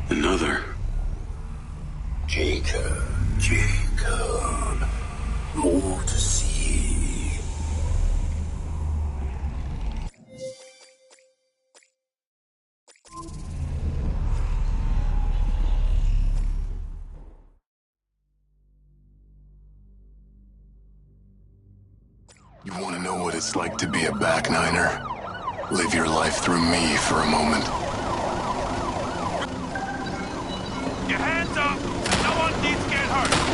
Another. Jacob. More to see. You want to know what it's like to be a back niner? Live your life through me for a moment. Your hands up! No one needs to get hurt!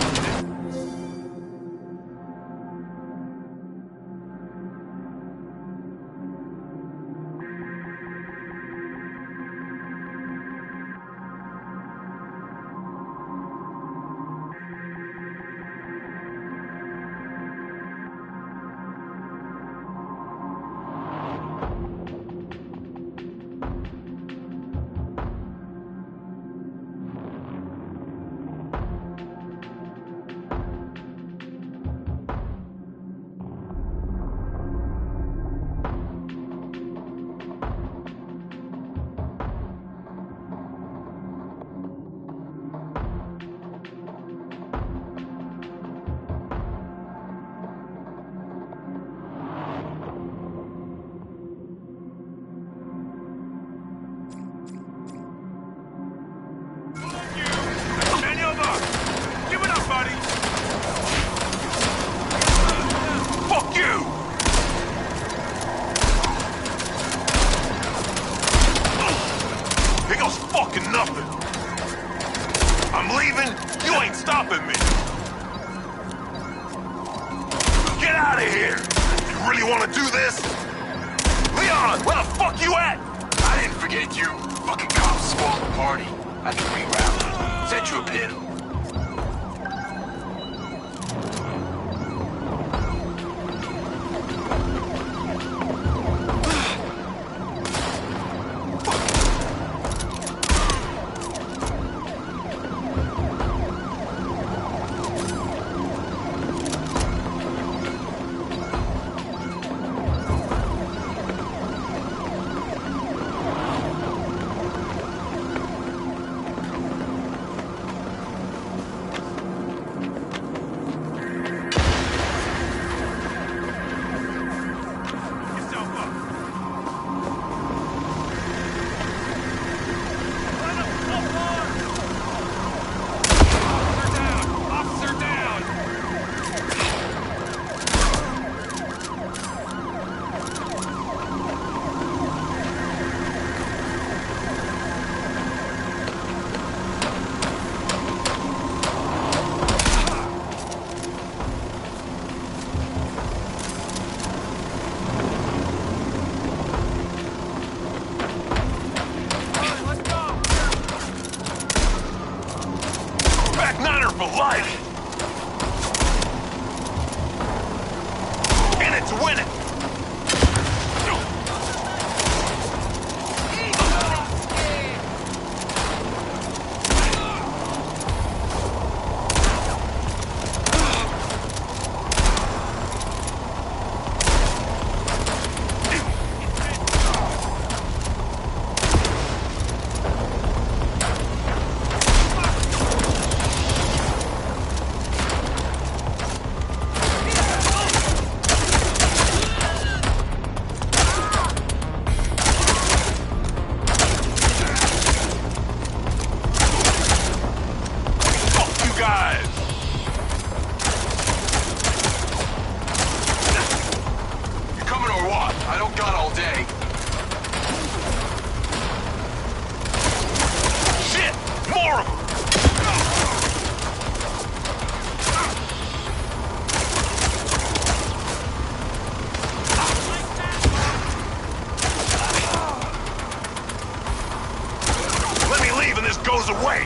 just goes away.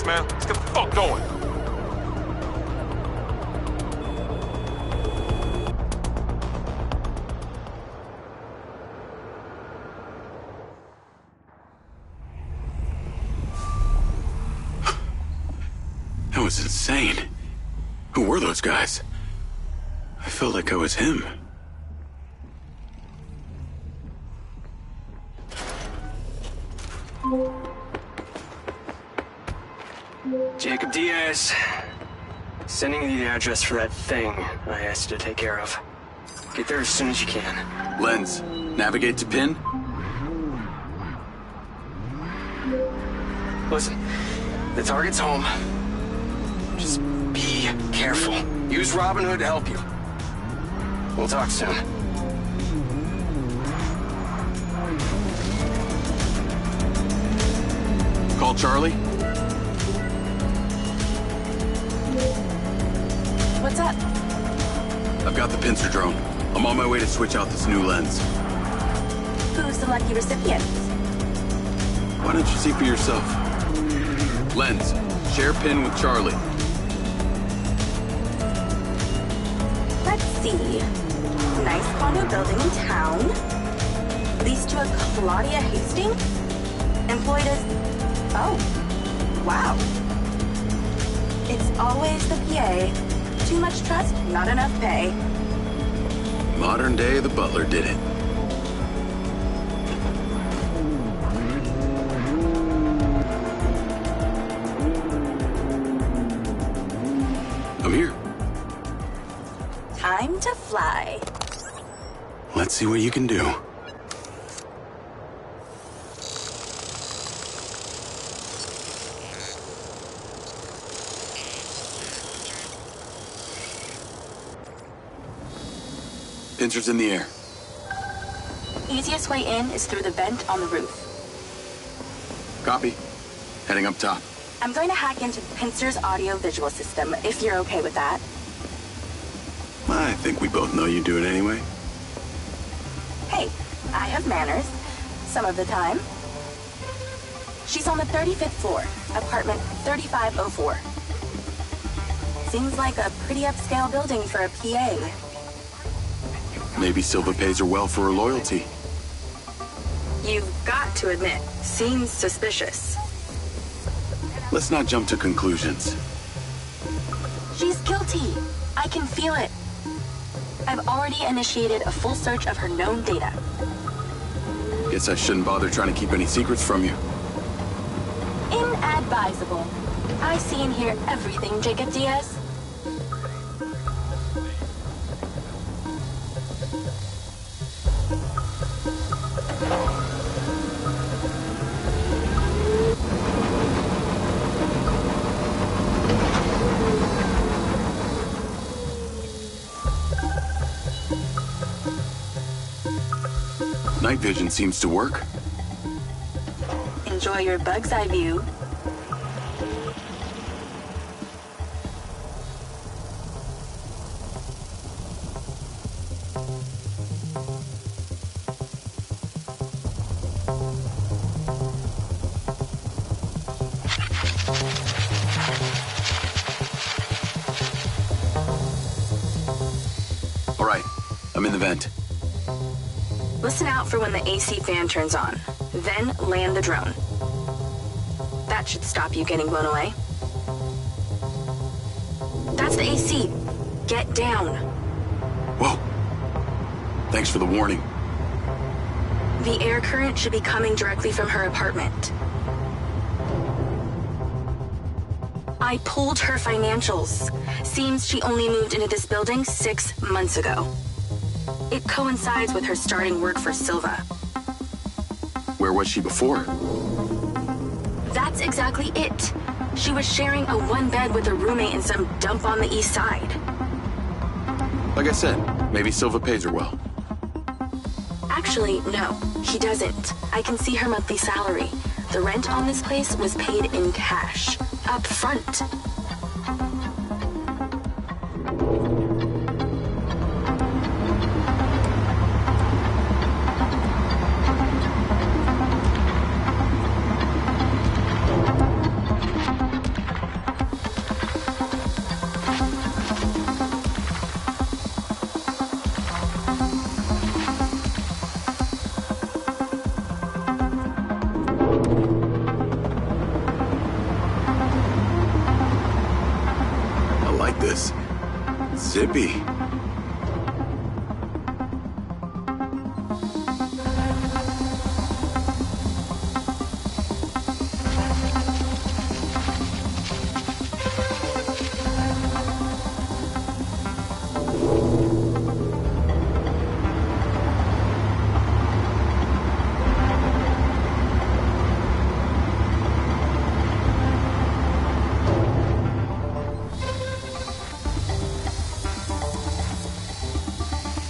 Man, let's get the fuck going. That was insane. Who were those guys? I felt like I was him. Jacob Diaz. Sending you the address for that thing I asked you to take care of. Get there as soon as you can. Lens, navigate to pin. Listen, the target's home. Just be careful. Use Robin Hood to help you. We'll talk soon. Call Charlie. What's up? I've got the pincer drone. I'm on my way to switch out this new lens. Who's the lucky recipient? Why don't you see for yourself? Lens, share pin with Charlie. Let's see. Nice condo building in town. Leased to a Claudia Hastings. Employed as... Oh. Wow. It's always the PA. Too much trust, not enough pay. Modern day, the butler did it. I'm here. Time to fly. Let's see what you can do. Pincer's in the air. Easiest way in is through the vent on the roof. Copy. Heading up top. I'm going to hack into Pincer's audio-visual system, if you're okay with that. I think we both know you do it anyway. Hey, I have manners. Some of the time. She's on the 35th floor, apartment 3504. Seems like a pretty upscale building for a PA. Maybe Silva pays her well for her loyalty. You've got to admit, seems suspicious. Let's not jump to conclusions. She's guilty. I can feel it. I've already initiated a full search of her known data. Guess I shouldn't bother trying to keep any secrets from you. Inadvisable. I see and hear everything, Jacob Diaz. Night vision seems to work. Enjoy your bug's eye view. All right, I'm in the vent. Listen out for when the AC fan turns on. Then land the drone. That That should stop you getting blown away. That's the AC. Get down. Whoa. Thanks for the warning. The air current should be coming directly from her apartment. I pulled her financials. Seems she only moved into this building 6 months ago. It coincides with her starting work for Silva. Where was she before? That's exactly it. She was sharing a one bed with a roommate in some dump on the east side. Like I said, maybe Silva pays her well. Actually, no, he doesn't. I can see her monthly salary. The rent on this place was paid in cash, up front. Zippy.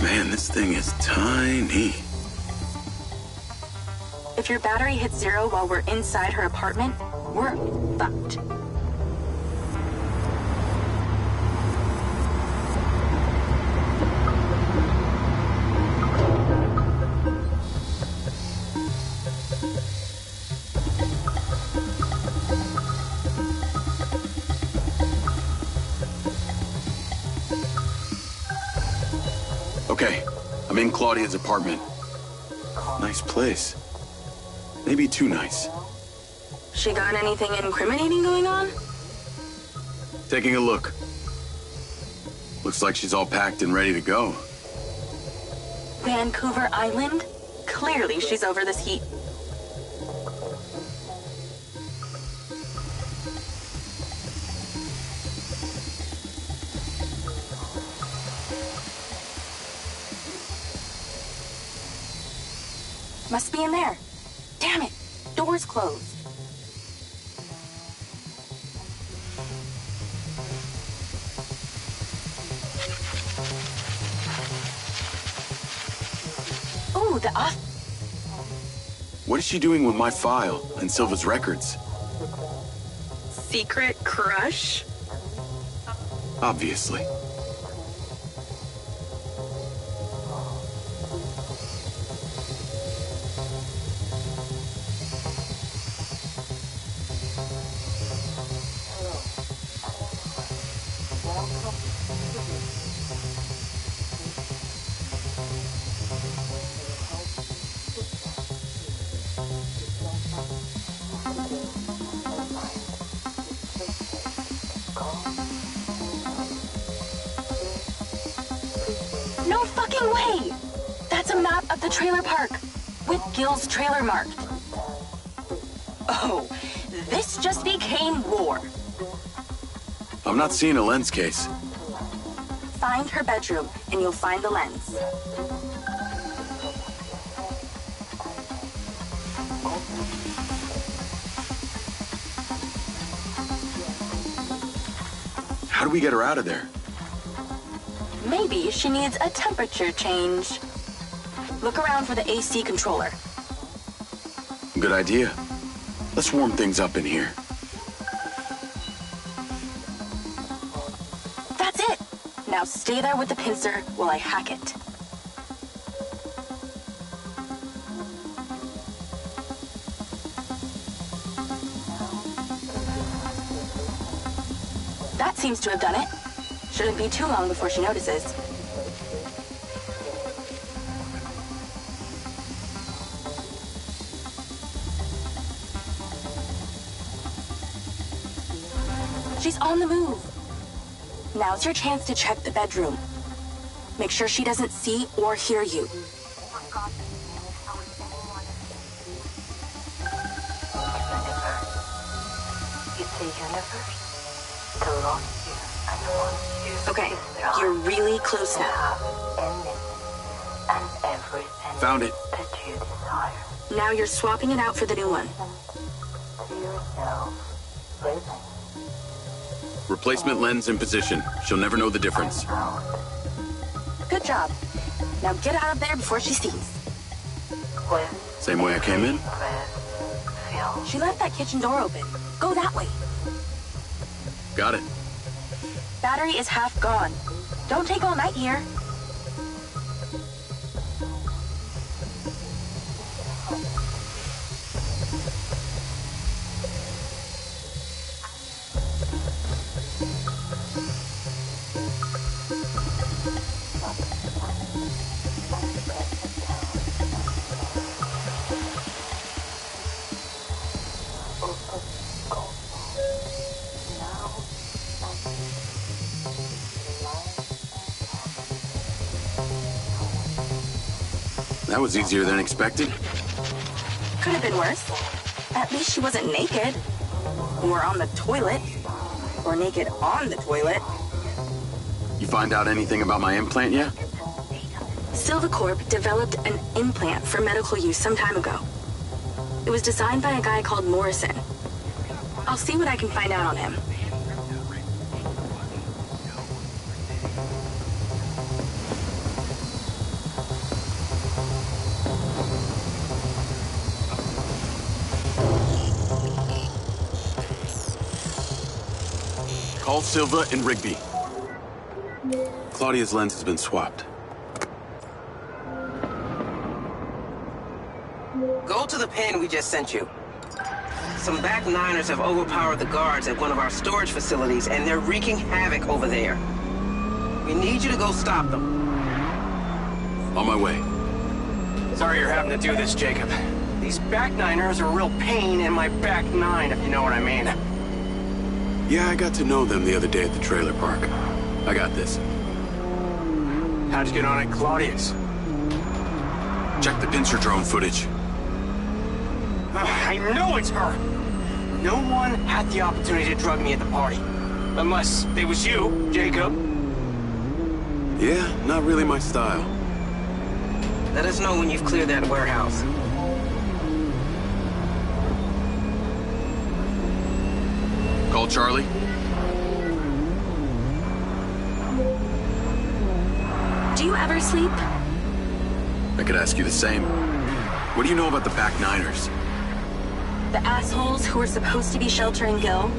Man, this thing is tiny. If your battery hits 0 while we're inside her apartment, we're fucked. Okay, I'm in Claudia's apartment. Nice place. Maybe too nice. She got anything incriminating going on? Taking a look. Looks like she's all packed and ready to go. Vancouver Island? Clearly she's over this heat. Must be in there. Damn it. Door's closed. Ooh, the off... What is she doing with my file and Silva's records? Secret crush? Obviously. No fucking way! That's a map of the trailer park, with Gil's trailer marked. Oh, this just became war. I'm not seeing a lens case. Find her bedroom, and you'll find the lens. How do we get her out of there? Maybe she needs a temperature change. Look around for the AC controller. Good idea. Let's warm things up in here. That's it! Now stay there with the pincer while I hack it. That seems to have done it. Shouldn't be too long before she notices. She's on the move. Now's your chance to check the bedroom. Make sure she doesn't see or hear you. Okay, you're really close now. Found it. Now you're swapping it out for the new one. Replacement lens in position. She'll never know the difference. Good job. Now get out of there before she sees. Same way I came in? She left that kitchen door open. Go that way. Got it. Battery is half gone. Don't take all night here. That was easier than expected. Could have been worse. At least she wasn't naked. Or on the toilet. Or naked on the toilet. You find out anything about my implant yet? Silvacorp developed an implant for medical use some time ago. It was designed by a guy called Morrison. I'll see what I can find out on him. Call Silva and Rigby. Claudia's lens has been swapped. Go to the pen we just sent you. Some back niners have overpowered the guards at one of our storage facilities, and they're wreaking havoc over there. We need you to go stop them. On my way. Sorry you're having to do this, Jacob. These back niners are a real pain in my back nine, if you know what I mean. Yeah, I got to know them the other day at the trailer park. I got this. How'd you get on at Claudia's? Check the pincer drone footage. I know it's her! No one had the opportunity to drug me at the party. Unless it was you, Jacob. Yeah, not really my style. Let us know when you've cleared that warehouse. Call Charlie. Do you ever sleep? I could ask you the same. What do you know about the back niners? The assholes who were supposed to be sheltering Gil?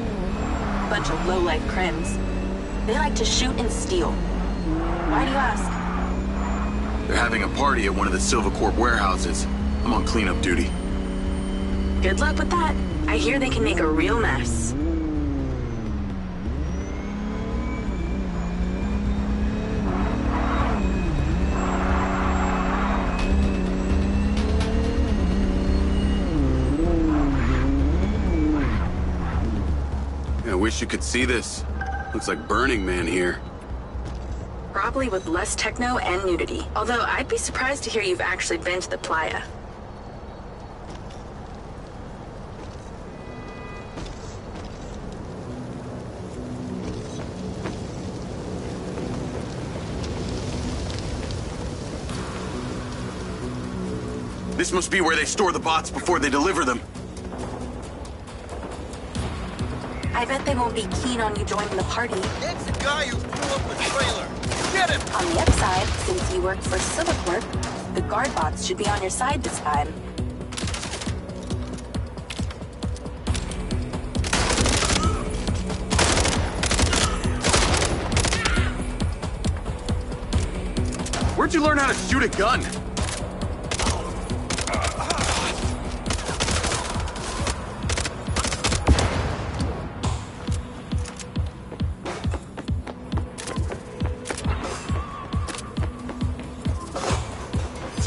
Bunch of low-life crims. They like to shoot and steal. Why do you ask? They're having a party at one of the Silvacorp warehouses. I'm on cleanup duty. Good luck with that. I hear they can make a real mess. I wish you could see this. Looks like Burning Man here. Probably with less techno and nudity. Although I'd be surprised to hear you've actually been to the playa. This must be where they store the bots before they deliver them. I bet they won't be keen on you joining the party. It's the guy who blew up the trailer. Get him! On the upside, since you work for Silvacorp, the guard bots should be on your side this time. Where'd you learn how to shoot a gun?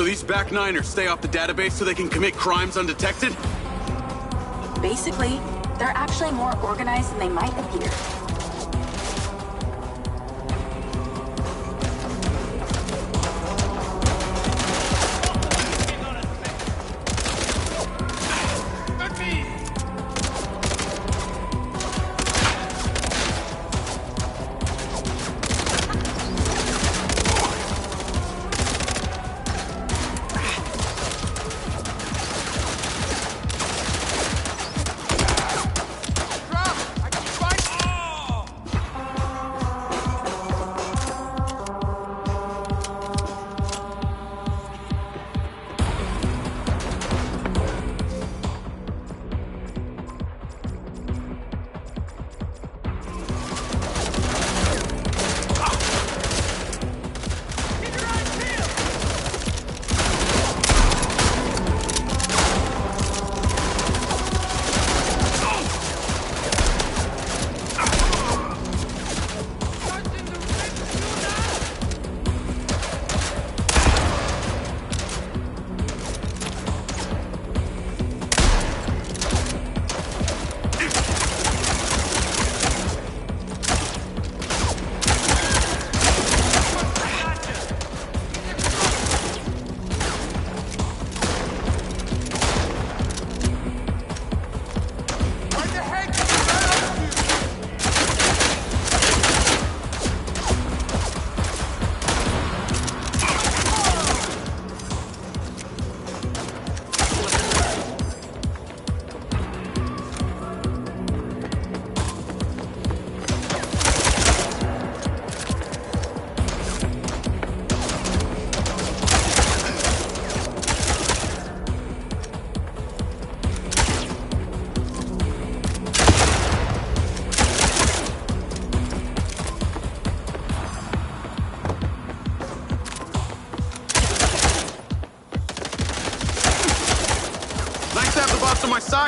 So these back niners stay off the database so they can commit crimes undetected? Basically, they're actually more organized than they might appear.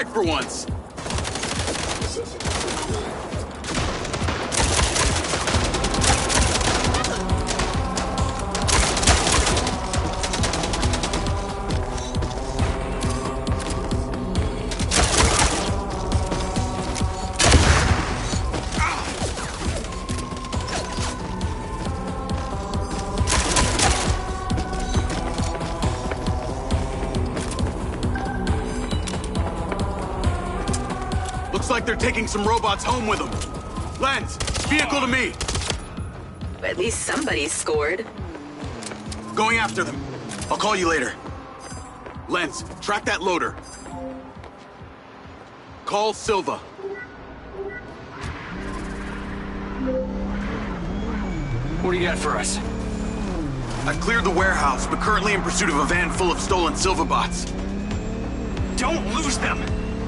right for once. Looks like they're taking some robots home with them. Lens, vehicle to me. At least somebody scored. Going after them. I'll call you later. Lens, track that loader. Call Silva. What do you got for us? I've cleared the warehouse, but currently in pursuit of a van full of stolen Silva bots. Don't lose them!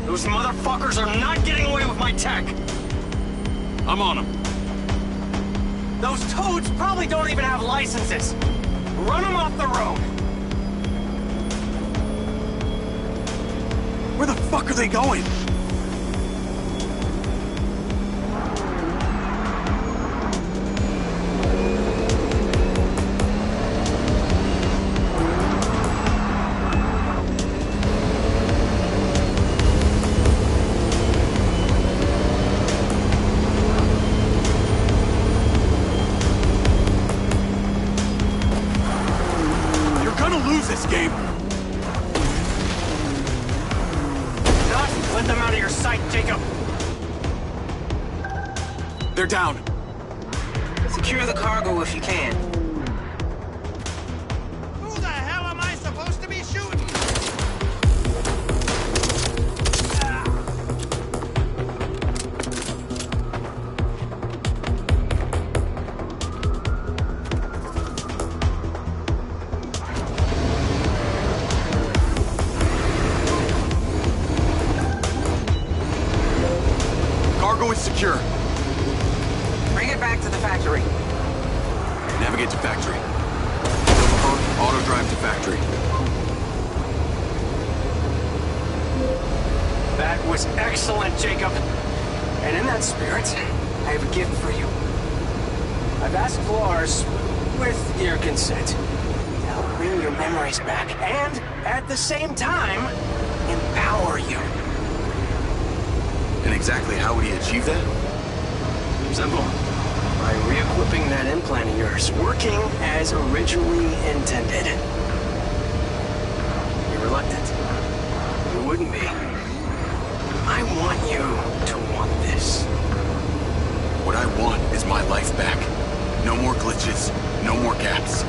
Those motherfuckers are not getting away with my tech! I'm on them. Those toads probably don't even have licenses! Run them off the road! Where the fuck are they going? This game. Not let them out of your sight, Jacob. They're down. Secure the cargo if you can. Who the hell am I supposed to be shooting? Cargo is secure. Bring it back to the factory. Navigate to factory. Silva phone, auto drive to factory. That was excellent, Jacob. And in that spirit, I have a gift for you. I've asked Lars, with your consent, to help bring your memories back and, at the same time, empower you. And exactly how would he achieve that? Simple. By re-equipping that implant of yours, working as originally intended. You're reluctant. You wouldn't be. I want you to want this. What I want is my life back. No more glitches, no more gaps.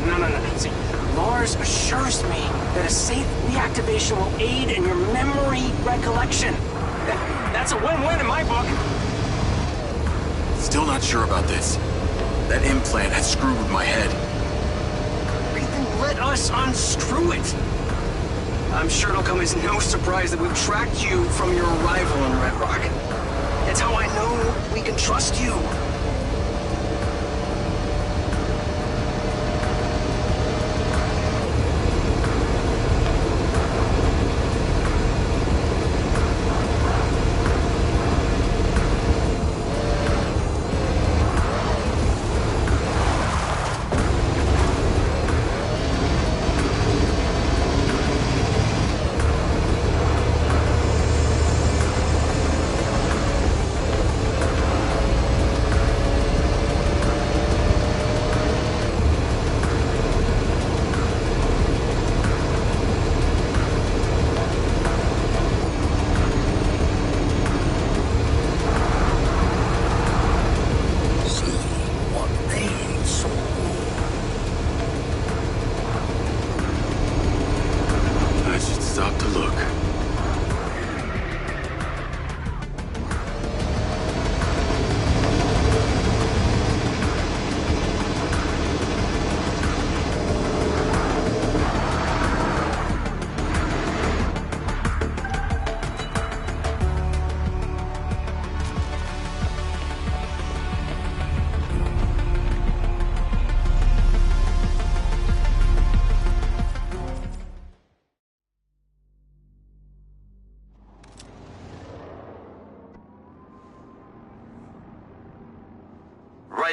No. See, Lars assures me that a safe reactivation will aid in your memory recollection. That's a win-win in my book. Still not sure about this. That implant has screwed with my head. Then let us unscrew it. I'm sure it'll come as no surprise that we've tracked you from your arrival in Red Rock. That's how I know we can trust you.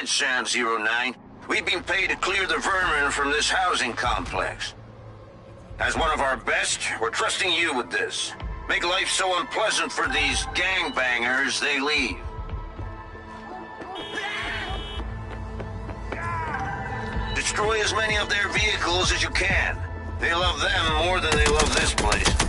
right, Sam 09. We've been paid to clear the vermin from this housing complex. As one of our best, we're trusting you with this. Make life so unpleasant for these gangbangers, they leave. Destroy as many of their vehicles as you can. They love them more than they love this place.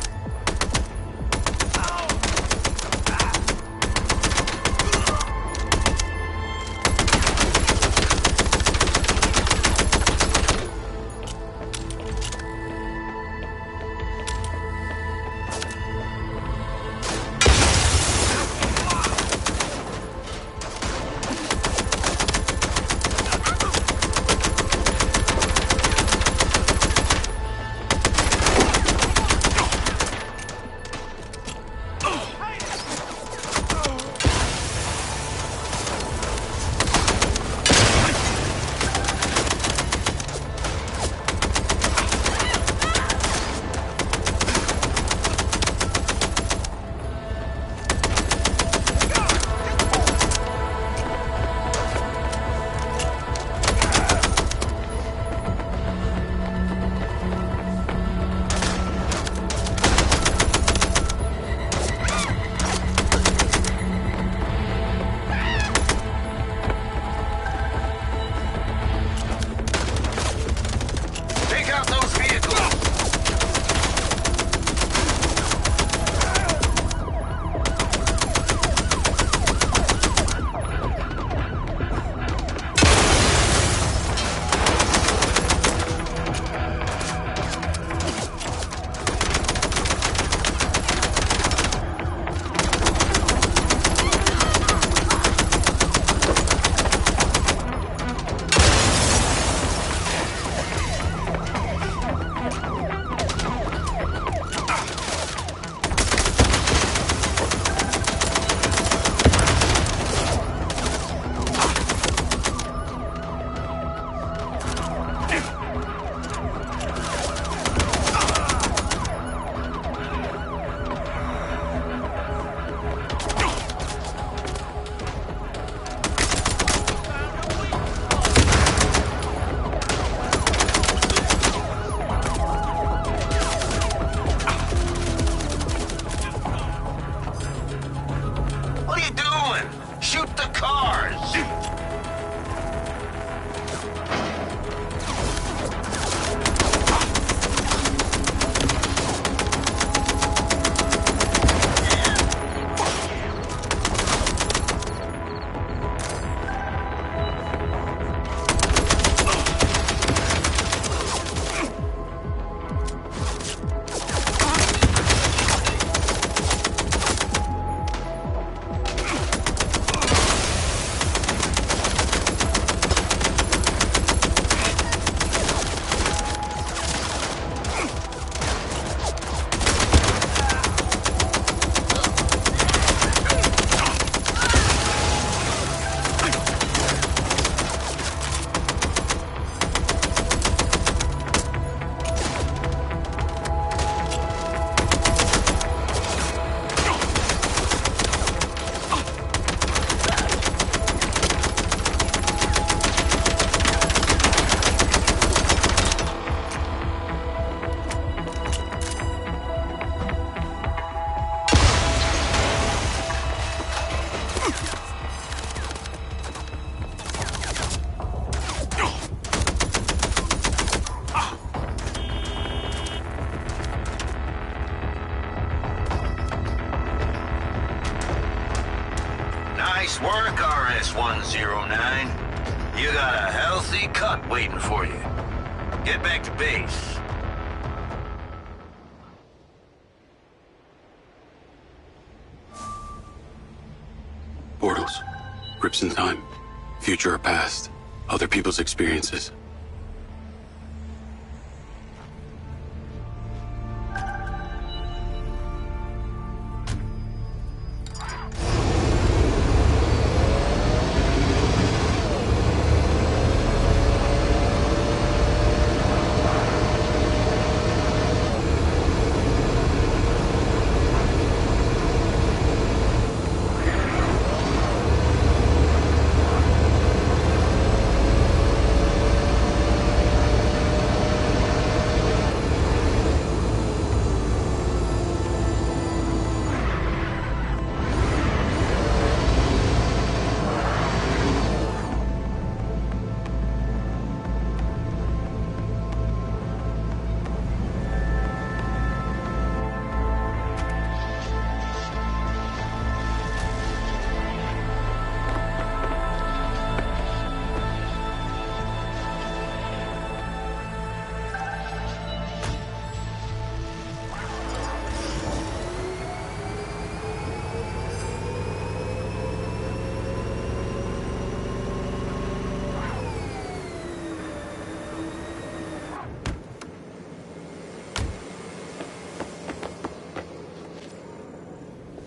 Nice work, RS-109. You got a healthy cut waiting for you. Get back to base. Portals. Grips in time. Future or past. Other people's experiences.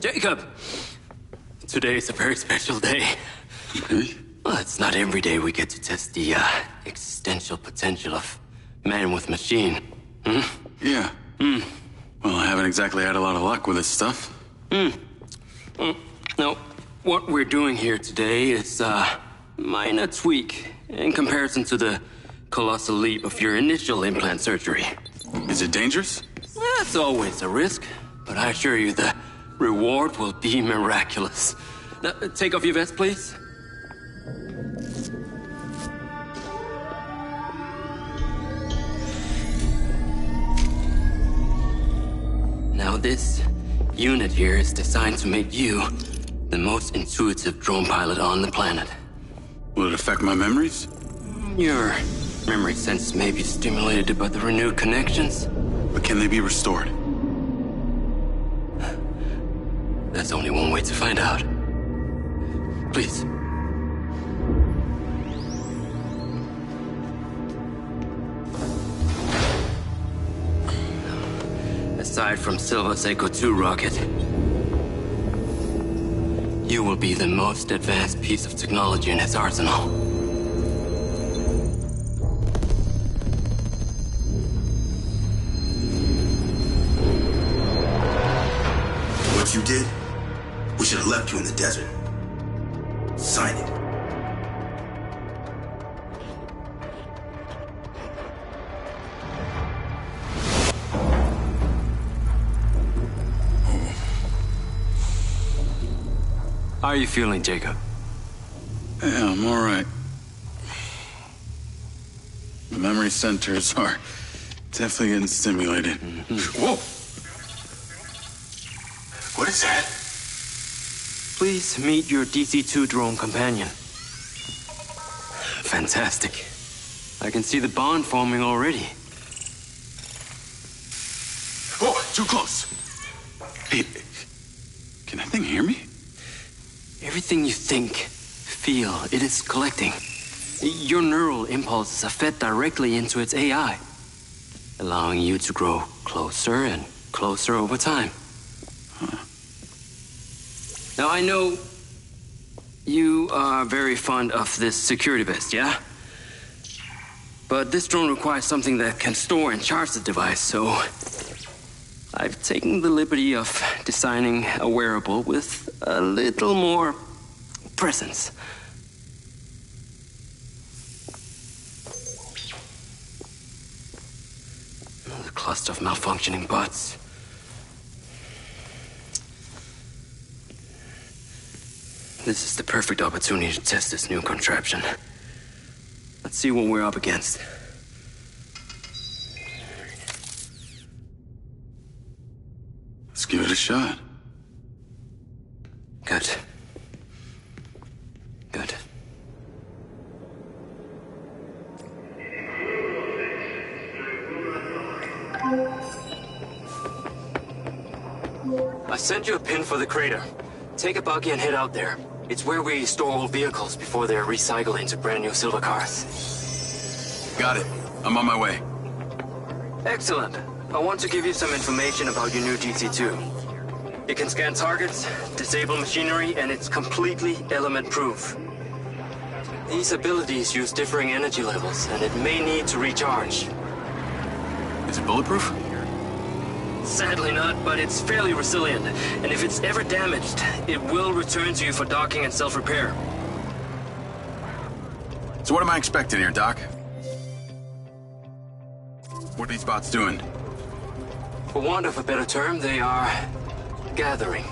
Jacob! Today is a very special day. Really? Well, it's not every day we get to test the existential potential of man with machine. Hmm? Yeah. Well, I haven't exactly had a lot of luck with this stuff. No, what we're doing here today is a minor tweak in comparison to the colossal leap of your initial implant surgery. Is it dangerous? That's always a risk, but I assure you the reward will be miraculous. Now, take off your vest, please. Now this unit here is designed to make you the most intuitive drone pilot on the planet. Will it affect my memories? Your memory sense may be stimulated by the renewed connections. But can they be restored? There's only one way to find out. Please. Aside from Silva's Echo 2 rocket, you will be the most advanced piece of technology in his arsenal. What you did, we should have left you in the desert. Sign it. How are you feeling, Jacob? Yeah, I'm all right. The memory centers are definitely getting stimulated. Whoa! What is that? Please meet your DC-2 drone companion. Fantastic. I can see the bond forming already. Oh, too close. Hey, can that thing hear me? Everything you think, feel, it is collecting. Your neural impulses are fed directly into its AI, allowing you to grow closer and closer over time. Now, I know you are very fond of this security vest, yeah? But this drone requires something that can store and charge the device, so I've taken the liberty of designing a wearable with a little more presence. The cluster of malfunctioning bots. This is the perfect opportunity to test this new contraption. Let's see what we're up against. Let's give it a shot. Good. Good. I sent you a pin for the crater. Take a buggy and head out there. It's where we store old vehicles before they're recycled into brand new silver cars. Got it. I'm on my way. Excellent. I want to give you some information about your new DC-2. It can scan targets, disable machinery, and it's completely element-proof. These abilities use differing energy levels, and it may need to recharge. Is it bulletproof? Sadly not, but it's fairly resilient, and if it's ever damaged, it will return to you for docking and self-repair. So what am I expecting here, Doc? What are these bots doing? For want of a better term, they are gathering.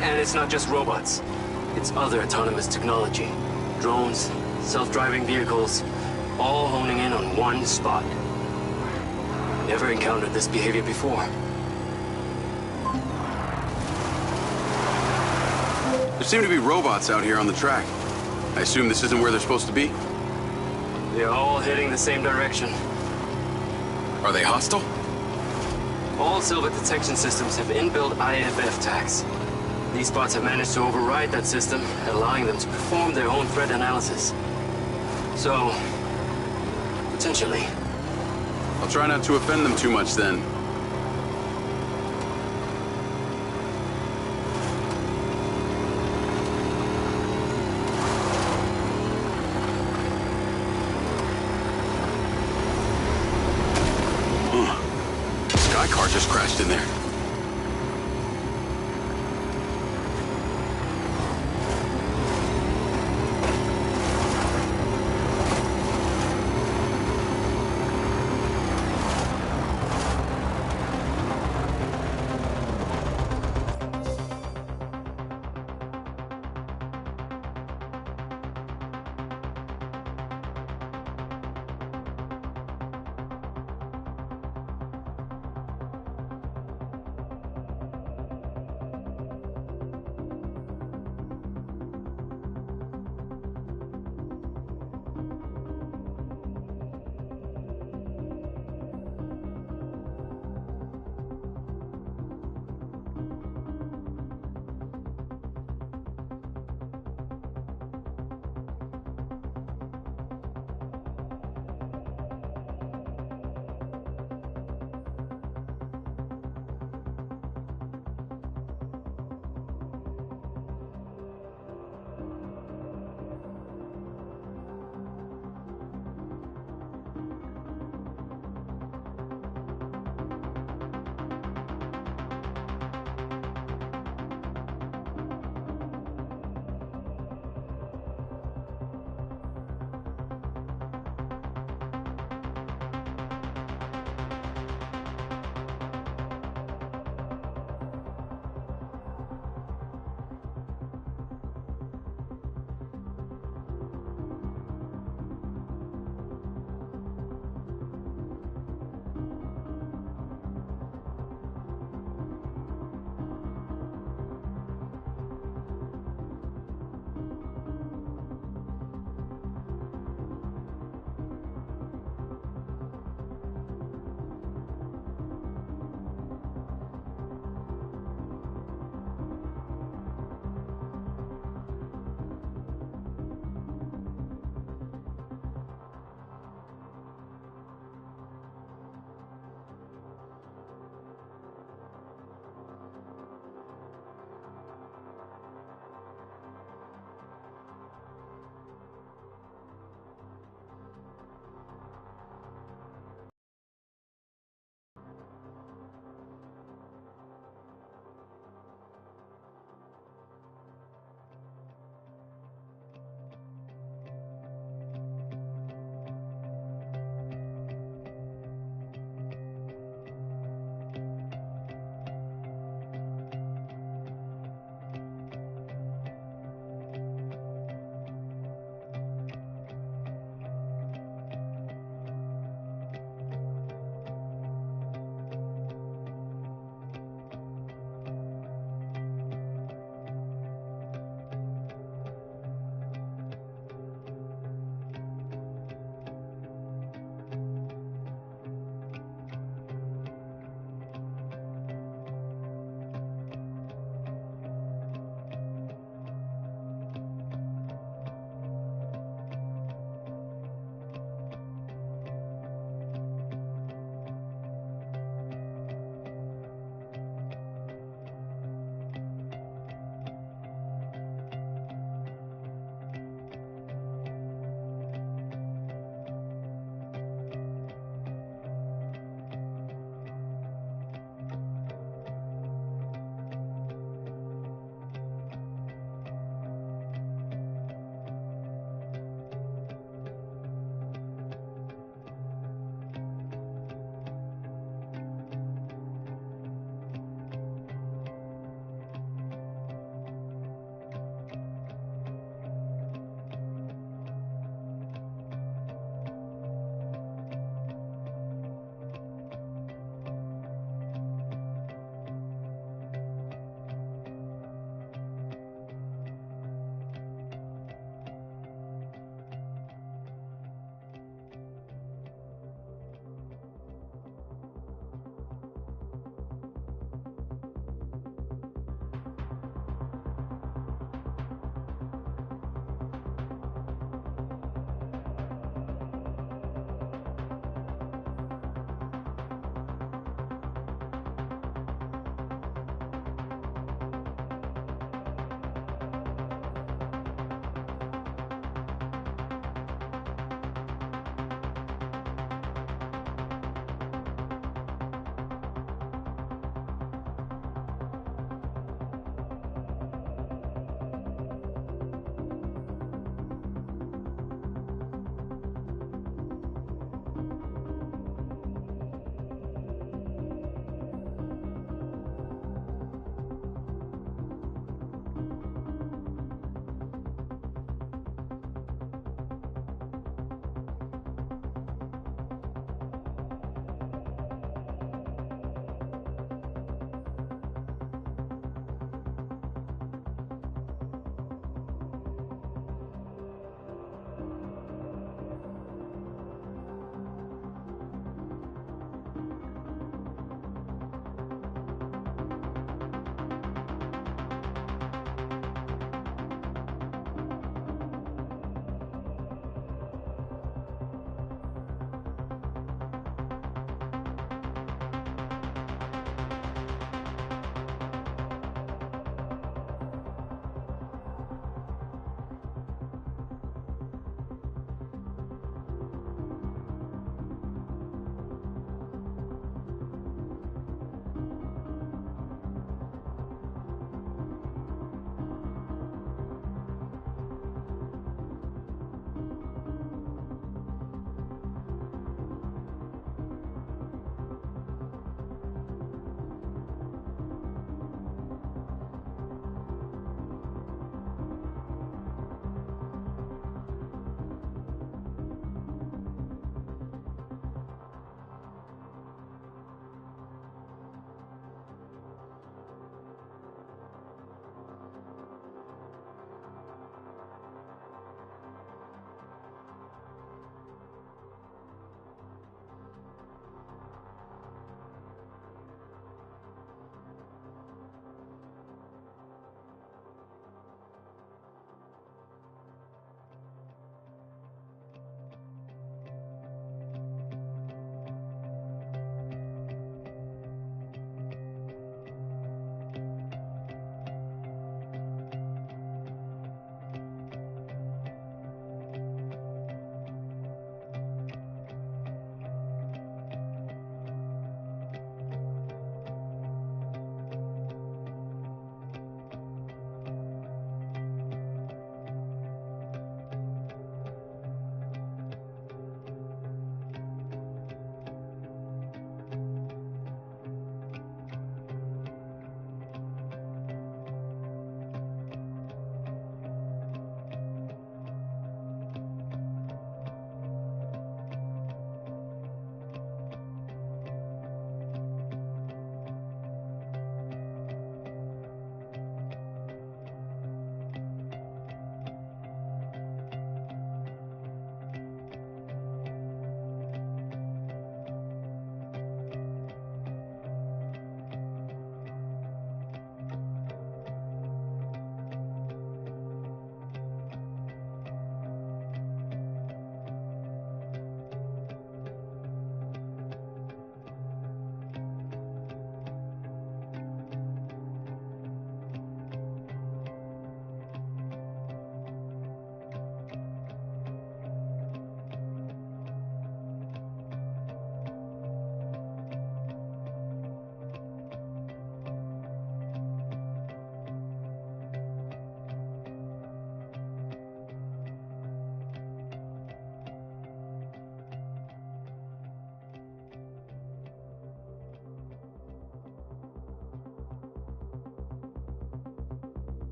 And it's not just robots. It's other autonomous technology. Drones, self-driving vehicles, all honing in on one spot. Never encountered this behavior before. There seem to be robots out here on the track. I assume this isn't where they're supposed to be? They're all heading the same direction. Are they hostile? All Silva detection systems have inbuilt IFF tags. These bots have managed to override that system, allowing them to perform their own threat analysis. So, potentially. I'll try not to offend them too much then. left in there?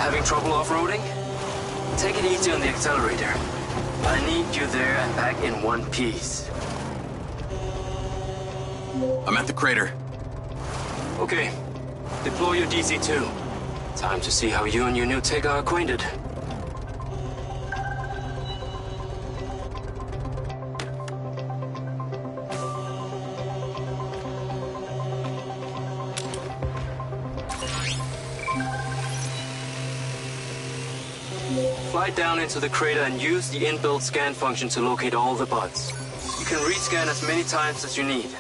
Having trouble off-roading? Take it easy on the accelerator. I need you there and back in one piece. I'm at the crater. Okay. Deploy your DC-2. Time to see how you and your new Tech are acquainted. Fly down into the crater and use the inbuilt scan function to locate all the buds. You can rescan as many times as you need.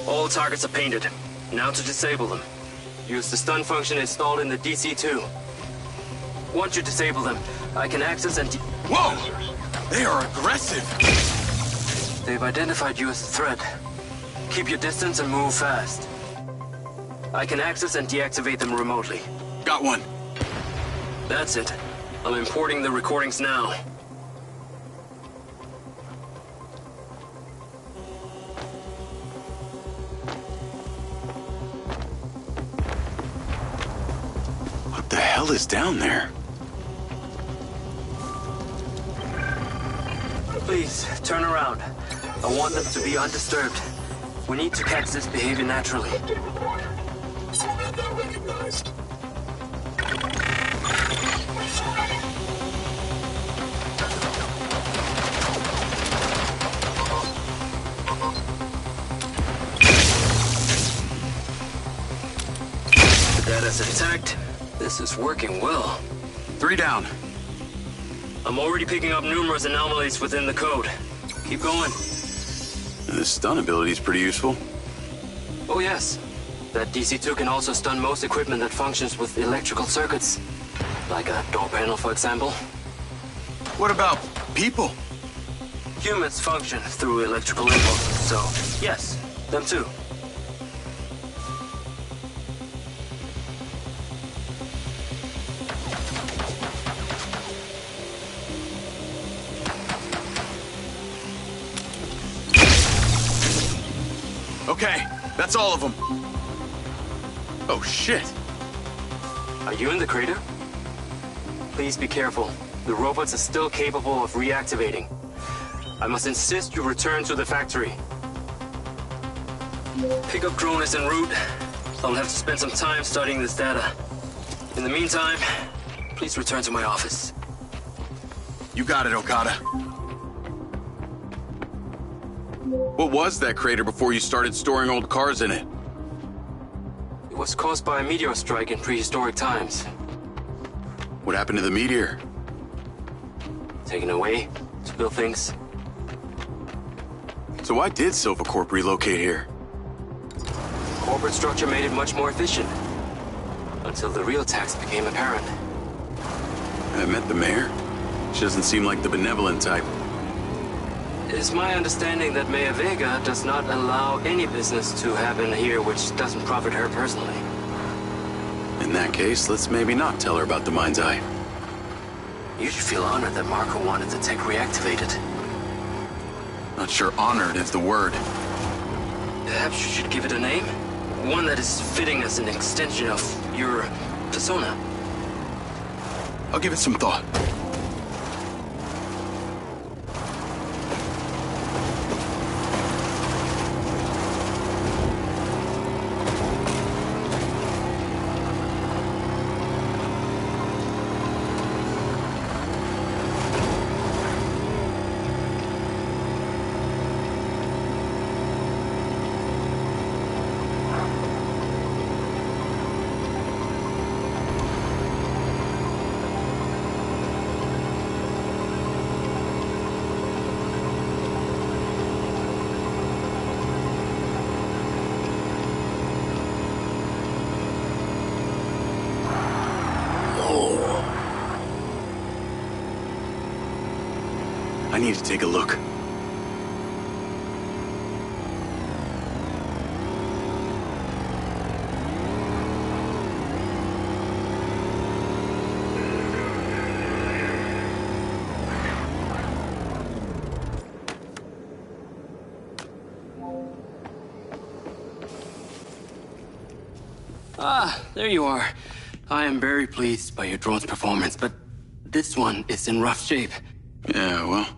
All targets are painted. Now to disable them. Use the stun function installed in the DC-2. Once you disable them, I can access and Whoa! They are aggressive! They've identified you as a threat. Keep your distance and move fast. I can access and deactivate them remotely. Got one. That's it. I'm importing the recordings now. What the hell is down there? Please, turn around. I want them to be undisturbed. We need to catch this behavior naturally. Recognized. The data's intact. This is working well. 3 down. I'm already picking up numerous anomalies within the code. Keep going. This stun ability is pretty useful. Oh yes. That DC-2 can also stun most equipment that functions with electrical circuits. Like a door panel, for example. What about people? Humans function through electrical impulses, so yes, them too. Okay, that's all of them. Oh shit. Are you in the crater? Please be careful. The robots are still capable of reactivating. I must insist you return to the factory. Pickup drone is en route. I'll have to spend some time studying this data. In the meantime, please return to my office. You got it, Okada. What was that crater before you started storing old cars in it? It was caused by a meteor strike in prehistoric times. What happened to the meteor? Taken away to build things. So why did Silvercorp relocate here? Corporate structure made it much more efficient. Until the real tax became apparent. I met the mayor. She doesn't seem like the benevolent type. It is my understanding that Mayor Vega does not allow any business to happen here which doesn't profit her personally. In that case, let's maybe not tell her about the Mind's Eye. You should feel honored that Marco wanted the tech reactivated. Not sure honored is the word. Perhaps you should give it a name? One that is fitting as an extension of your persona. I'll give it some thought. I need to take a look. Ah, there you are. I am very pleased by your drone's performance, but this one is in rough shape. Yeah, well,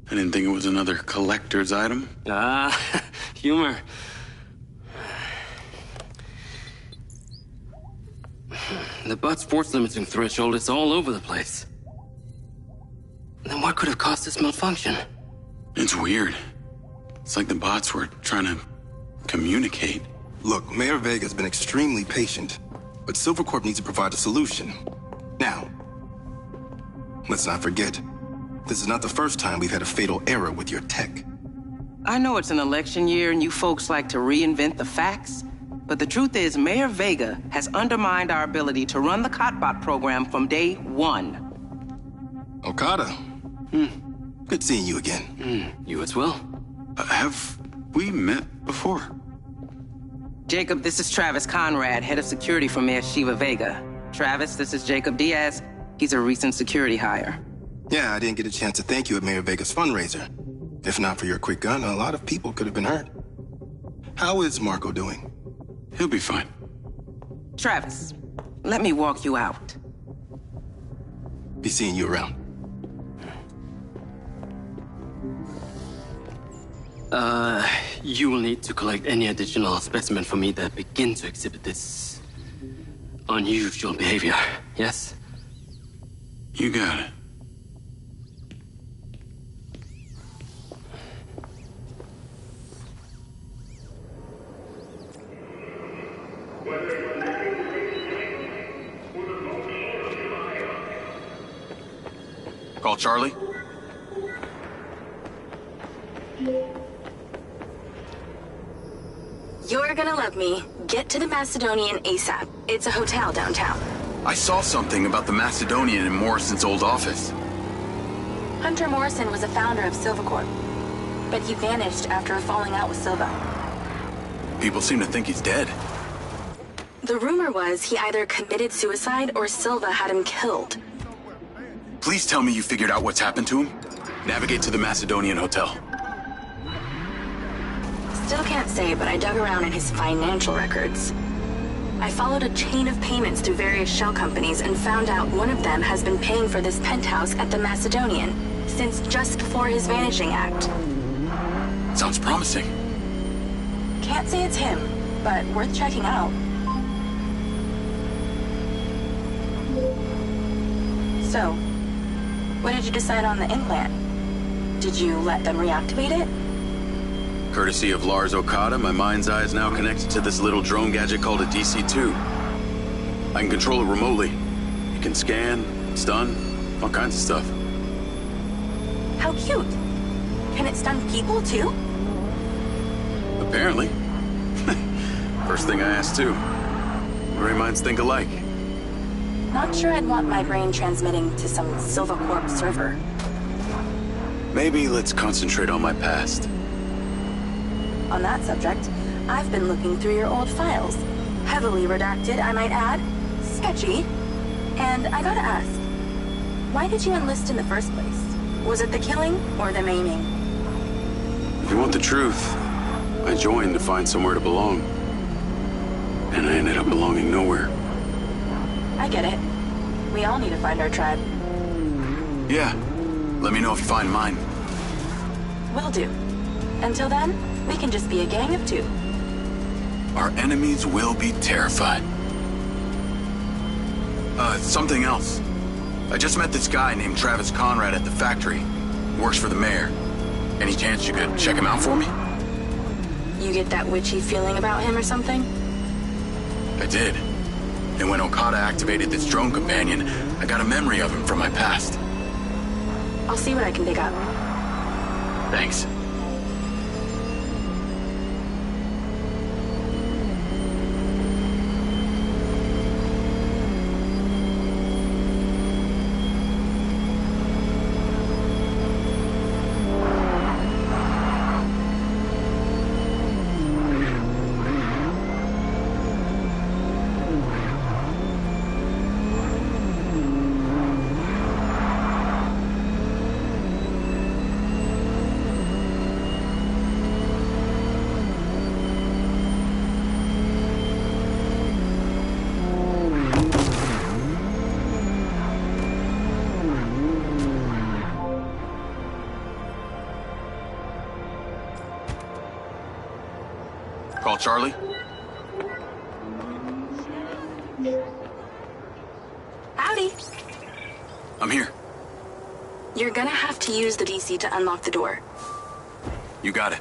I didn't think it was another collector's item. Ah, humor. The butt's force limiting threshold is all over the place. Then what could have caused this malfunction? It's weird. It's like the bots were trying to communicate. Look, Mayor Vega's been extremely patient, but Silvercorp needs to provide a solution. Now, let's not forget, this is not the first time we've had a fatal error with your tech. I know it's an election year and you folks like to reinvent the facts, but the truth is Mayor Vega has undermined our ability to run the Cotbot program from day one. Okada. Good seeing you again. You as well. Have we met before? Jacob, this is Travis Conrad, head of security for Mayor Shiva Vega. Travis, this is Jacob Diaz. He's a recent security hire. Yeah, I didn't get a chance to thank you at Mayor Vega's fundraiser. If not for your quick gun, a lot of people could have been hurt. How is Marco doing? He'll be fine. Travis, let me walk you out. Be seeing you around. You will need to collect any additional specimen for me that begin to exhibit this unusual behavior, yes? You got it. Call Charlie. You're gonna love me. Get to the Macedonian ASAP. It's a hotel downtown. I saw something about the Macedonian in Morrison's old office. Hunter Morrison was a founder of Silvercorp, but he vanished after a falling out with Silva. People seem to think he's dead. The rumor was he either committed suicide or Silva had him killed. Please tell me you figured out what's happened to him. Navigate to the Macedonian Hotel. Still can't say, but I dug around in his financial records. I followed a chain of payments through various shell companies and found out one of them has been paying for this penthouse at the Macedonian since just before his vanishing act. Sounds promising. Can't say it's him, but worth checking out. So, what did you decide on the implant? Did you let them reactivate it? Courtesy of Lars Okada, my mind's eye is now connected to this little drone gadget called a DC-2. I can control it remotely. It can scan, stun, all kinds of stuff. How cute. Can it stun people too? Apparently. First thing I asked too. Gray minds think alike. Not sure I'd want my brain transmitting to some Silvercorp server. Maybe let's concentrate on my past. On that subject, I've been looking through your old files. Heavily redacted, I might add. Sketchy. And I gotta ask, why did you enlist in the first place? Was it the killing or the maiming? If you want the truth, I joined to find somewhere to belong. And I ended up belonging nowhere. I get it. We all need to find our tribe. Yeah. Let me know if you find mine. Will do. Until then, we can just be a gang of two. Our enemies will be terrified. Something else. I just met this guy named Travis Conrad at the factory. He works for the mayor. Any chance you could check him out for me? You get that witchy feeling about him or something? I did. And when Okada activated this drone companion, I got a memory of him from my past. I'll see what I can dig up. Thanks. Call Charlie. Howdy. I'm here. You're gonna have to use the DC to unlock the door. You got it.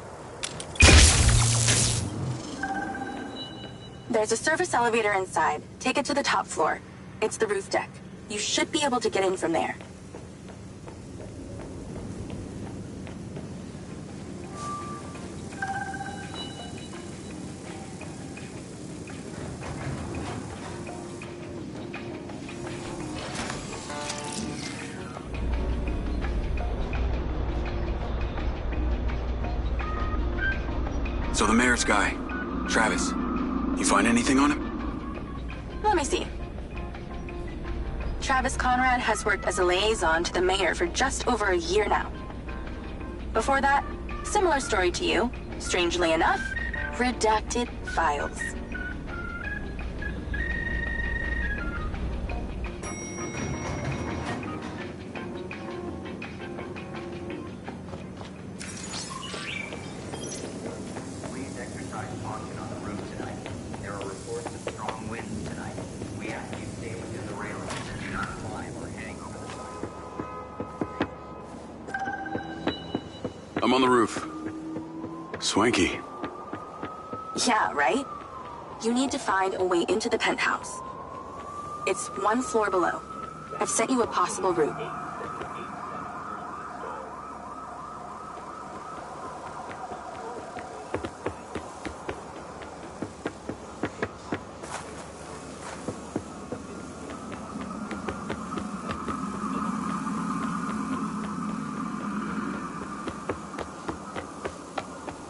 There's a service elevator inside. Take it to the top floor. It's the roof deck. You should be able to get in from there. So the mayor's guy, Travis, you find anything on him? Let me see. Travis Conrad has worked as a liaison to the mayor for just over a year now. Before that, similar story to you. Strangely enough, redacted files. I'm on the roof. Swanky. Yeah, right? You need to find a way into the penthouse. It's one floor below. I've sent you a possible route.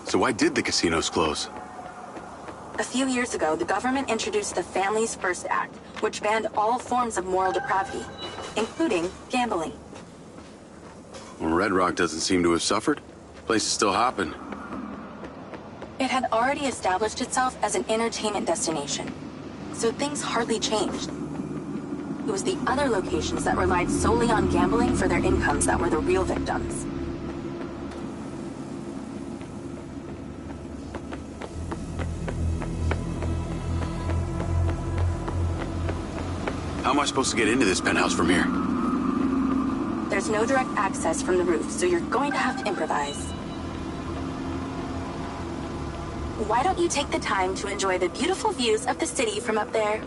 So why did the casinos close? A few years ago, the government introduced the Families First Act, which banned all forms of moral depravity, including gambling. Well, Red Rock doesn't seem to have suffered. Place is still hopping. It had already established itself as an entertainment destination, so things hardly changed. It was the other locations that relied solely on gambling for their incomes that were the real victims. How am I supposed to get into this penthouse from here? There's no direct access from the roof, so you're going to have to improvise. Why don't you take the time to enjoy the beautiful views of the city from up there?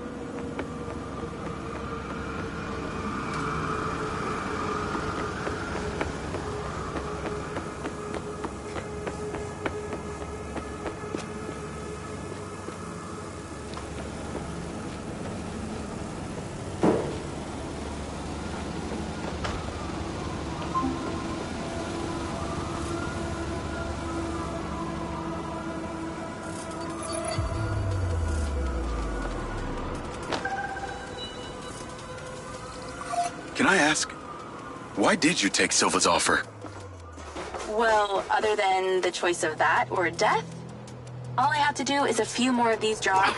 Can I ask, why did you take Silva's offer? Well, other than the choice of that or death, all I have to do is a few more of these jobs.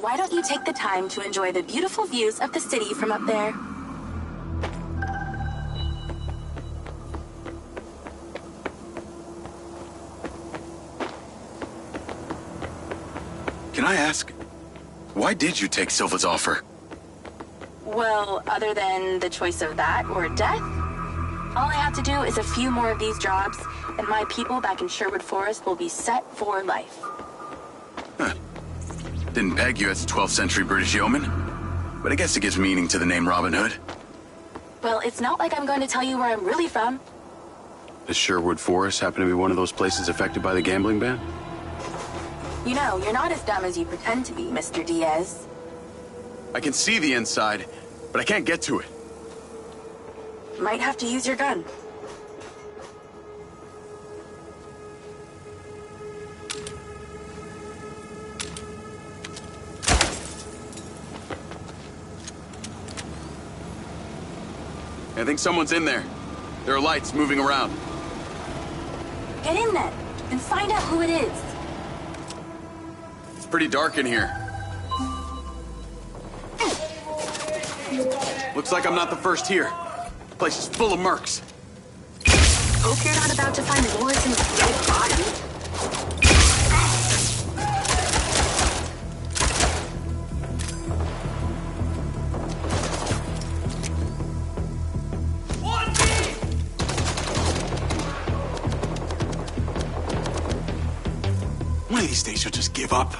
Why don't you take the time to enjoy the beautiful views of the city from up there? Can I ask, why did you take Silva's offer? Well, other than the choice of that or death, all I have to do is a few more of these jobs, and my people back in Sherwood Forest will be set for life. Huh. Didn't peg you as a 12th century British yeoman, but I guess it gives meaning to the name Robin Hood. Well, it's not like I'm going to tell you where I'm really from. Does Sherwood Forest happen to be one of those places affected by the gambling ban? You know, you're not as dumb as you pretend to be, Mr. Diaz. I can see the inside, but I can't get to it. Might have to use your gun. I think someone's in there. There are lights moving around. Get in then, and find out who it is. It's pretty dark in here. Looks like I'm not the first here. The place is full of mercs. Hope you're not about to find Lawrence's dead body. One of these days you'll just give up.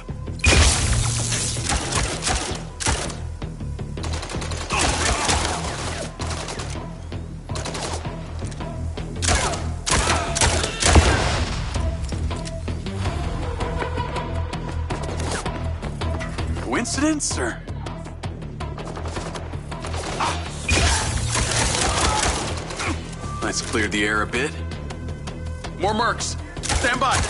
Coincidence, or? Let's clear the air a bit. More mercs. Stand by.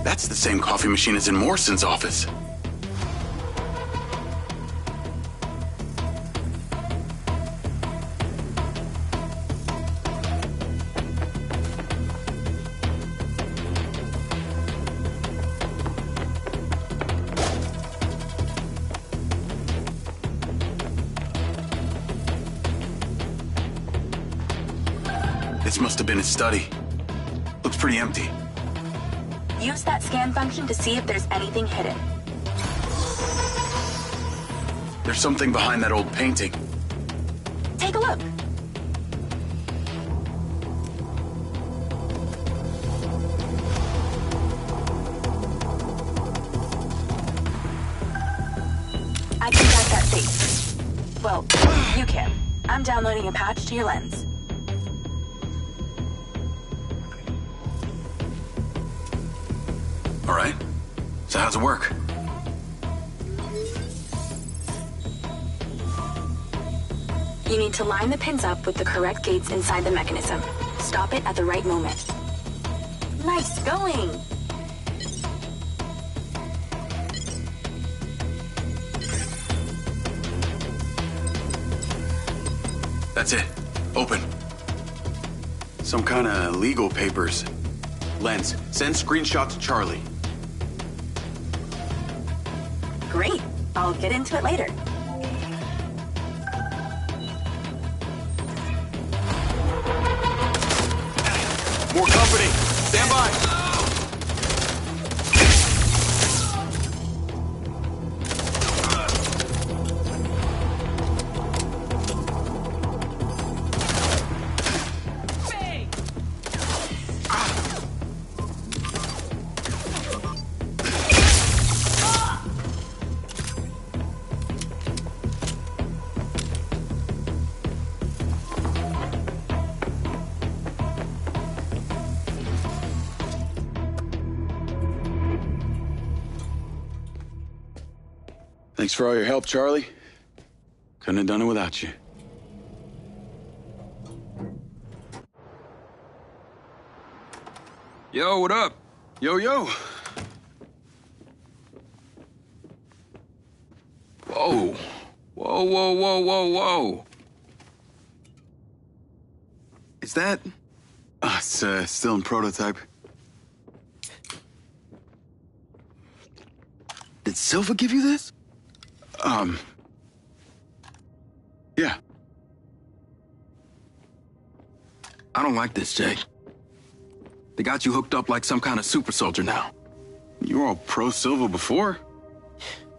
That's the same coffee machine as in Morrison's office. This must have been his study. Looks pretty empty. Use that scan function to see if there's anything hidden. There's something behind that old painting. Take a look. I can crack that safe. Well, you can. I'm downloading a patch to your lens. All right. So how's it work? You need to line the pins up with the correct gates inside the mechanism. Stop it at the right moment. Nice going! That's it. Open. Some kind of legal papers. Lens, send screenshot to Charlie. Great. I'll get into it later. More company. Stand by. Thanks for all your help, Charlie. Couldn't have done it without you. Yo, what up? Yo. Whoa. Whoa. Is that... It's still in prototype. Did Silva give you this? Yeah. I don't like this, Jay. They got you hooked up like some kind of super soldier now. You were all pro-Silva before.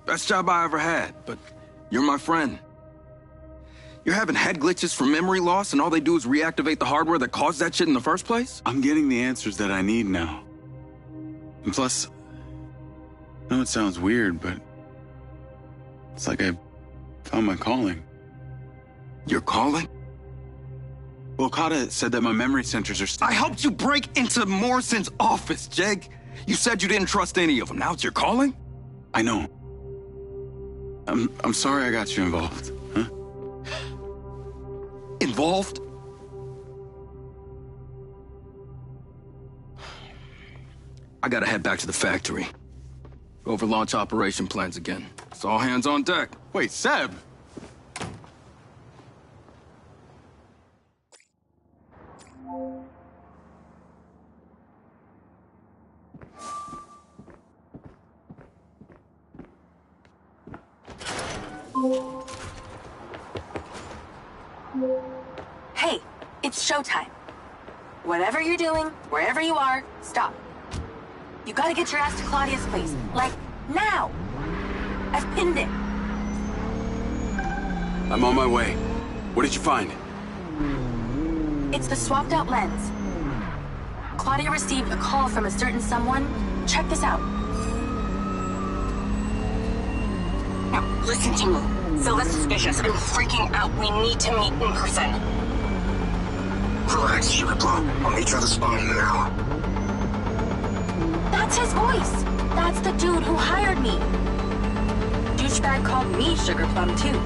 Best job I ever had, but you're my friend. You're having head glitches from memory loss, and all they do is reactivate the hardware that caused that shit in the first place? I'm getting the answers that I need now. And plus, I know it sounds weird, but It's like I found my calling. Your calling? Well, Okada said that my memory centers are I helped you break into Morrison's office, Jake. You said you didn't trust any of them. Now it's your calling? I know. I'm sorry I got you involved, huh? Involved? I gotta head back to the factory. Go over launch operation plans again. It's all hands on deck. Wait, Seb! Hey, it's showtime. Whatever you're doing, wherever you are, stop. You gotta get your ass to Claudia's place. Like, now! I've pinned it. I'm on my way. What did you find? It's the swapped out lens. Claudia received a call from a certain someone. Check this out. Now, listen to me. Silva's suspicious. I'm freaking out. We need to meet in person. Relax, Sugar Plum. I'll meet you at the spot in an hour. That's his voice. That's the dude who hired me. Douchebag called me Sugar Plum, too.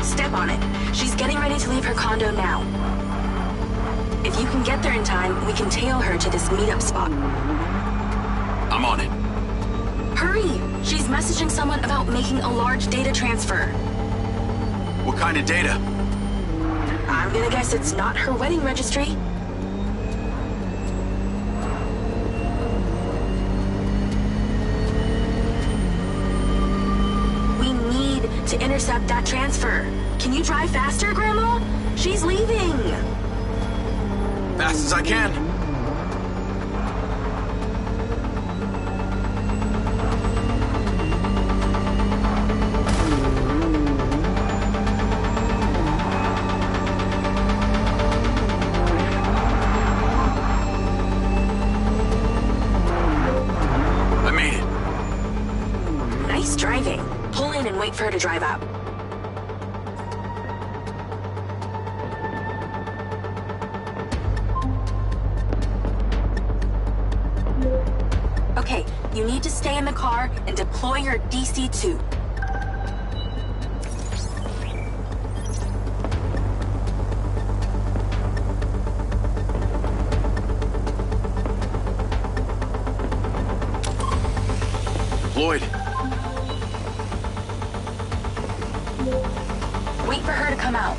Step on it. She's getting ready to leave her condo now. If you can get there in time, we can tail her to this meetup spot. I'm on it. Hurry! She's messaging someone about making a large data transfer. What kind of data? I'm gonna guess it's not her wedding registry. We need to intercept that transfer. Can you drive faster, Grandma? She's leaving! Fast as I can. I made it. Nice driving. Pull in and wait for her to drive out. Okay, you need to stay in the car and deploy your DC-2. Lloyd. Wait for her to come out.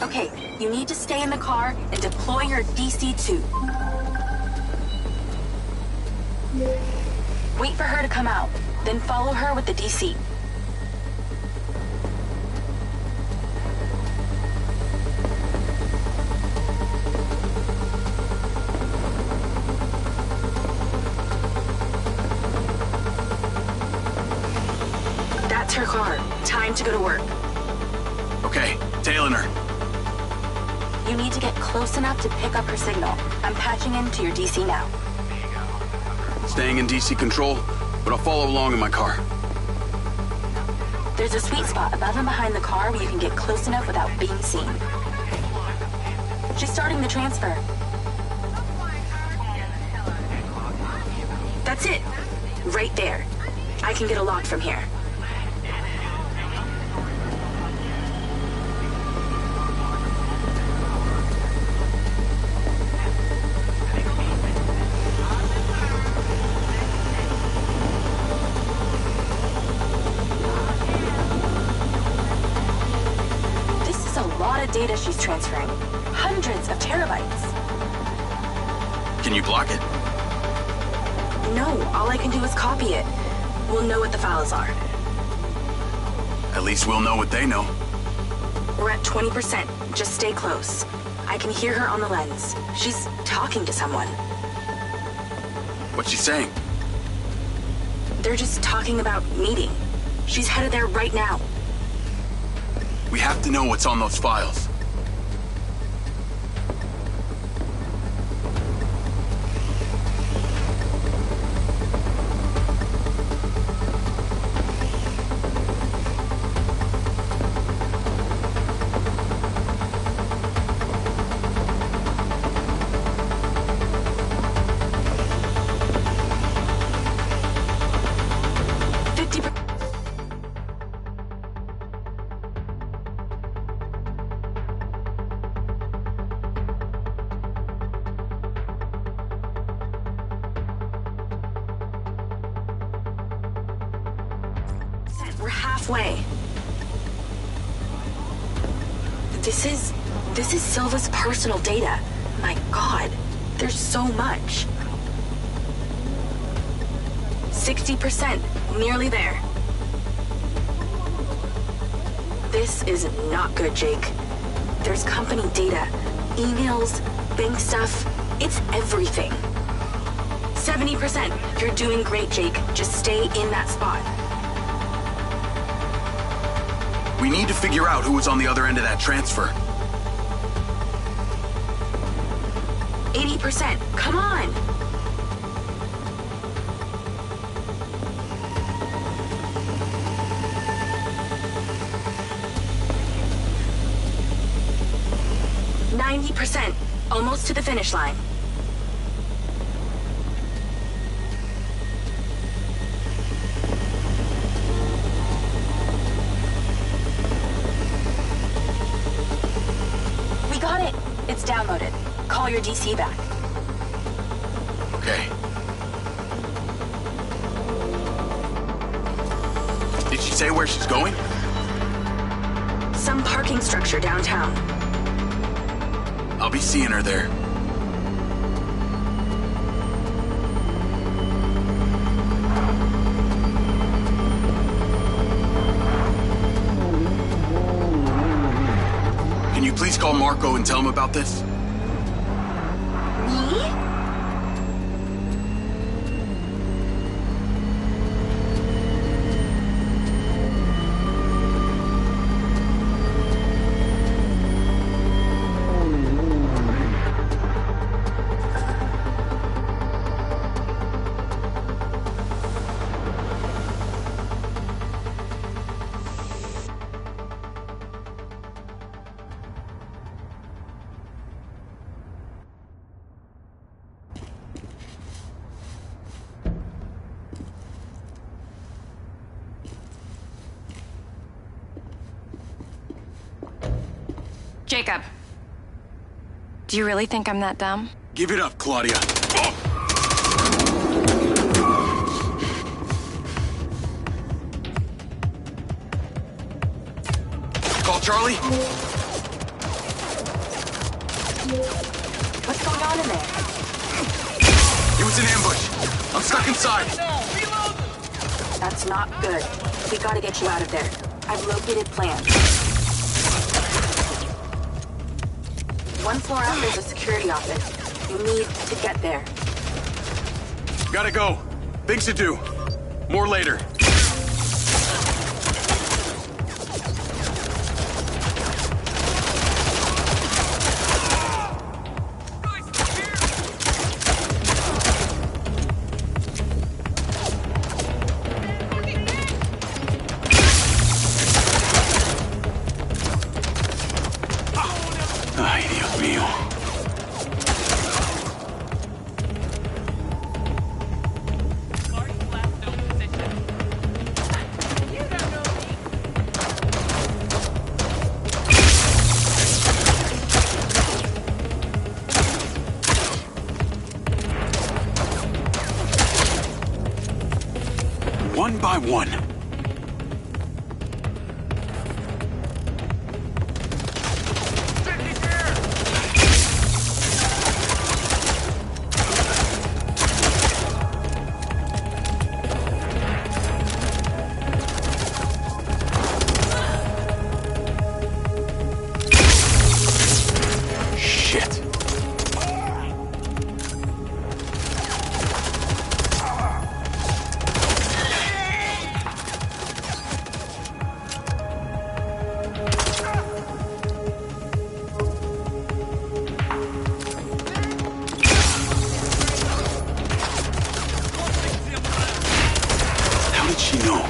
Okay, you need to stay in the car and deploy your DC-2. Wait for her to come out, then follow her with the DC. That's her car. Time to go to work. Okay, tailing her. You need to get close enough to pick up her signal. I'm patching into your DC now. Staying in DC control, but I'll follow along in my car. There's a sweet spot above and behind the car where you can get close enough without being seen. She's starting the transfer. That's it. Right there. I can get a lock from here. Data she's transferring. Hundreds of terabytes. Can you block it? No, all I can do is copy it. We'll know what the files are. At least we'll know what they know. We're at 20%. Just stay close. I can hear her on the lens. She's talking to someone. What's she saying? They're just talking about meeting. She's headed there right now. We have to know what's on those files. We're halfway. This is Silva's personal data. My God, there's so much. 60%, nearly there. This is not good, Jake. There's company data, emails, bank stuff. It's everything. 70%. You're doing great, Jake. Just stay in that spot. We need to figure out who was on the other end of that transfer. 80%. Come on! %. Almost to the finish line. We got it. It's downloaded. Call your DC back. Okay. Did she say where she's going? Some parking structure downtown. I'll be seeing her there. Can you please call Marco and tell him about this? Me? Jacob. Do you really think I'm that dumb? Give it up, Claudia. Call Charlie? What's going on in there? It was an ambush. I'm stuck inside. That's not good. We gotta get you out of there. I've located plans. One floor up, there's a security office. You need to get there. Gotta go. Things to do. More later. One by one. she know?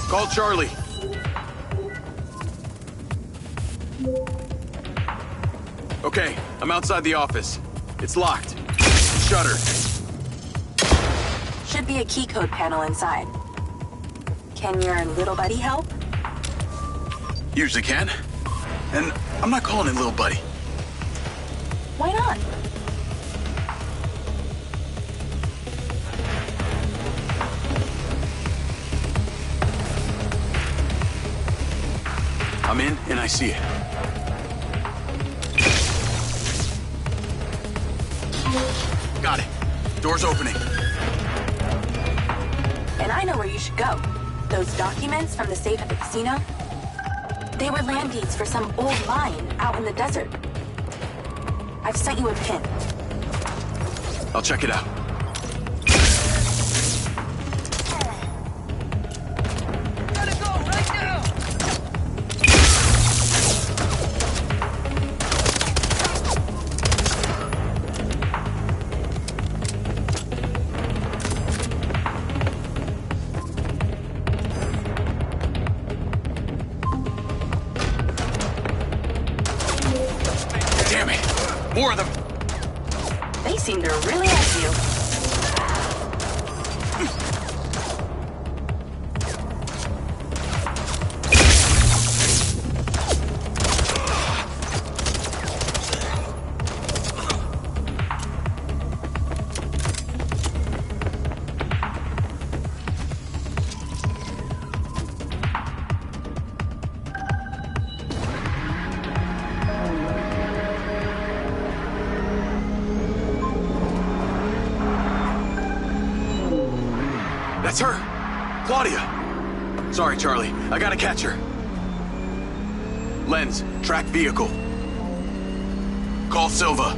Call Charlie. Okay, I'm outside the office. It's locked. Shuttered. Should be a key code panel inside. Can your little buddy help? Usually can. And I'm not calling it little buddy. Why not? I'm in and I see it. Got it. Door's opening. And I know where you should go. Those documents from the safe at the casino, they were land deeds for some old mine out in the desert. I've sent you a pin. I'll check it out. More of them. They seem to really like you. That's her! Claudia! Sorry, Charlie. I gotta catch her. Lens, track vehicle. Call Silva.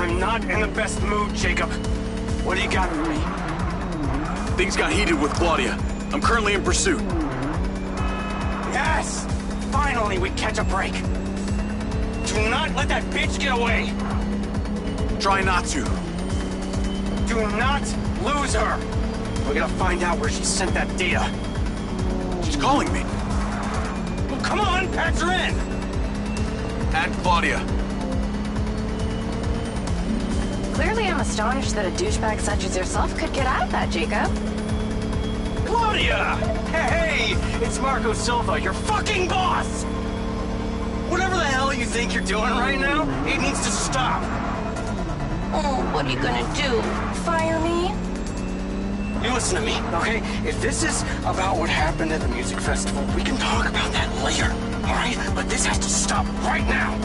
I'm not in the best mood, Jacob. What do you got for me? Things got heated with Claudia. I'm currently in pursuit. Yes! Finally, we catch a break. Do not let that bitch get away! Try not to. Do not lose her! We gotta find out where she sent that data. She's calling me. Well, come on, patch her in! Add Claudia. Clearly I'm astonished that a douchebag such as yourself could get out of that, Jacob. Claudia! Hey, it's Marco Silva, your fucking boss! Whatever the hell you think you're doing right now, it needs to stop. Oh, what are you gonna do? Fire me? You listen to me, okay? If this is about what happened at the music festival, we can talk about that later, all right? But this has to stop right now.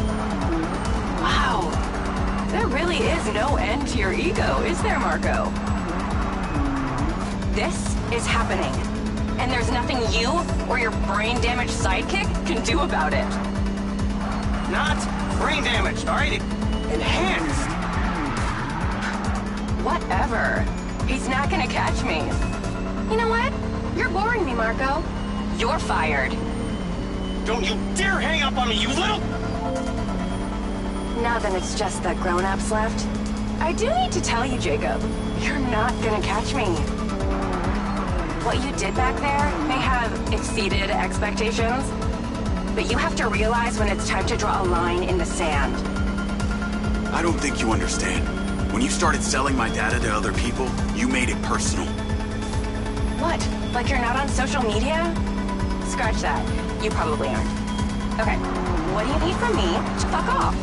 Wow. There really is no end to your ego, is there, Marco? This is happening. And there's nothing you or your brain-damaged sidekick can do about it. Not brain damaged, all right? Enhanced. Whatever. He's not gonna catch me. You know what? You're boring me, Marco. You're fired. Don't you dare hang up on me, you little... Now then it's just the grown-ups left. I do need to tell you, Jacob, you're not gonna catch me. What you did back there may have exceeded expectations, but you have to realize when it's time to draw a line in the sand. I don't think you understand. When you started selling my data to other people, you made it personal. What? Like you're not on social media? Scratch that. You probably aren't. Okay, what do you need from me to fuck off?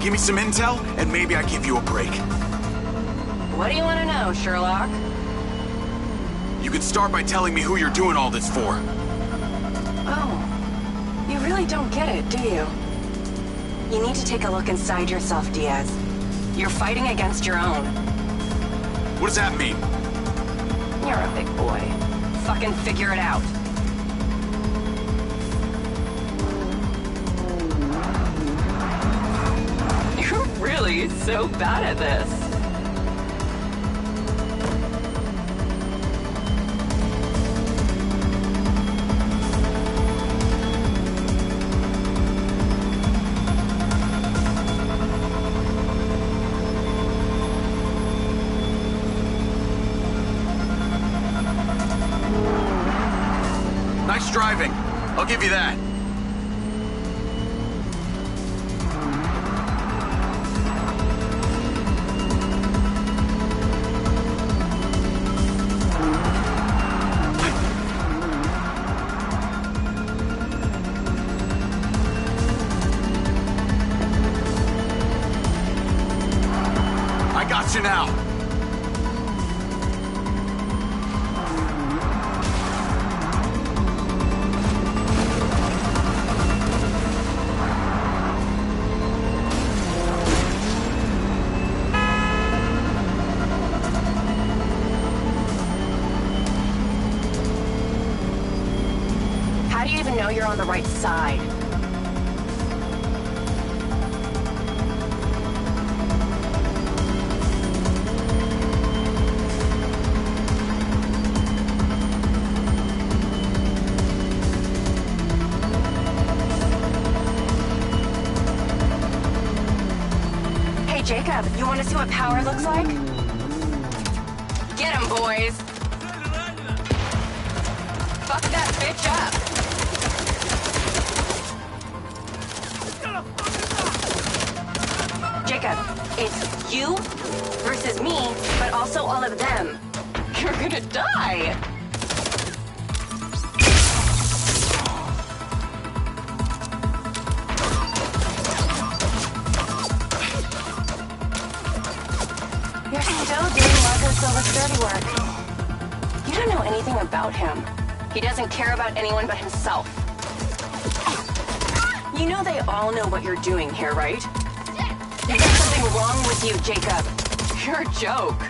Give me some intel, and maybe I give you a break. What do you want to know, Sherlock? You could start by telling me who you're doing all this for. Oh, you really don't get it, do you? You need to take a look inside yourself, Diaz. You're fighting against your own. What does that mean? You're a big boy. Fucking figure it out. You're really He's so bad at this. Nice driving. I'll give you that. I got you now. How do you even know you're on the right side? Hey, Jacob, you want to see what power looks like? Get him, boys! Fuck that bitch up! Jacob, it's you versus me, but also all of them. You're gonna die! You're still doing Marco Silva's dirty work. You don't know anything about him. He doesn't care about anyone but himself. You know they all know what you're doing here, right? There's something wrong with you, Jacob. You're a joke.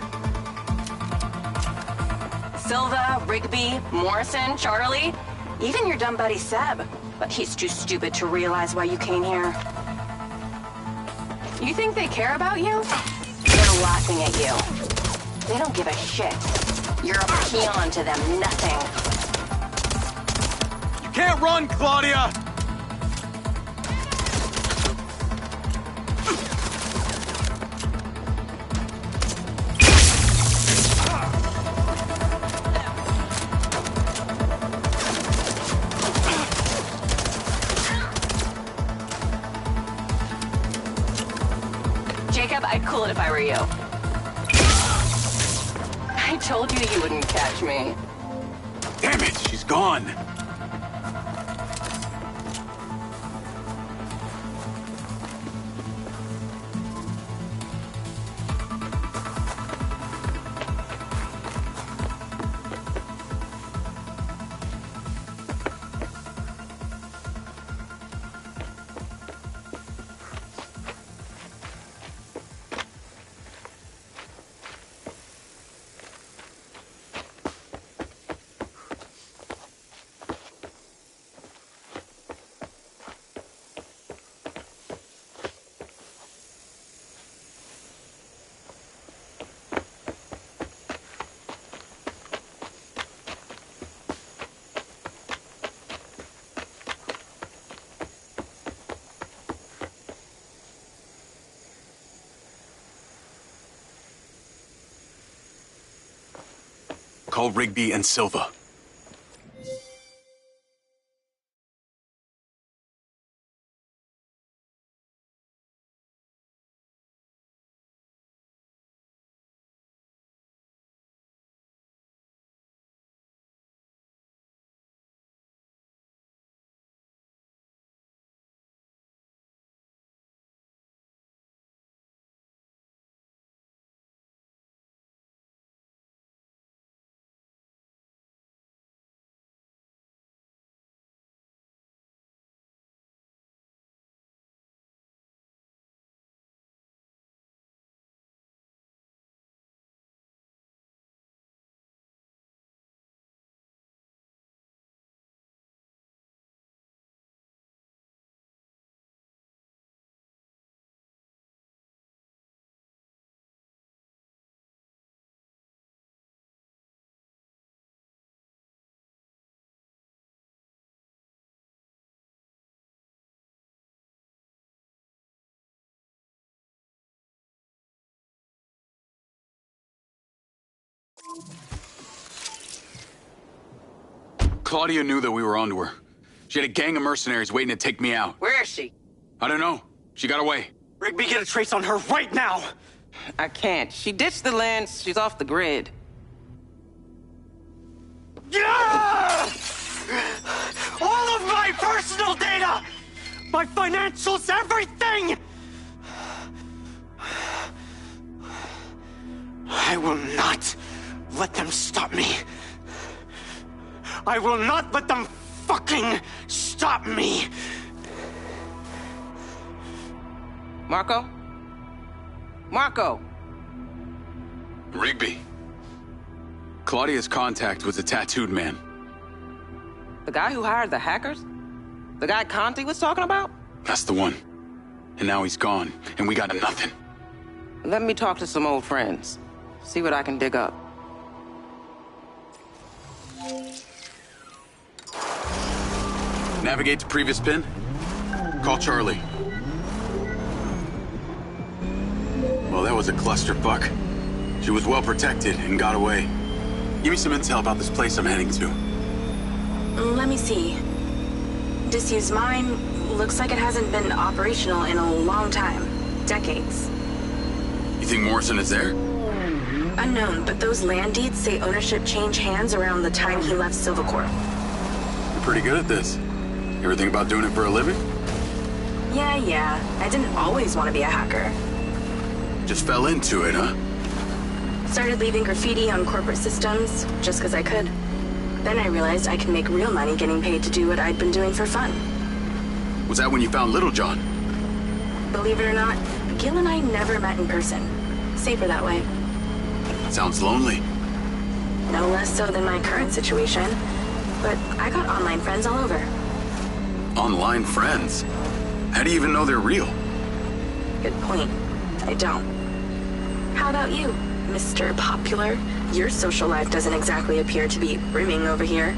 Silva, Rigby, Morrison, Charlie, even your dumb buddy Seb. But he's too stupid to realize why you came here. You think they care about you? They're laughing at you. They don't give a shit. You're a peon to them, nothing. You can't run, Claudia! Jacob, I'd cool it if I were you. I told you you wouldn't catch me. Damn it, she's gone. Call Rigby and Silva. Claudia knew that we were onto her. She had a gang of mercenaries waiting to take me out. Where is she? I don't know. She got away. Rigby, get a trace on her right now! I can't. She ditched the lands. She's off the grid. Yeah! All of my personal data! My financials, everything! I will not let them stop me. I will not let them fucking stop me! Marco? Marco! Rigby. Claudia's contact was a tattooed man. The guy who hired the hackers? The guy Conti was talking about? That's the one. And now he's gone, and we got nothing. Let me talk to some old friends. See what I can dig up. Navigate to previous pin. Call Charlie. Well, that was a clusterfuck. She was well protected and got away. Give me some intel about this place I'm heading to. Let me see. Disused mine. Looks like it hasn't been operational in a long time. Decades. You think Morrison is there? Unknown, but those land deeds say ownership changed hands around the time he left Silvercorp. You're pretty good at this. You ever think about doing it for a living? Yeah. I didn't always want to be a hacker. Just fell into it, huh? Started leaving graffiti on corporate systems, just because I could. Then I realized I can make real money getting paid to do what I'd been doing for fun. Was that when you found Littlejohn? Believe it or not, Gil and I never met in person. Safer that way. Sounds lonely. No less so than my current situation. But I got online friends all over. Online friends? How do you even know they're real? Good point. I don't. How about you, Mr. Popular? Your social life doesn't exactly appear to be brimming over here.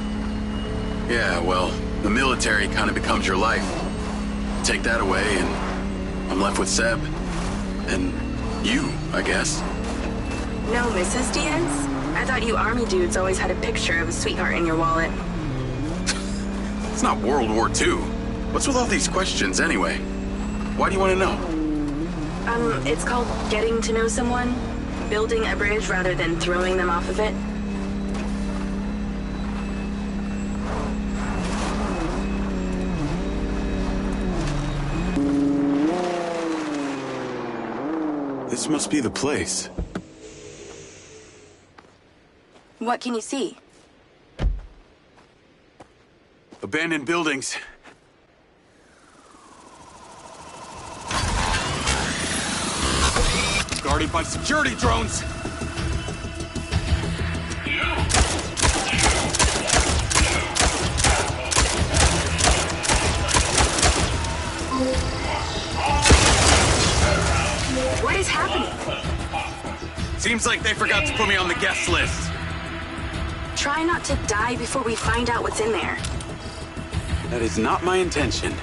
Yeah, well, the military kind of becomes your life. Take that away and I'm left with Seb. And you, I guess. No Mrs. Diaz? I thought you army dudes always had a picture of a sweetheart in your wallet. It's not World War II. What's with all these questions anyway? Why do you want to know? It's called getting to know someone. Building a bridge rather than throwing them off of it. This must be the place. What can you see? Abandoned buildings. Guarded by security drones! What is happening? Seems like they forgot to put me on the guest list. Try not to die before we find out what's in there. That is not my intention.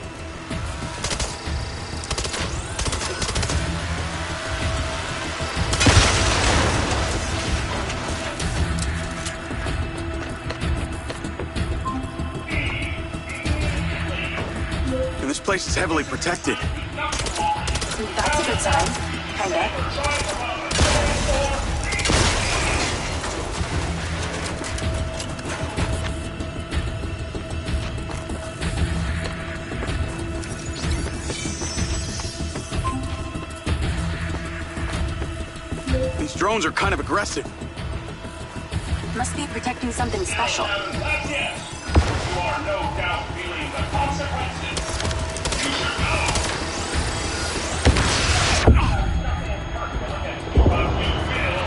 This place is heavily protected. That's a good sign. Kinda. These drones are kind of aggressive. Must be protecting something special. You are no doubt feeling the consequences. You should know. But you will.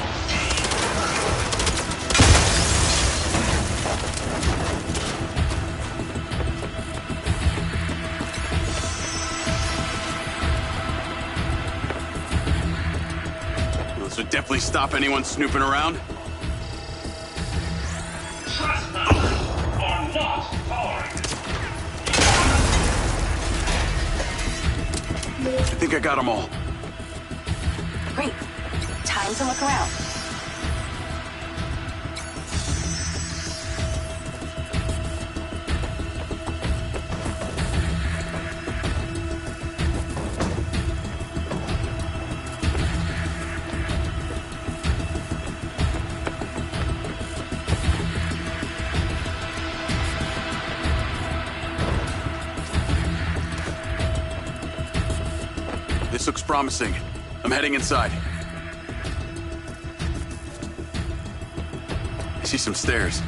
This would definitely stop anyone snooping around. I think I got them all. Great. Time to look around. This looks promising. I'm heading inside. I see some stairs.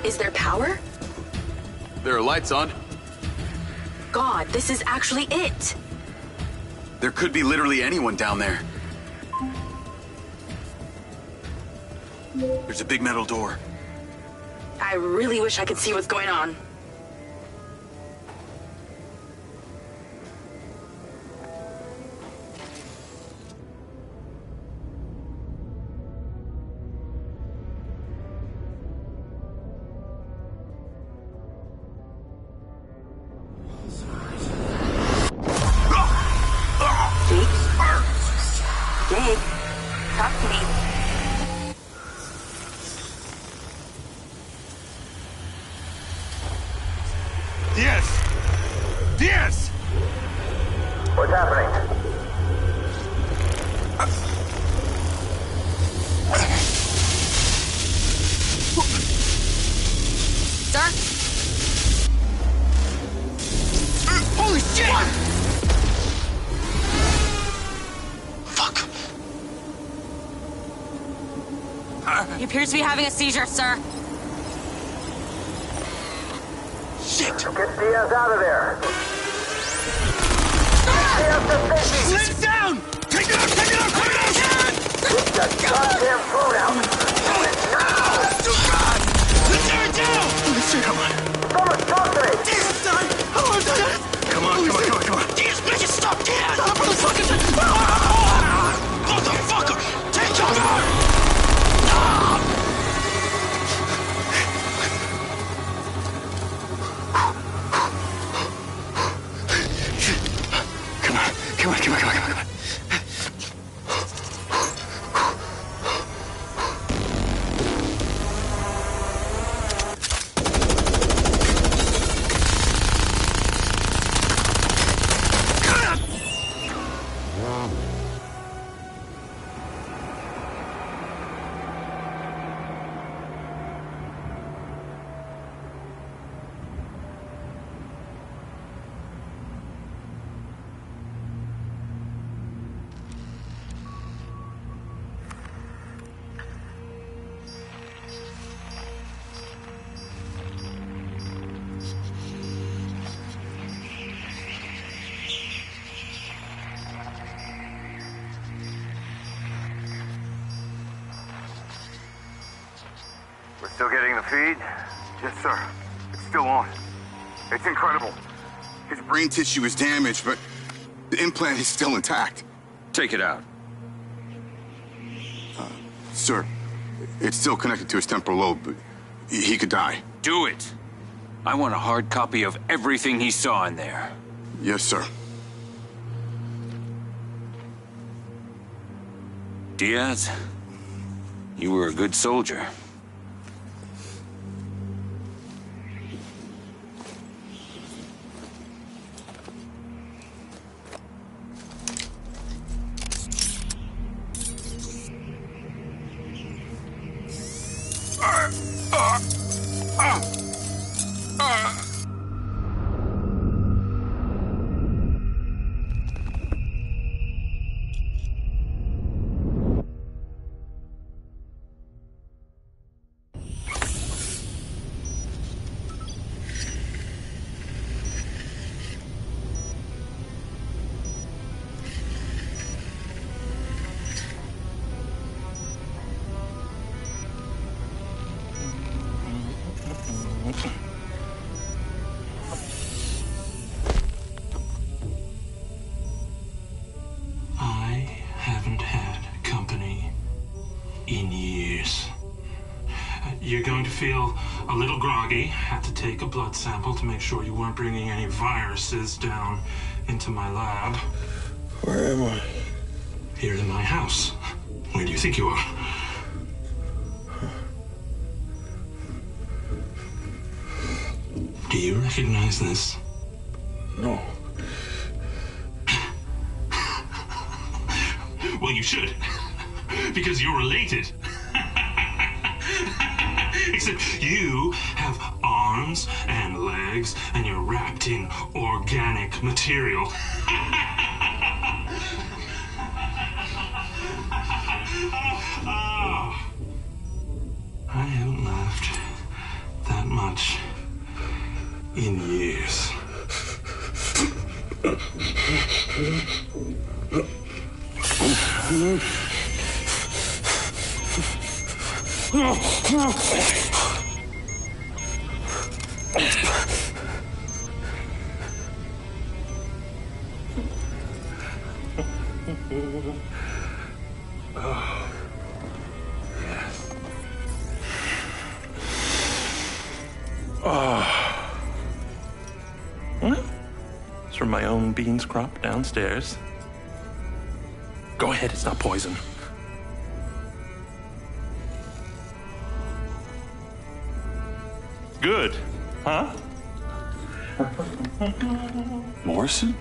Is there power? There are lights on. God, this is actually it. There could be literally anyone down there. There's a big metal door. I really wish I could see what's going on. Jake, talk to me. Diaz! What's happening? Sir? Holy shit! Fuck. He appears to be having a seizure, sir. Shit! Get Diaz out of there! Diaz to safety! Let it down! Take it out! Take it out! Take it out! Get the goddamn phone out! Do it now! Let's tear it down! Holy shit, come on. Someone talk to me! Diaz, son! How is that? Come on. Diaz, make it stop, Diaz! Stop, motherfucker! Motherfucker! Take cover! Come on. We're still getting the feed? Yes, sir. It's still on. It's incredible. His brain tissue is damaged, but the implant is still intact. Take it out. Sir, it's still connected to his temporal lobe, but he could die. Do it. I want a hard copy of everything he saw in there. Yes, sir. Diaz, you were a good soldier. in years. You're going to feel a little groggy. Had to take a blood sample to make sure you weren't bringing any viruses down into my lab. Where am I? Here in my house. Where do you think you are? Do you recognize this? No. Well, you should. Because you're related. Except you have arms and legs, and you're wrapped in organic material. I haven't laughed that much in years. Oh, yes. Oh. Well, it's from my own beans crop downstairs. Go ahead, it's not poison. Good, huh? Morrison?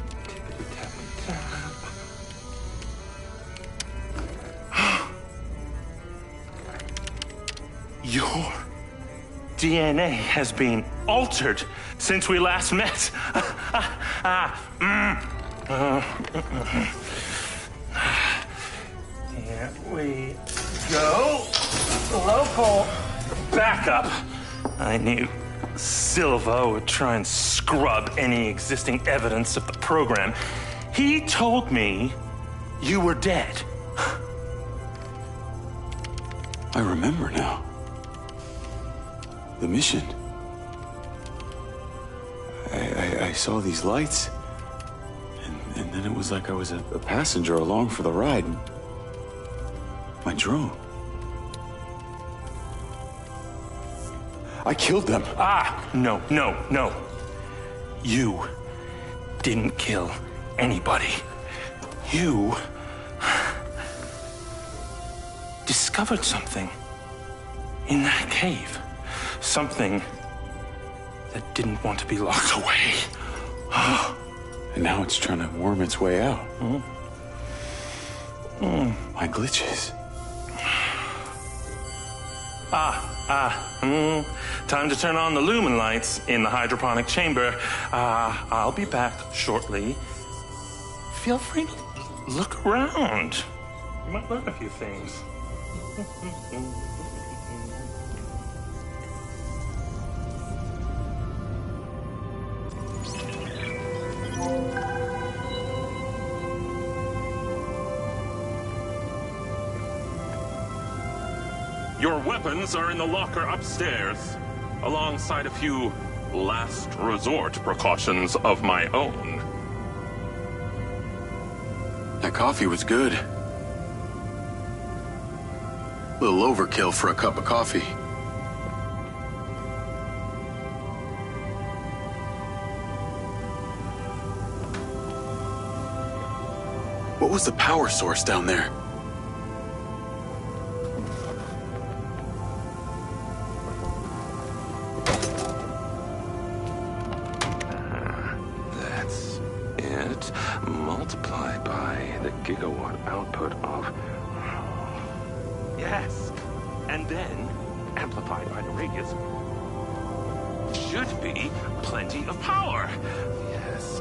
Your DNA has been altered since we last met. Here we go. Local backup. I knew Silva would try and scrub any existing evidence of the program. He told me you were dead. I remember now. The mission. I saw these lights, and then it was like I was a passenger along for the ride. My drone. I killed them. No. You didn't kill anybody. You discovered something in that cave. Something that didn't want to be locked away. And now it's trying to worm its way out. My glitches. Time to turn on the lumen lights in the hydroponic chamber. I'll be back shortly. Feel free to look around. You might learn a few things. Your weapons are in the locker upstairs, alongside a few last resort precautions of my own. That coffee was good. Little overkill for a cup of coffee. What was the power source down there? That's it. Multiply by the gigawatt output of... Yes. And then amplified by the radius. Should be plenty of power. Yes.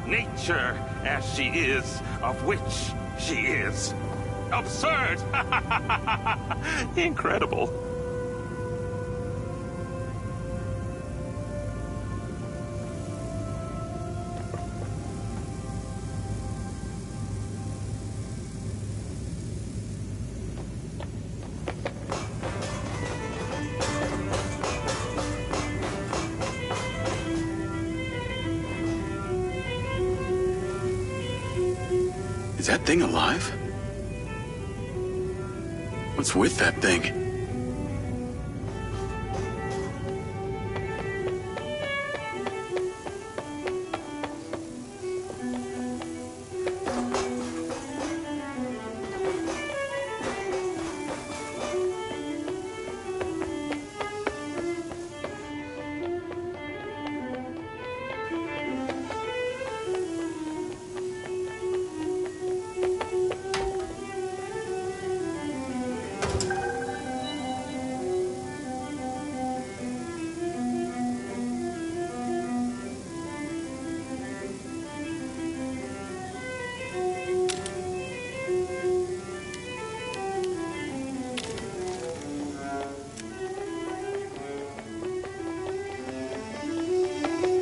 Nature, as she is, of which she is. Absurd! Incredible. Is that thing alive? What's with that thing?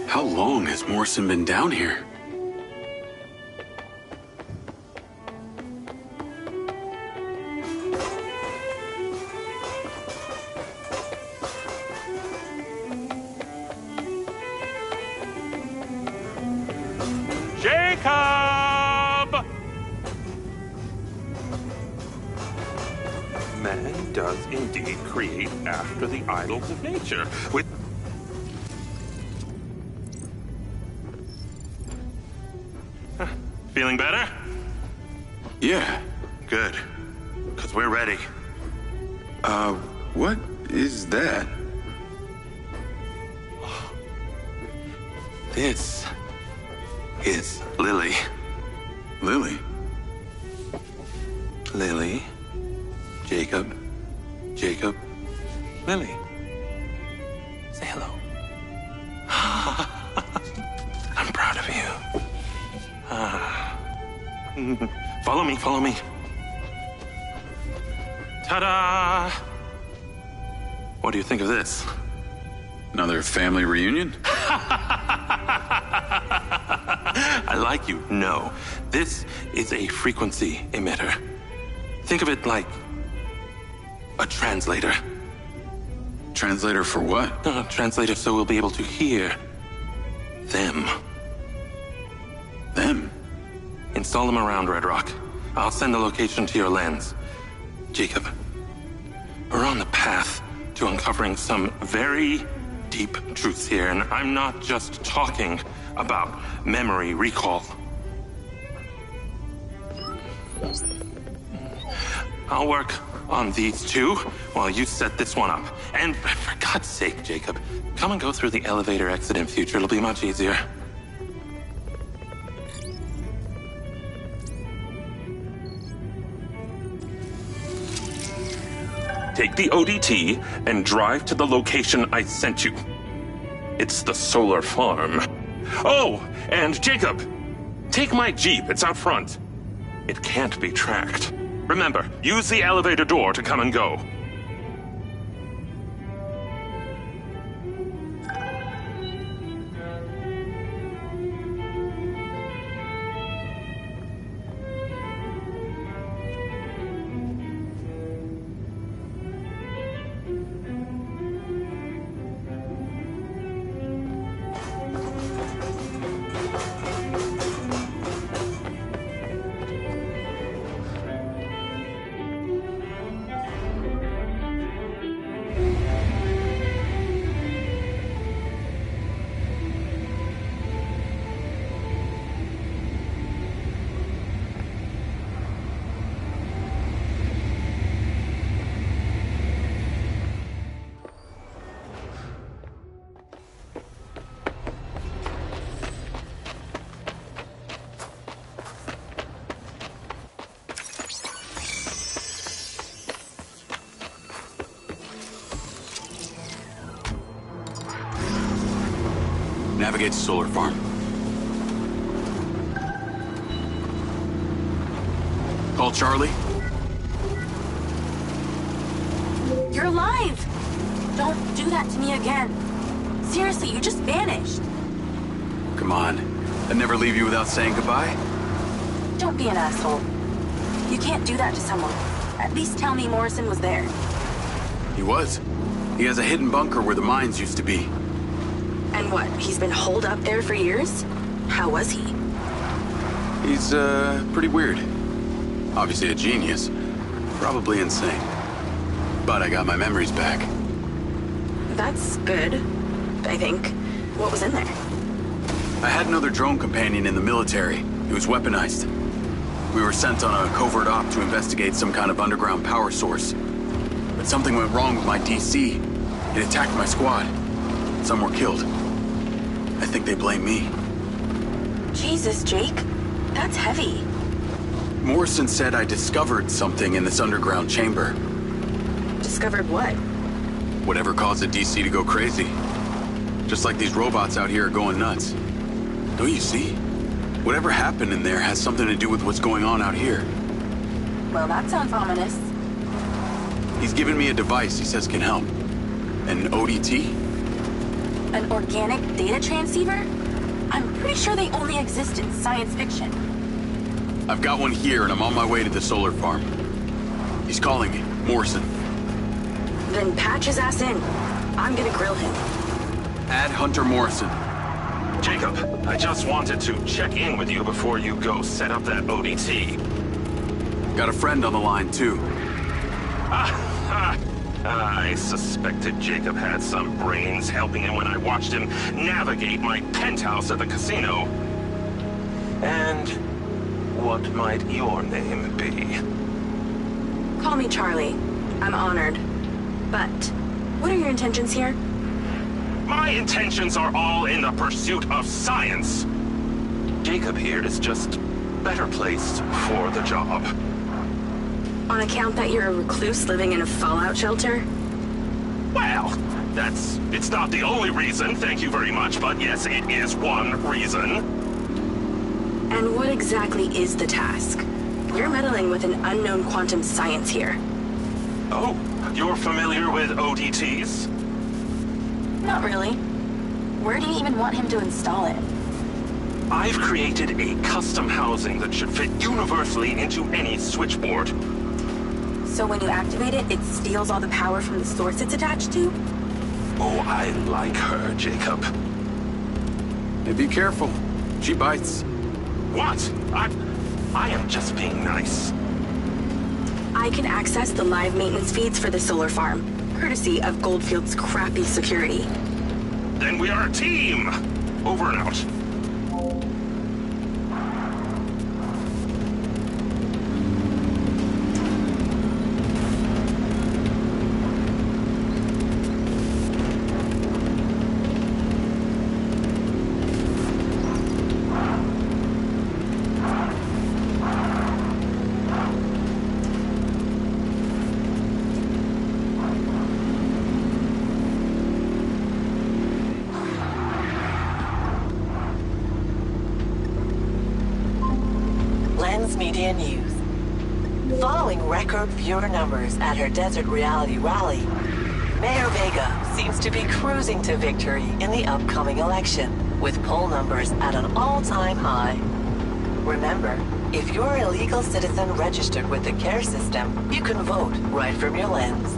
How long has Morrison been down here? Jacob! Man does indeed create after the idols of nature. With Feeling better? Yeah. Good. Because we're ready. What is that? This is Lily. Lily? Lily. Jacob. Jacob. Lily. Say hello. I'm proud of you. Follow me, follow me. Ta-da! What do you think of this? Another family reunion? I like you. No. This is a frequency emitter. Think of it like a translator. Translator for what? Translator so we'll be able to hear them. Them? Install them around Red Rock. I'll send the location to your lens. Jacob, we're on the path to uncovering some very deep truths here, and I'm not just talking about memory recall. I'll work on these two while you set this one up. And for God's sake, Jacob, come and go through the elevator exit in future. It'll be much easier. Take the ODT and drive to the location I sent you. It's the solar farm. Oh, and Jacob, take my Jeep. It's out front. It can't be tracked. Remember, use the elevator door to come and go. Navigate to solar farm. Call Charlie. You're alive! Don't do that to me again. Seriously, you just vanished. Come on. I'd never leave you without saying goodbye. Don't be an asshole. You can't do that to someone. At least tell me Morrison was there. He was. He has a hidden bunker where the mines used to be. And what, he's been holed up there for years? How was he? He's, pretty weird. Obviously a genius. Probably insane. But I got my memories back. That's good, I think. What was in there? I had another drone companion in the military. It was weaponized. We were sent on a covert op to investigate some kind of underground power source. But something went wrong with my DC. It attacked my squad. Some were killed. I think they blame me. Jesus, Jake. That's heavy. Morrison said I discovered something in this underground chamber. Discovered what? Whatever caused the DC to go crazy. Just like these robots out here are going nuts. Don't you see? Whatever happened in there has something to do with what's going on out here. Well, that sounds ominous. He's given me a device he says can help. An ODT? An organic data transceiver? I'm pretty sure they only exist in science fiction. I've got one here and I'm on my way to the solar farm. He's calling me, Morrison. Then patch his ass in. I'm gonna grill him. Add Hunter Morrison. Jacob, I just wanted to check in with you before you go set up that ODT. Got a friend on the line, too. I suspected Jacob had some brains helping him when I watched him navigate my penthouse at the casino. And what might your name be? Call me Charlie. I'm honored. But what are your intentions here? My intentions are all in the pursuit of science. Jacob here is just better placed for the job. On account that you're a recluse living in a fallout shelter? Well, it's not the only reason, thank you very much, but yes, it is one reason. And what exactly is the task? You're meddling with an unknown quantum science here. Oh, you're familiar with ODTs? Not really. Where do you even want him to install it? I've created a custom housing that should fit universally into any switchboard. So when you activate it, it steals all the power from the source it's attached to? Oh, I like her, Jacob. Hey, be careful. She bites. What? I am just being nice. I can access the live maintenance feeds for the solar farm, courtesy of Goldfield's crappy security. Then we are a team! Over and out. Media News. Following record viewer numbers at her Desert Reality rally, Mayor Vega seems to be cruising to victory in the upcoming election, with poll numbers at an all-time high. Remember, if you're a legal citizen registered with the CARE system, you can vote right from your lens.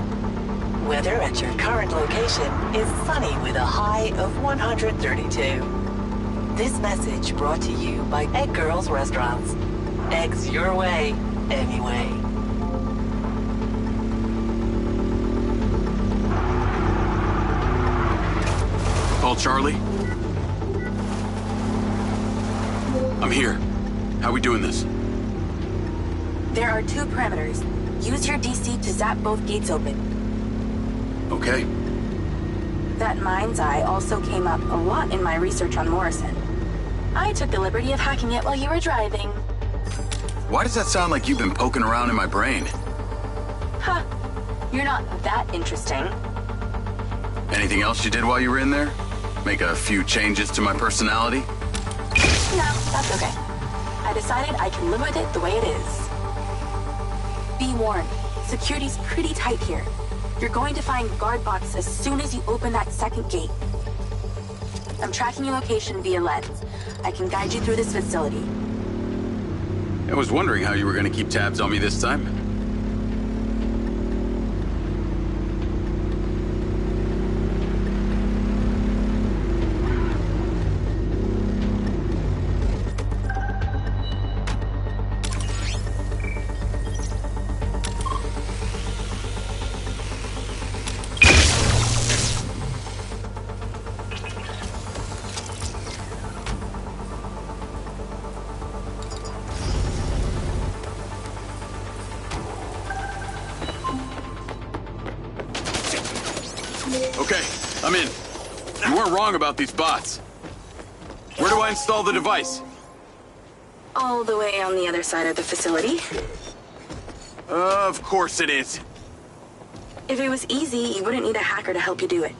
Weather at your current location is sunny with a high of 132. This message brought to you by Egg Girls Restaurants. Eggs your way, anyway. Call Charlie? I'm here. How we doing this? There are two parameters. Use your DC to zap both gates open. Okay. That mind's eye also came up a lot in my research on Morrison. I took the liberty of hacking it while you were driving. Why does that sound like you've been poking around in my brain? Huh. You're not that interesting. Anything else you did while you were in there? Make a few changes to my personality? No, that's okay. I decided I can live with it the way it is. Be warned, security's pretty tight here. You're going to find guard bots as soon as you open that second gate. I'm tracking your location via lens. I can guide you through this facility. I was wondering how you were going to keep tabs on me this time. Okay, I'm in. You weren't wrong about these bots. Where do I install the device? All the way on the other side of the facility. Of course it is. If it was easy, you wouldn't need a hacker to help you do it.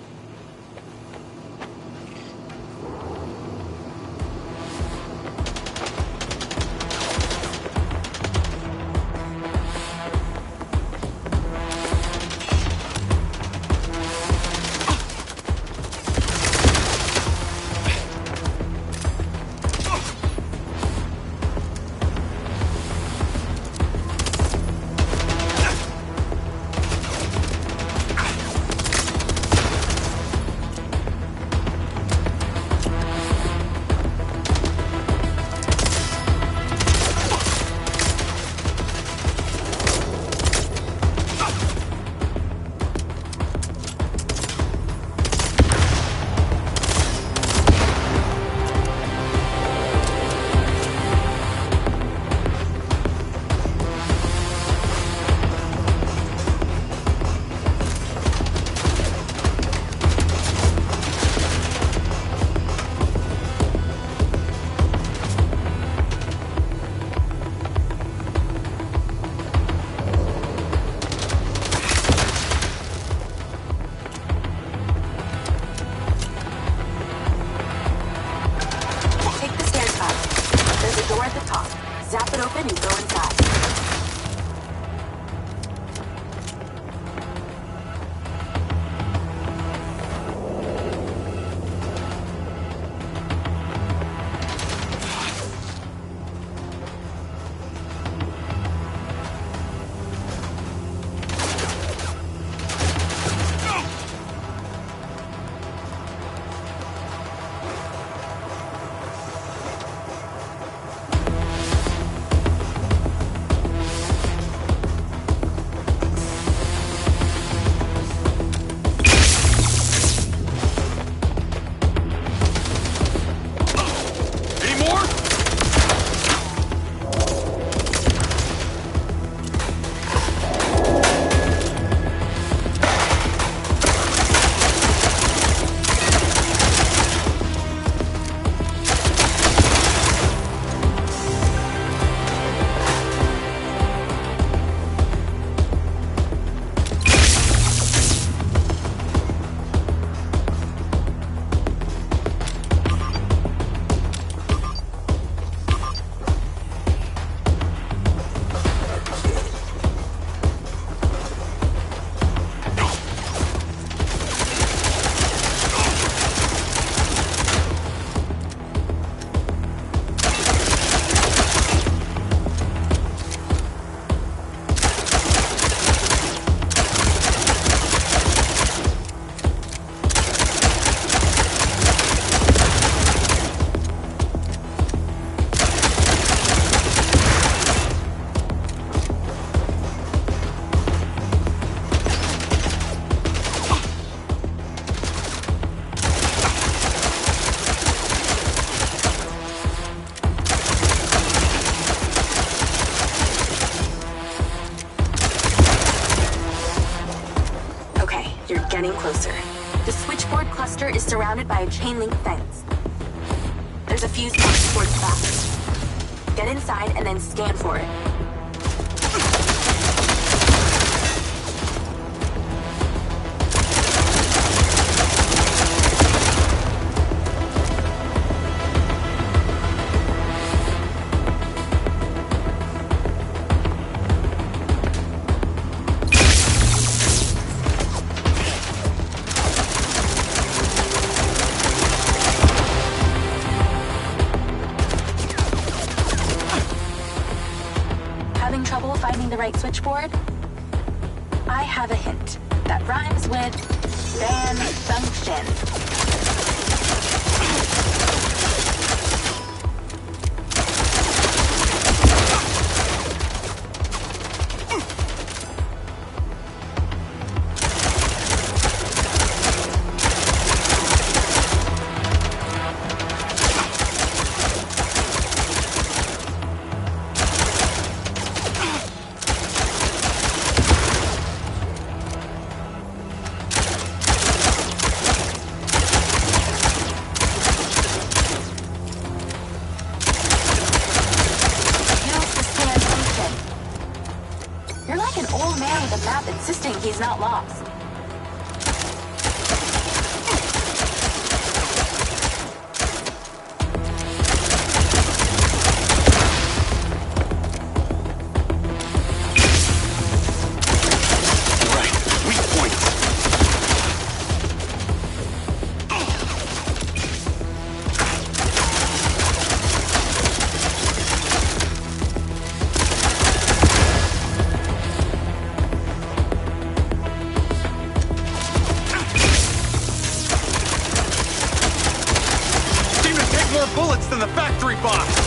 Closer. The switchboard cluster is surrounded by a chain link fence. There's a fuse box towards the back. Get inside and then scan for it. Switchboard? I have a hint that rhymes with fan function. insisting he's not lost. Bullets than the factory box!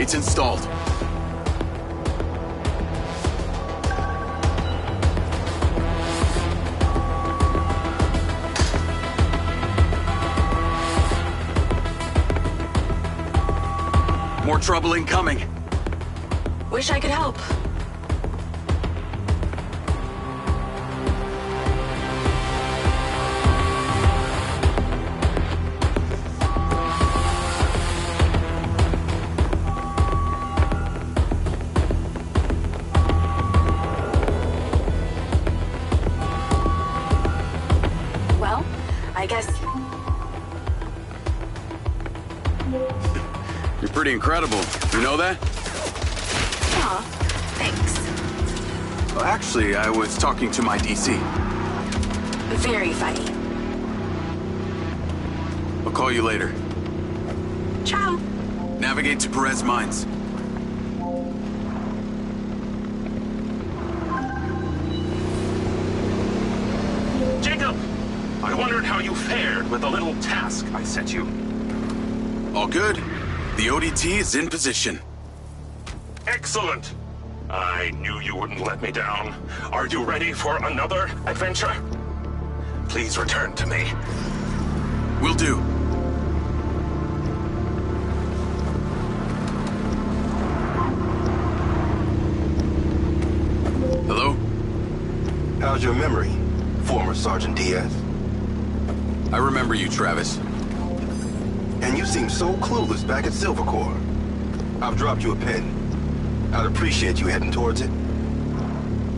It's installed. More trouble incoming. Wish I could help. Well, I guess... You're pretty incredible. You know that? Aw, thanks. Well, actually, I was talking to my DC. Very funny. I'll call you later. Ciao. Navigate to Perez Mines. Jacob! I wondered how you fared with the little task I set you. All good. The ODT is in position. Excellent! I knew you wouldn't let me down. Are you ready for another adventure? Please return to me. Will do. Hello? How's your memory, former Sergeant Diaz? I remember you, Travis. And you seem so clueless back at Silver Corps. I've dropped you a pin. I'd appreciate you heading towards it.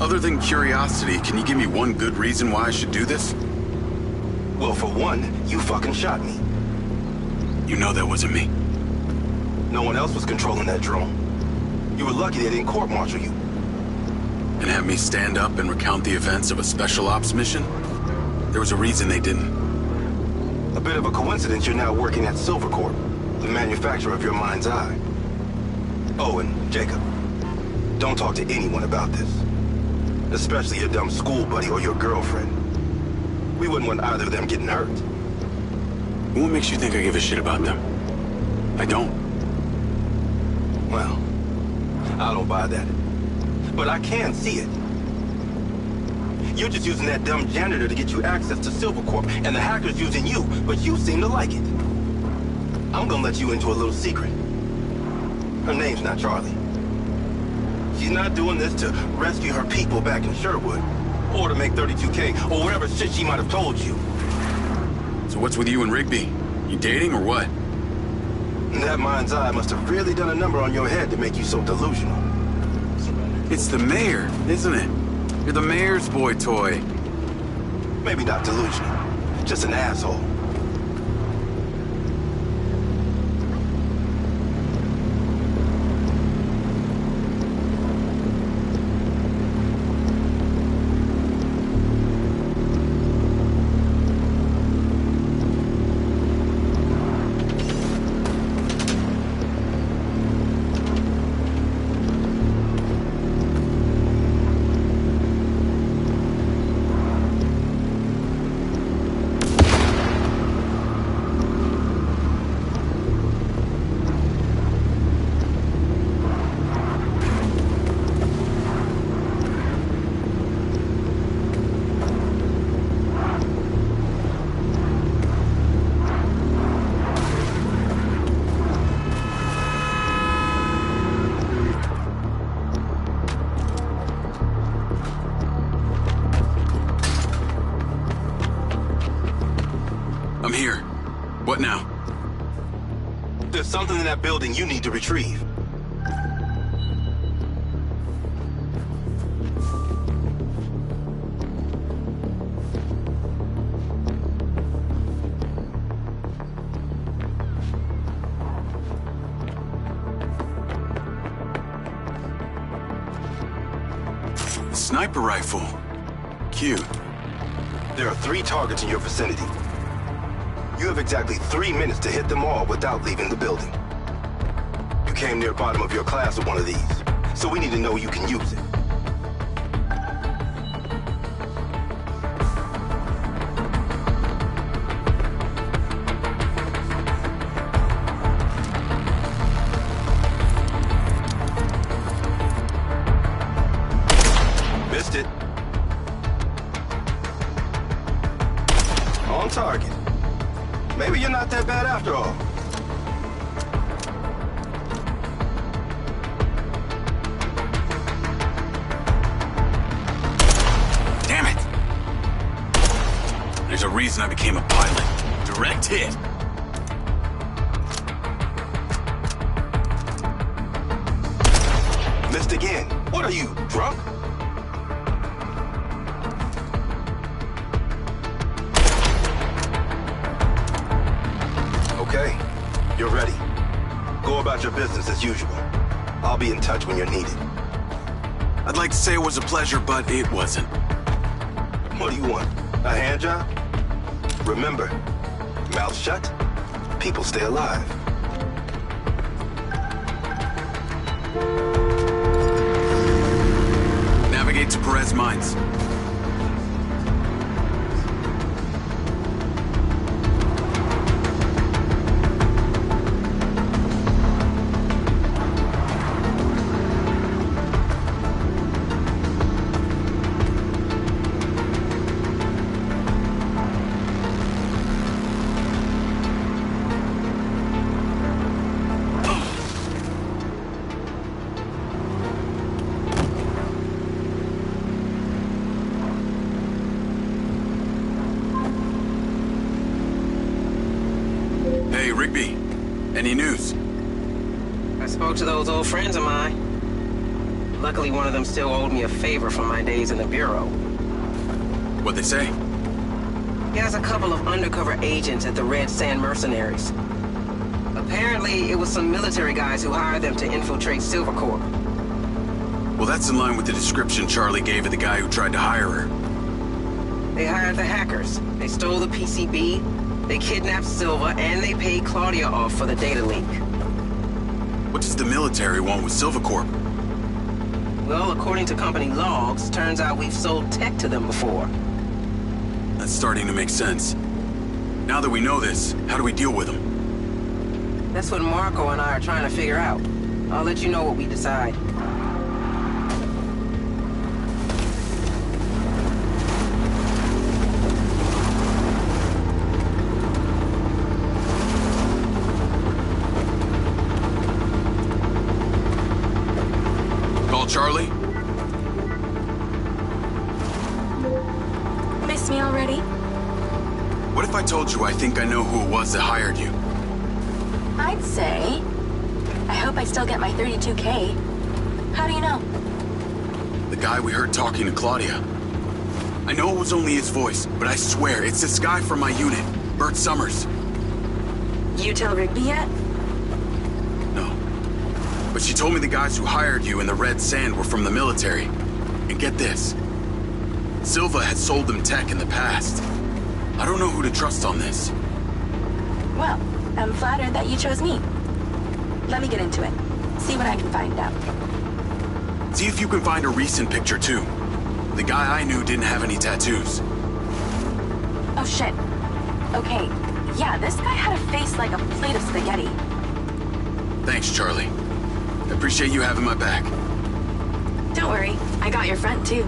Other than curiosity, can you give me one good reason why I should do this? Well, for one, you fucking shot me. You know that wasn't me. No one else was controlling that drone. You were lucky they didn't court-martial you. And have me stand up and recount the events of a special ops mission? There was a reason they didn't. A bit of a coincidence you're now working at Silver Corp, the manufacturer of your mind's eye. Oh, and Jacob, don't talk to anyone about this. Especially your dumb school buddy or your girlfriend. We wouldn't want either of them getting hurt. What makes you think I give a shit about them? I don't. Well, I don't buy that. But I can see it. You're just using that dumb janitor to get you access to Silver Corp, and the hacker's using you, but you seem to like it. I'm gonna let you into a little secret. Her name's not Charlie. She's not doing this to rescue her people back in Sherwood, or to make 32K, or whatever shit she might have told you. So what's with you and Rigby? You dating or what? That mind's eye must have really done a number on your head to make you so delusional. It's the mayor, isn't it? You're the mayor's boy toy. Maybe not delusional, just an asshole. I'm here. What now? There's something in that building you need to retrieve. Sniper rifle. Cute. There are 3 targets in your vicinity. You have exactly 3 minutes to hit them all without leaving the building. You came near bottom of your class with one of these, so we need to know you can use it. target. Maybe you're not that bad after all. Damn it! There's a reason I became a pilot. Direct hit. Missed again. What are you, drunk? Okay, you're ready. Go about your business as usual. I'll be in touch when you're needed. I'd like to say it was a pleasure, but it wasn't. What do you want? A hand job? Remember, mouth shut, people stay alive. Navigate to Perez Mines. Hey, Rigby. Any news? I spoke to those old friends of mine. Luckily, one of them still owed me a favor from my days in the Bureau. What'd they say? He has a couple of undercover agents at the Red Sand Mercenaries. Apparently, it was some military guys who hired them to infiltrate Silvercorp. Well, that's in line with the description Charlie gave of the guy who tried to hire her. They hired the hackers. They stole the PCB, they kidnapped Silva, and they paid Claudia off for the data leak. What does the military want with Silvercorp? Well, according to company logs, turns out we've sold tech to them before. That's starting to make sense. Now that we know this, how do we deal with them? That's what Marco and I are trying to figure out. I'll let you know what we decide. Call Charlie? Miss me already? What if I told you I think I know who it was that hired you? I'd say... I hope I still get my 32K. How do you know? The guy we heard talking to Claudia. I know it was only his voice, but I swear it's this guy from my unit, Bert Summers. You tell Rigby yet? No. But she told me the guys who hired you in the Red Sand were from the military. And get this. Silva had sold them tech in the past. I don't know who to trust on this. Well, I'm flattered that you chose me. Let me get into it. See what I can find out. See if you can find a recent picture, too. The guy I knew didn't have any tattoos. Oh, shit. Okay, yeah, this guy had a face like a plate of spaghetti. Thanks, Charlie. I appreciate you having my back. Don't worry, I got your front, too.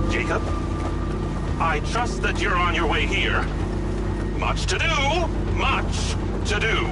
Jacob, I trust that you're on your way here. Much to do, much to do.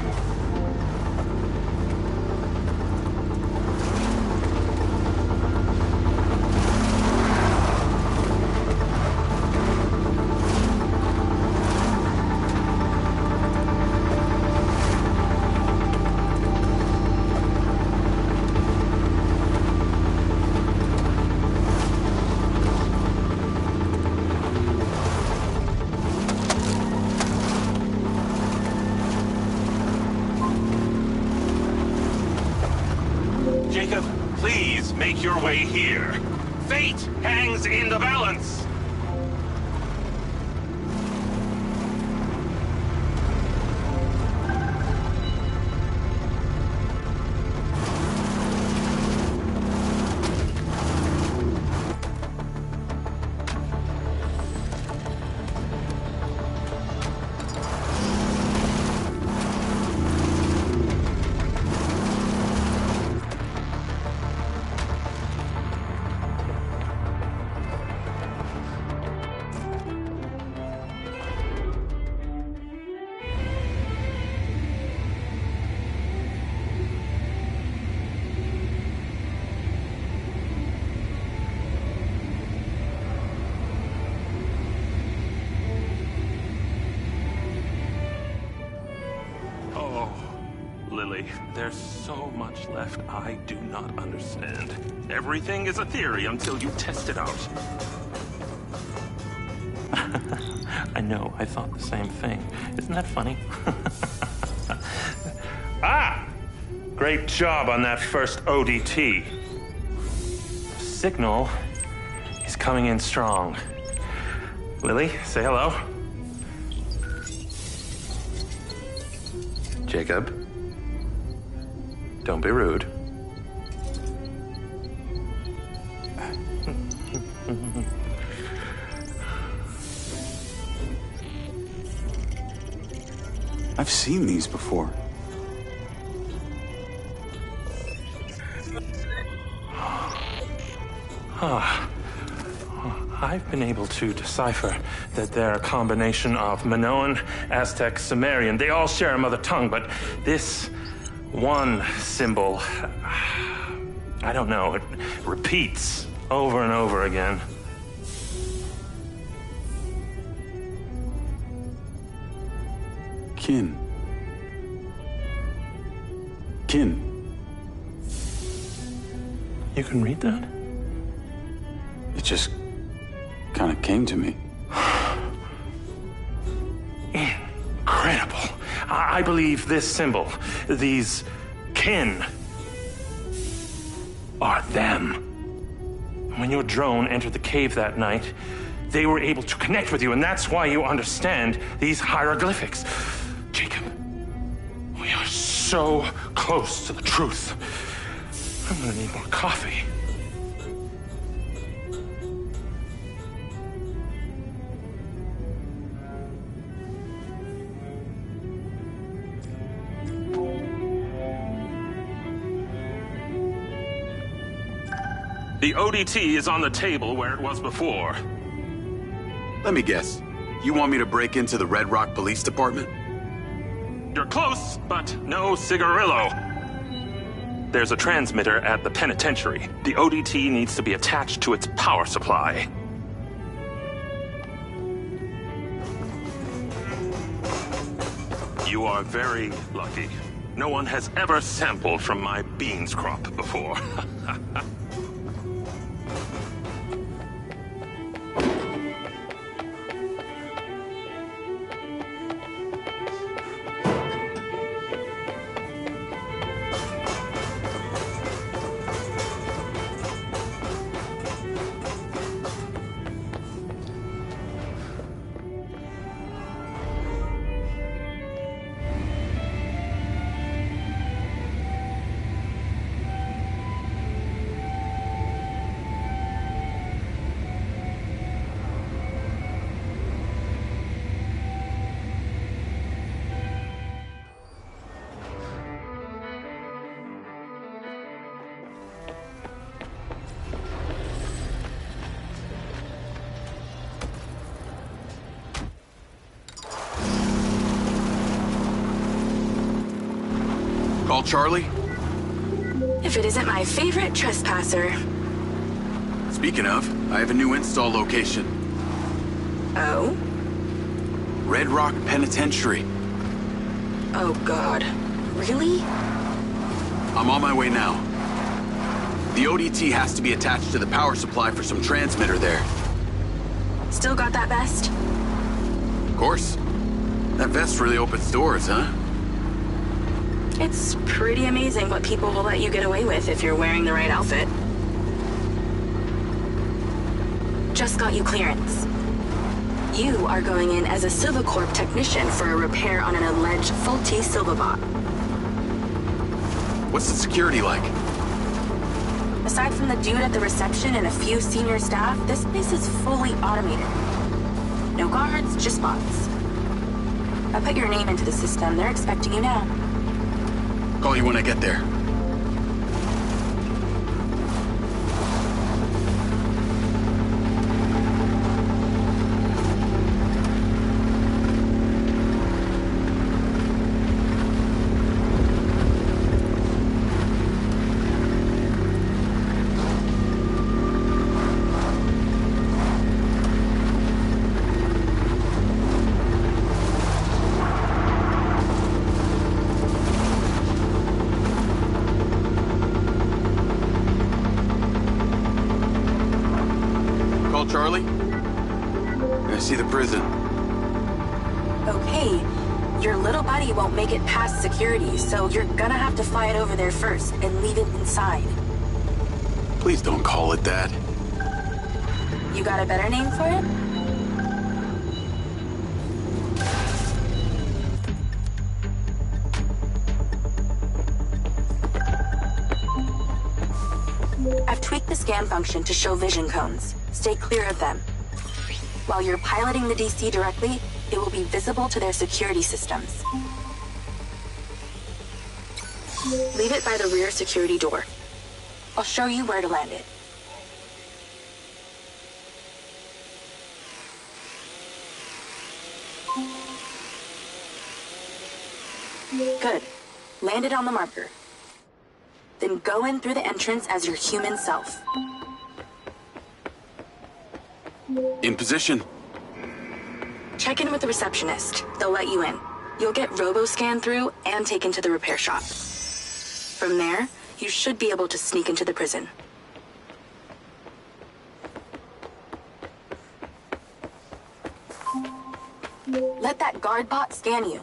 Jacob, please make your way here. Fate hangs in the balance. There's so much left I do not understand. Everything is a theory until you test it out. I know, I thought the same thing. Isn't that funny? Ah! Great job on that first ODT. Signal is coming in strong. Lily, say hello. Jacob, don't be rude. I've seen these before. I've been able to decipher that they're a combination of Minoan, Aztec, Sumerian. They all share a mother tongue, but this one symbol, I don't know, it repeats over and over again. Kin. Kin. You can read that? It just kind of came to me. Incredible. I believe this symbol, these kin, are them. When your drone entered the cave that night, they were able to connect with you, and that's why you understand these hieroglyphics. Jacob, we are so close to the truth. I'm gonna need more coffee. The ODT is on the table where it was before. Let me guess. You want me to break into the Red Rock Police Department? You're close, but no cigarillo. There's a transmitter at the penitentiary. The ODT needs to be attached to its power supply. You are very lucky. No one has ever sampled from my beans crop before. Call Charlie? If it isn't my favorite trespasser. Speaking of, I have a new install location. Oh? Red Rock Penitentiary. Oh, God. Really? I'm on my way now. The ODT has to be attached to the power supply for some transmitter there. Still got that vest? Of course. That vest really opens doors, huh? It's pretty amazing what people will let you get away with if you're wearing the right outfit. Just got you clearance. You are going in as a Silvacorp technician for a repair on an alleged faulty Silvabot. What's the security like? Aside from the dude at the reception and a few senior staff, this place is fully automated. No guards, just bots. I put your name into the system. They're expecting you now. Call you when I get there. Charlie? I see the prison. Okay, your little buddy won't make it past security, so you're gonna have to fly it over there first and leave it inside. Please don't call it that. You got a better name for it? I've tweaked the scan function to show vision cones. Stay clear of them. While you're piloting the DC directly, it will be visible to their security systems. Leave it by the rear security door. I'll show you where to land it. Good. Land it on the marker. Then go in through the entrance as your human self. In position. Check in with the receptionist. They'll let you in. You'll get robo-scanned through and taken to the repair shop. From there, you should be able to sneak into the prison. Let that guard bot scan you.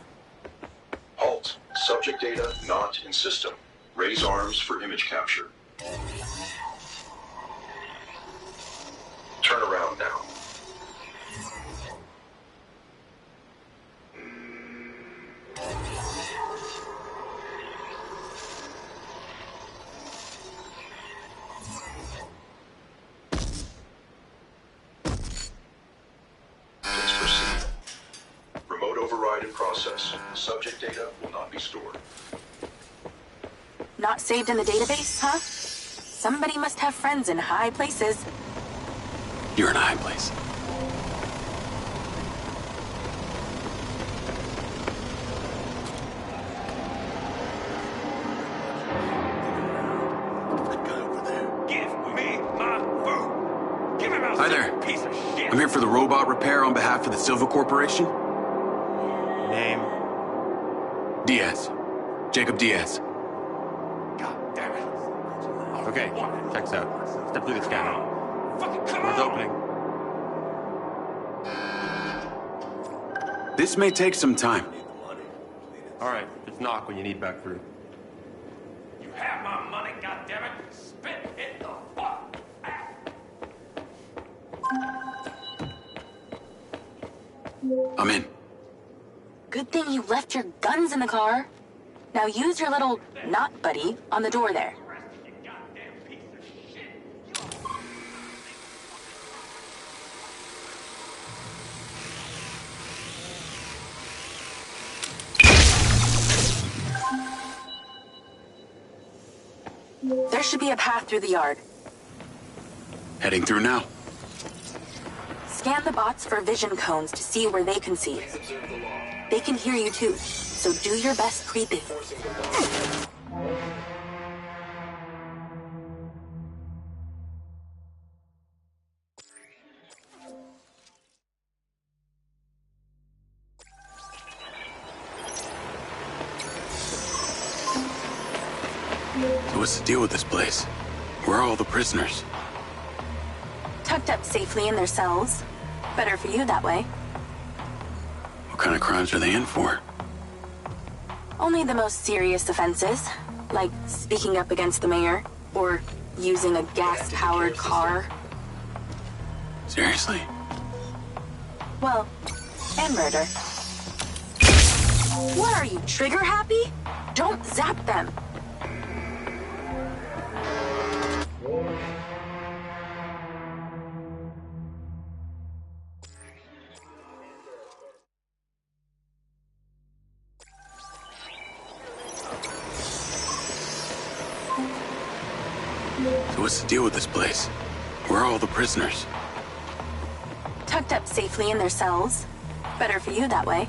Halt. Subject data not in system. Raise arms for image capture. Turn around now. Please proceed. Remote override in process. Subject data will not be stored. Not saved in the database, huh? Somebody must have friends in high places. You're in a high place. Give me my food! Give me my Hi there. piece of shit! I'm here for the robot repair on behalf of the Silva Corporation. Name? Diaz. Jacob Diaz. God damn it. Okay, checks out. Step through the scanner. Fucking come Door's on! opening. This may take some time. All right, just knock when you need back through. You have my money, goddammit! Spit it the fuck out! I'm in. Good thing you left your guns in the car. Now use your little not buddy on the door there. There should be a path through the yard. Heading through now. Scan the bots for vision cones to see where they can see. They can hear you too, so do your best creeping. So what's the deal with this place? Where are all the prisoners? Tucked up safely in their cells. Better for you that way. What kind of crimes are they in for? Only the most serious offenses, like speaking up against the mayor, or using a gas-powered car. Seriously? Well, and murder. What are you, trigger happy? Don't zap them. So what's the deal with this place? Where are all the prisoners? Tucked up safely in their cells. Better for you that way.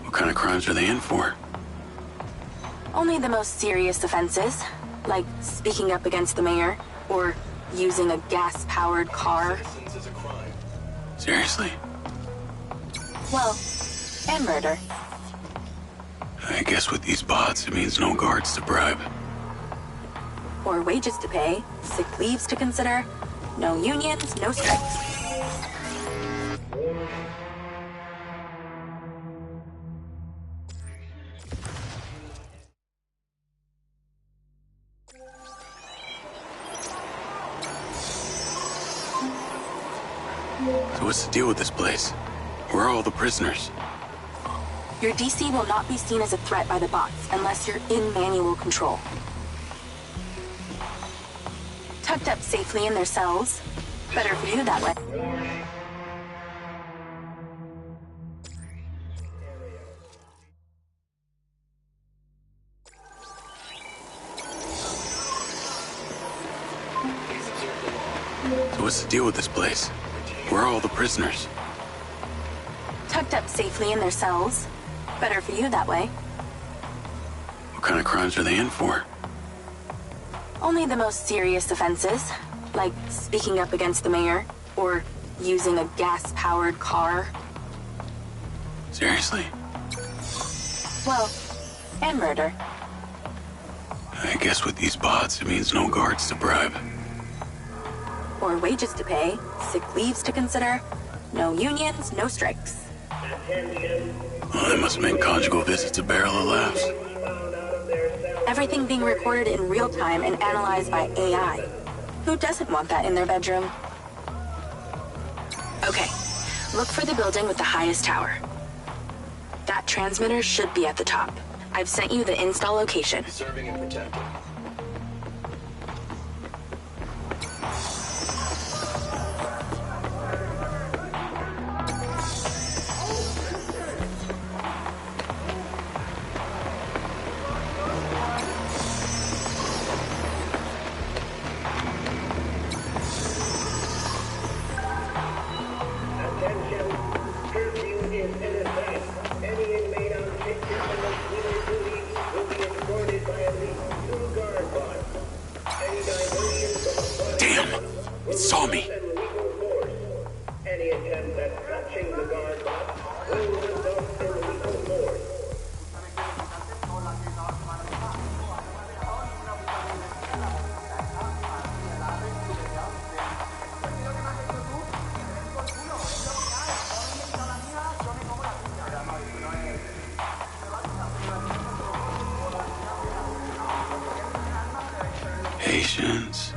What kind of crimes are they in for? Only the most serious offenses, like speaking up against the mayor, or using a gas-powered car. Seriously? Well, and murder. I guess with these bots, it means no guards to bribe. Or wages to pay, sick leaves to consider. No unions, no strikes. So what's the deal with this place? Where are all the prisoners? Your DC will not be seen as a threat by the bots unless you're in manual control. Tucked up safely in their cells. Better for you that way. So what's the deal with this place? Where are all the prisoners? Tucked up safely in their cells. Better for you that way. What kind of crimes are they in for? Only the most serious offenses, like speaking up against the mayor, or using a gas-powered car. Seriously? Well, and murder. I guess with these bots, it means no guards to bribe. Or wages to pay, sick leaves to consider, no unions, no strikes. Well, that must make conjugal visits a barrel of laughs. Everything being recorded in real time and analyzed by AI. Who doesn't want that in their bedroom? Okay, look for the building with the highest tower. That transmitter should be at the top. I've sent you the install location. Serving and protecting. Damn! It saw me! Any attempt at touching the guard bot will result in lethal force. Patience.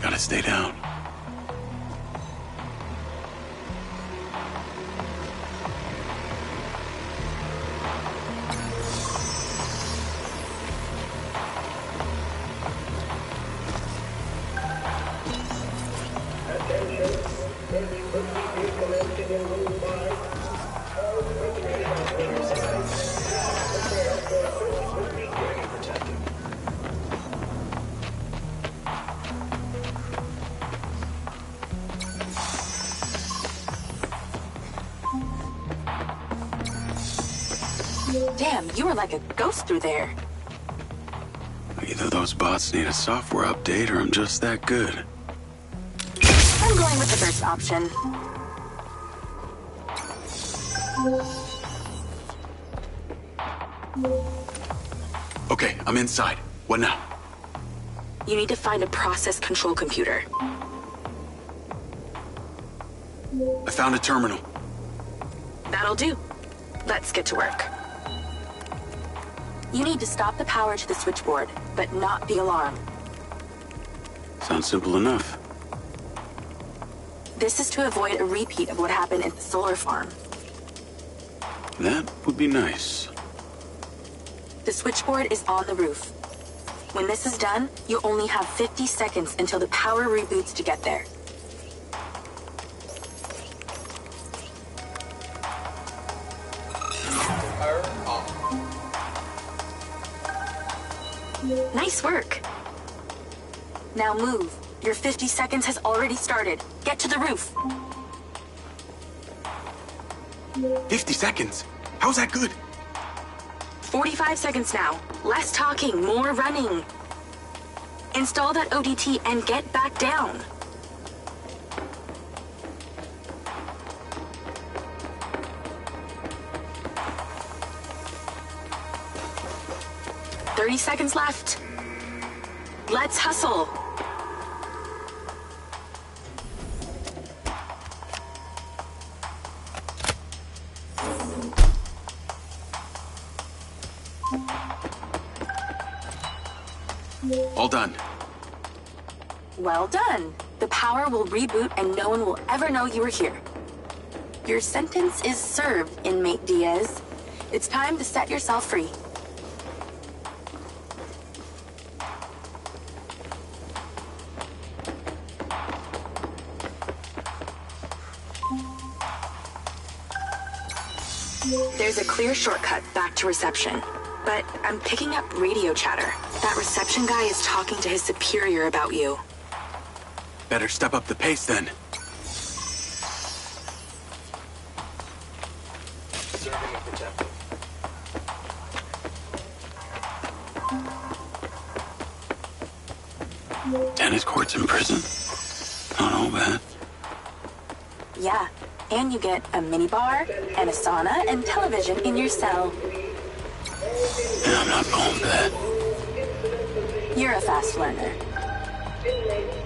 Gotta stay down. Damn, you were like a ghost through there. Either those bots need a software update or I'm just that good. I'm going with the first option. Okay, I'm inside. What now? You need to find a process control computer. I found a terminal. That'll do. Let's get to work. You need to stop the power to the switchboard, but not the alarm. Sounds simple enough. This is to avoid a repeat of what happened at the solar farm. That would be nice. The switchboard is on the roof. When this is done, you only have 50 seconds until the power reboots to get there. Nice work. Now move. Your 50 seconds has already started. Get to the roof. 50 seconds? How's that good? 45 seconds now. Less talking, more running. Install that ODT and get back down. "30 seconds left. Let's hustle. All done. Well done. The power will reboot and no one will ever know you were here. Your sentence is served, inmate Diaz. It's time to set yourself free. There's a clear shortcut back to reception, but I'm picking up radio chatter. That reception guy is talking to his superior about you. Better step up the pace then. Tennis courts in prison? Not all bad. Yeah, and you get a minibar and a sauna and television in your cell. Yeah, I'm not going for that. You're a fast learner.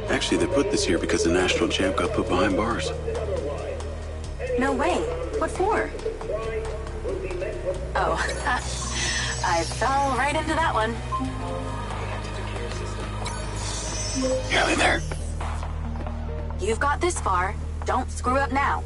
Actually, they put this here because the national champ got put behind bars. No way. What for? Oh, I fell right into that one. Nearly there. You've got this far. Don't screw up now.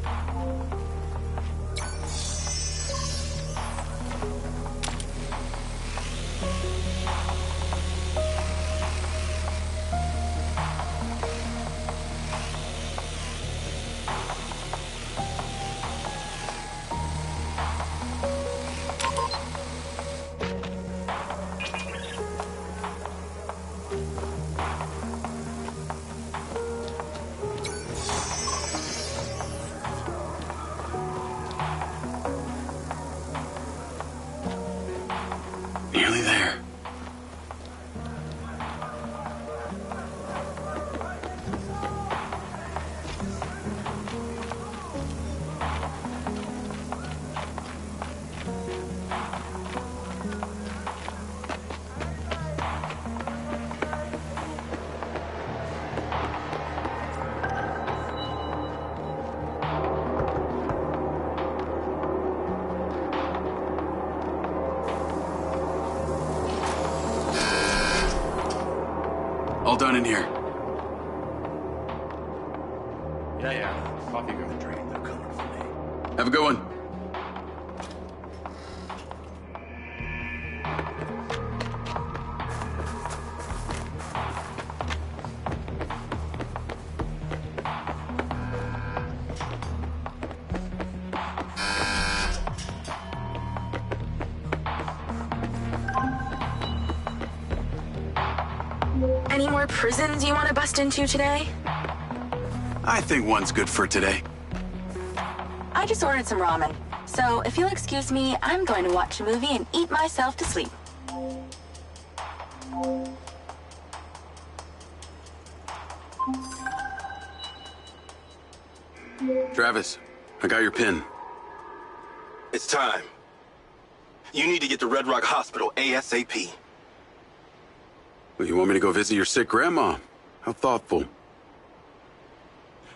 Nearly there. All done in here. Yeah. Coffee with a drink. They're coming for me. Have a good one. Any more prisons you want to bust into today? I think one's good for today. I just ordered some ramen. So if you'll excuse me, I'm going to watch a movie and eat myself to sleep. Travis, I got your pin. It's time. You need to get to Red Rock Hospital ASAP. Well, you want me to go visit your sick grandma? How thoughtful.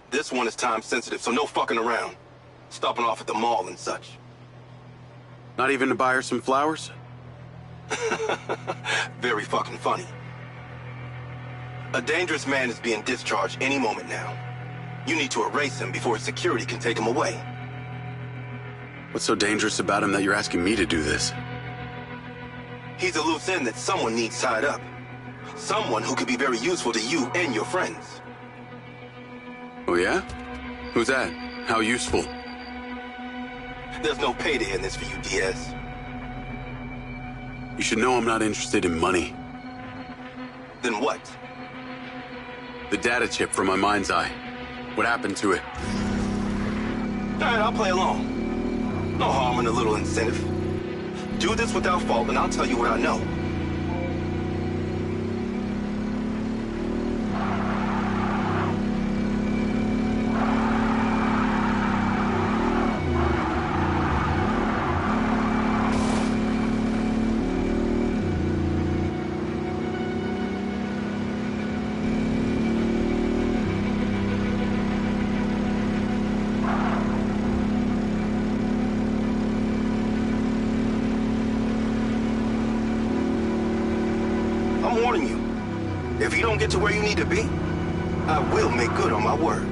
This one is time sensitive, so no fucking around. Stopping off at the mall and such. Not even to buy her some flowers? Very fucking funny. A dangerous man is being discharged any moment now. You need to erase him before security can take him away. What's so dangerous about him that you're asking me to do this? He's a loose end that someone needs tied up. Someone who could be very useful to you and your friends. Oh yeah? Who's that? How useful? There's no payday in this for you, Diaz. You should know I'm not interested in money. Then what? The data chip from my mind's eye. What happened to it? Alright, I'll play along. No harm in a little incentive. Do this without fault, and I'll tell you what I know. I'm warning you. If you don't get to where you need to be, I will make good on my word.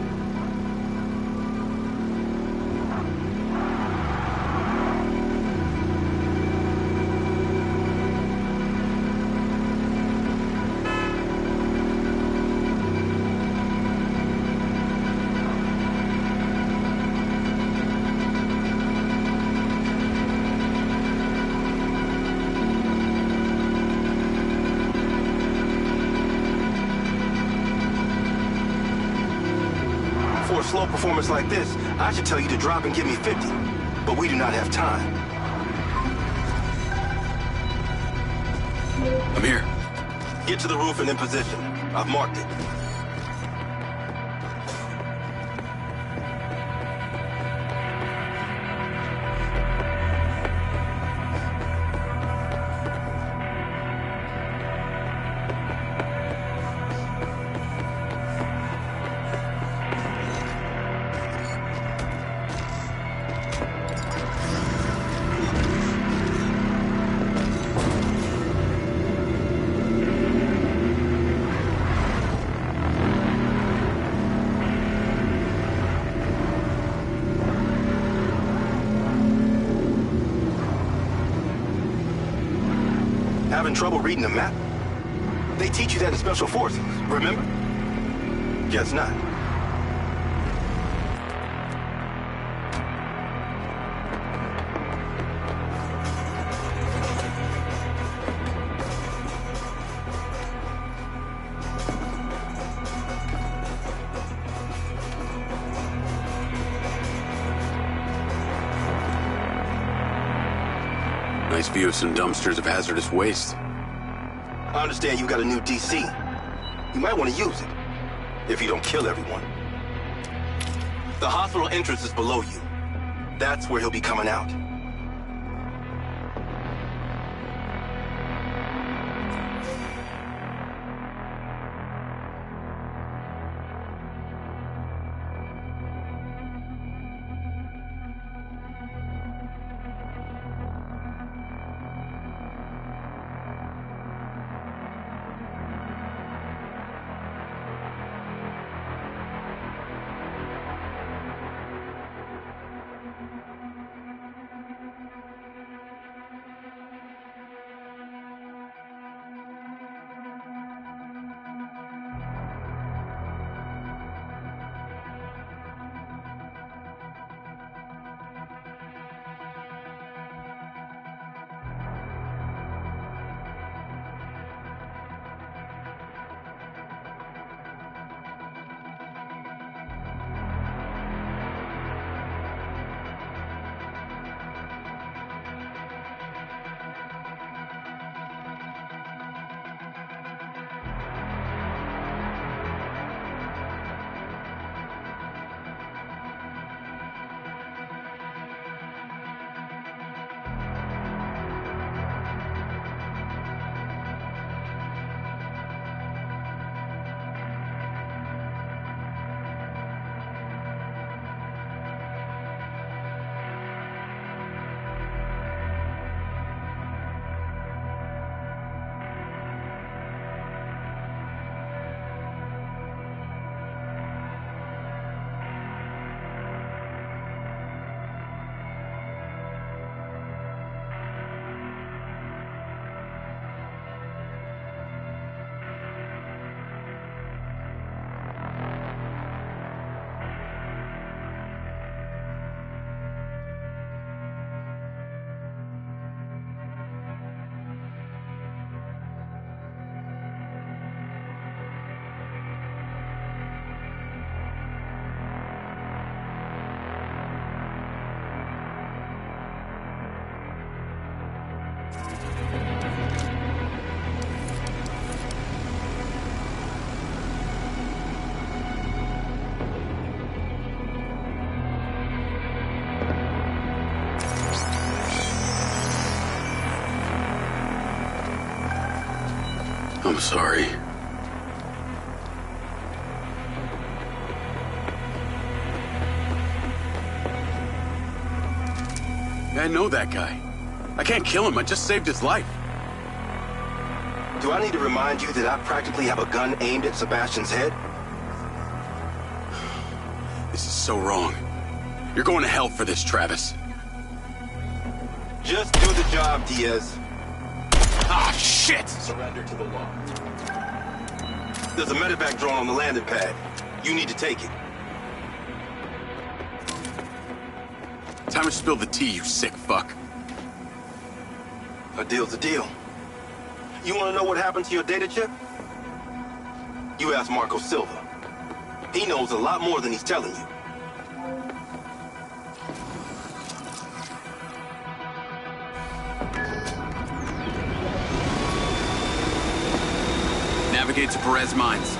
For a slow performance like this, I should tell you to drop and give me 50. But we do not have time. I'm here. Get to the roof and in position. I've marked it. Having trouble reading the map? They teach you that in Special Forces, remember? Guess not. Nice view of some dumpsters of hazardous waste. I understand you got a new DC. You might want to use it, if you don't kill everyone. The hospital entrance is below you. That's where he'll be coming out. I'm sorry. I know that guy. I can't kill him. I just saved his life. Do I need to remind you that I practically have a gun aimed at Sebastian's head? This is so wrong. You're going to hell for this, Travis. Just do the job, Diaz. Ah, shit! Surrender to the law. There's a medevac drone on the landing pad. You need to take it. Time to spill the tea, you sick fuck. A deal's a deal. You want to know what happened to your data chip? You ask Marco Silva. He knows a lot more than he's telling you. Navigate to Perez Mines.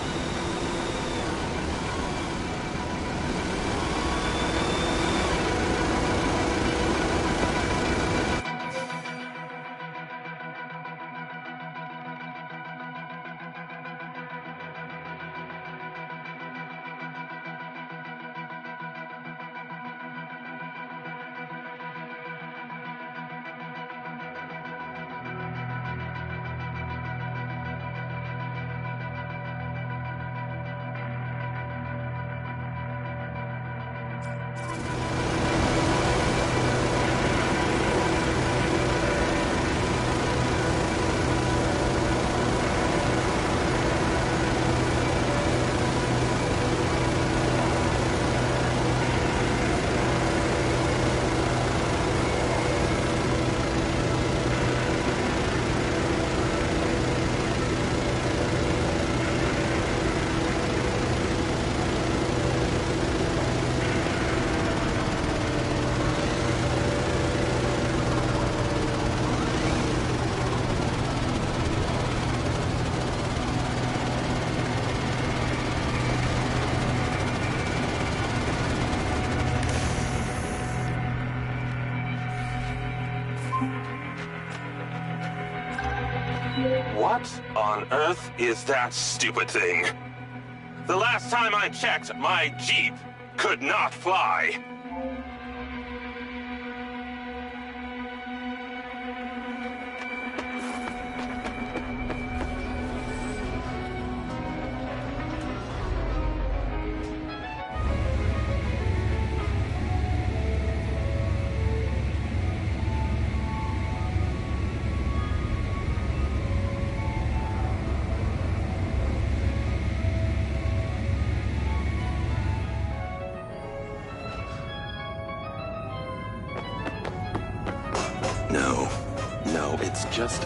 What on earth is that stupid thing? The last time I checked, my Jeep could not fly.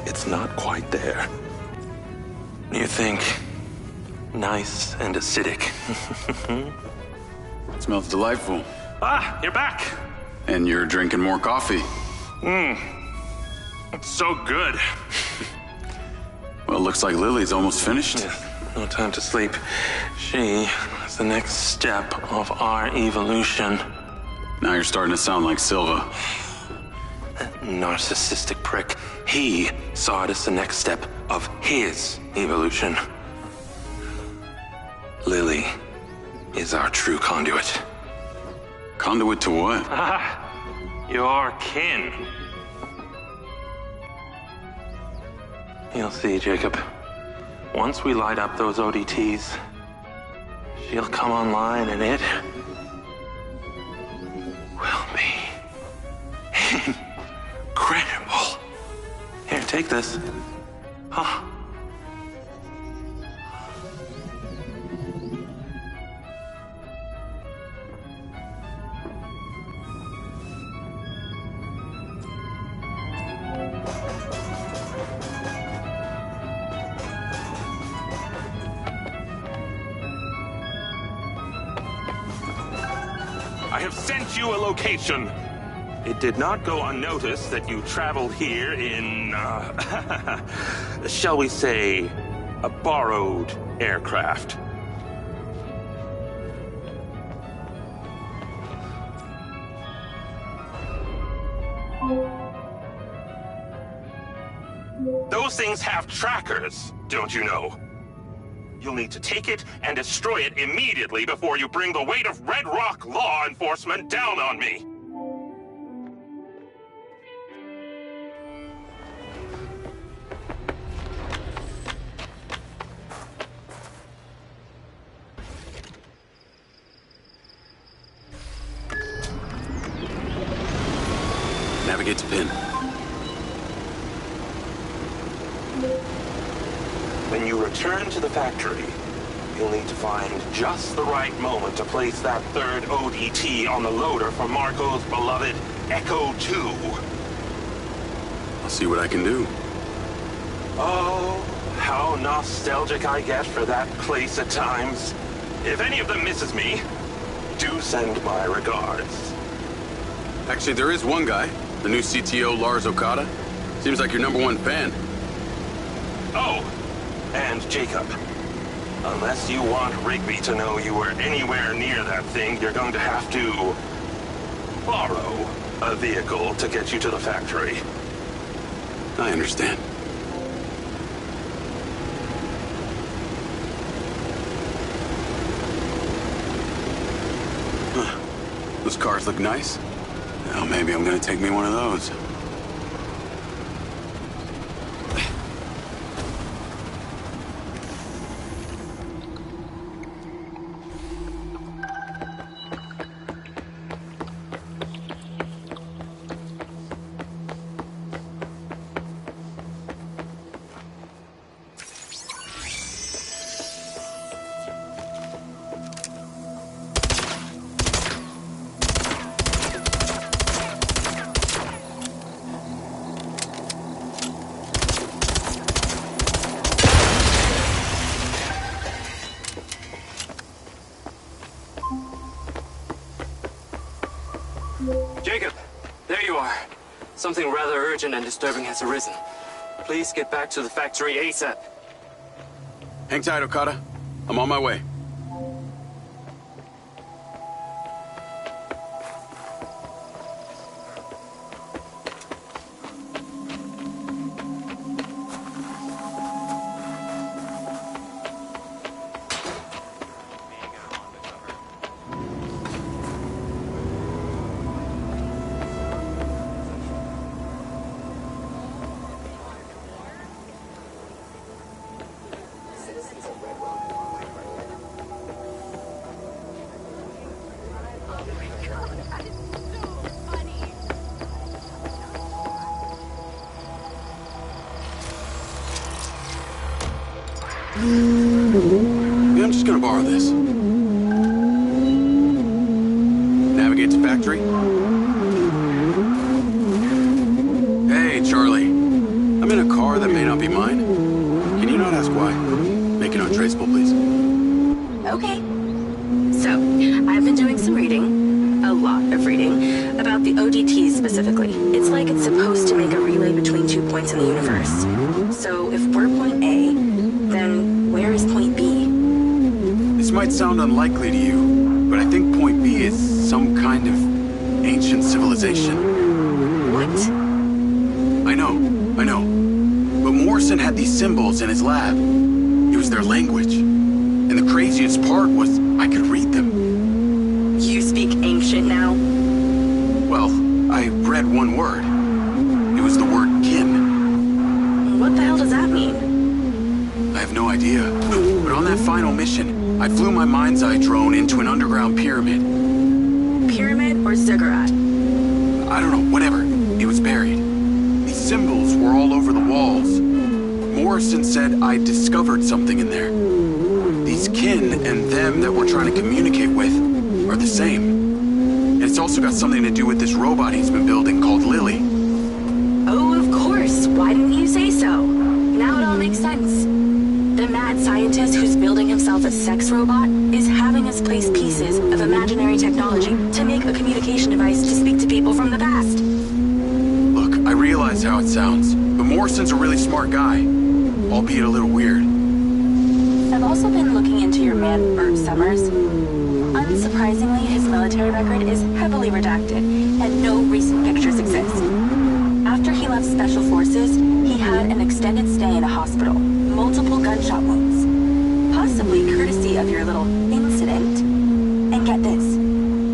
It's not quite there. You think nice and acidic. It smells delightful. Ah, you're back. And you're drinking more coffee. It's so good. Well, looks like Lily's almost finished. Yeah, no time to sleep. She is the next step of our evolution. Now you're starting to sound like Silva. That narcissistic prick. He saw it as the next step of his evolution. Lily is our true conduit. Conduit to what? Ah, your kin. You'll see, Jacob. Once we light up those ODTs, she'll come online and it will be incredible. Here, take this. Huh? I have sent you a location. It did not go unnoticed that you traveled here in, shall we say, a borrowed aircraft. Those things have trackers, don't you know? You'll need to take it and destroy it immediately before you bring the weight of Red Rock law enforcement down on me. Navigate to pin. When you return to the factory, you'll need to find just the right moment to place that third ODT on the loader for Marco's beloved Echo 2. I'll see what I can do. Oh, how nostalgic I get for that place at times. If any of them misses me, do send my regards. Actually, there is one guy, the new CTO, Lars Okada. Seems like your #1 fan. Oh, and Jacob. Unless you want Rigby to know you were anywhere near that thing, you're going to have to borrow a vehicle to get you to the factory. I understand. Huh. Those cars look nice. Well, maybe I'm gonna take me one of those. Jacob, there you are. Something rather urgent and disturbing has arisen. Please get back to the factory ASAP. Hang tight, Okada. I'm on my way. Yeah, I'm just gonna borrow this. Navigate to factory. Hey, Charlie. I'm in a car that may not be mine. Can you not ask why? Make it untraceable, please. Okay. So, I've been doing some reading, a lot of reading, about the ODTs specifically. It's like it's supposed to make a relay between 2 points in the universe. So, if we're point A, then where is point B? This might sound unlikely to you, but I think point B is some kind of ancient civilization. What? I know. But Morrison had these symbols in his lab. It was their language. And the craziest part was I could read them. You speak ancient now? Well, I read one word. It was the word kin. What the hell does that mean? I have no idea. But on that final mission, I flew my mind's eye drone into an underground pyramid. Pyramid or ziggurat? I don't know, whatever. It was buried. These symbols were all over the walls. Morrison said I discovered something in there. These kin and them that we're trying to communicate with are the same. And it's also got something to do with this robot he's been building called Lily. Oh, of course. Why didn't you say so? Now it all makes sense. The mad scientist who's building himself a sex robot is having us place pieces of imaginary technology to make a communication device to speak to people from the past. Look, I realize how it sounds, but Morrison's a really smart guy, albeit a little weird. I've also been looking into your man, Bert Summers. Unsurprisingly, his military record is heavily redacted, and no recent pictures exist. After he left Special Forces, he had an extended stay in a hospital, multiple gunshot wounds. Possibly courtesy of your little incident. And get this,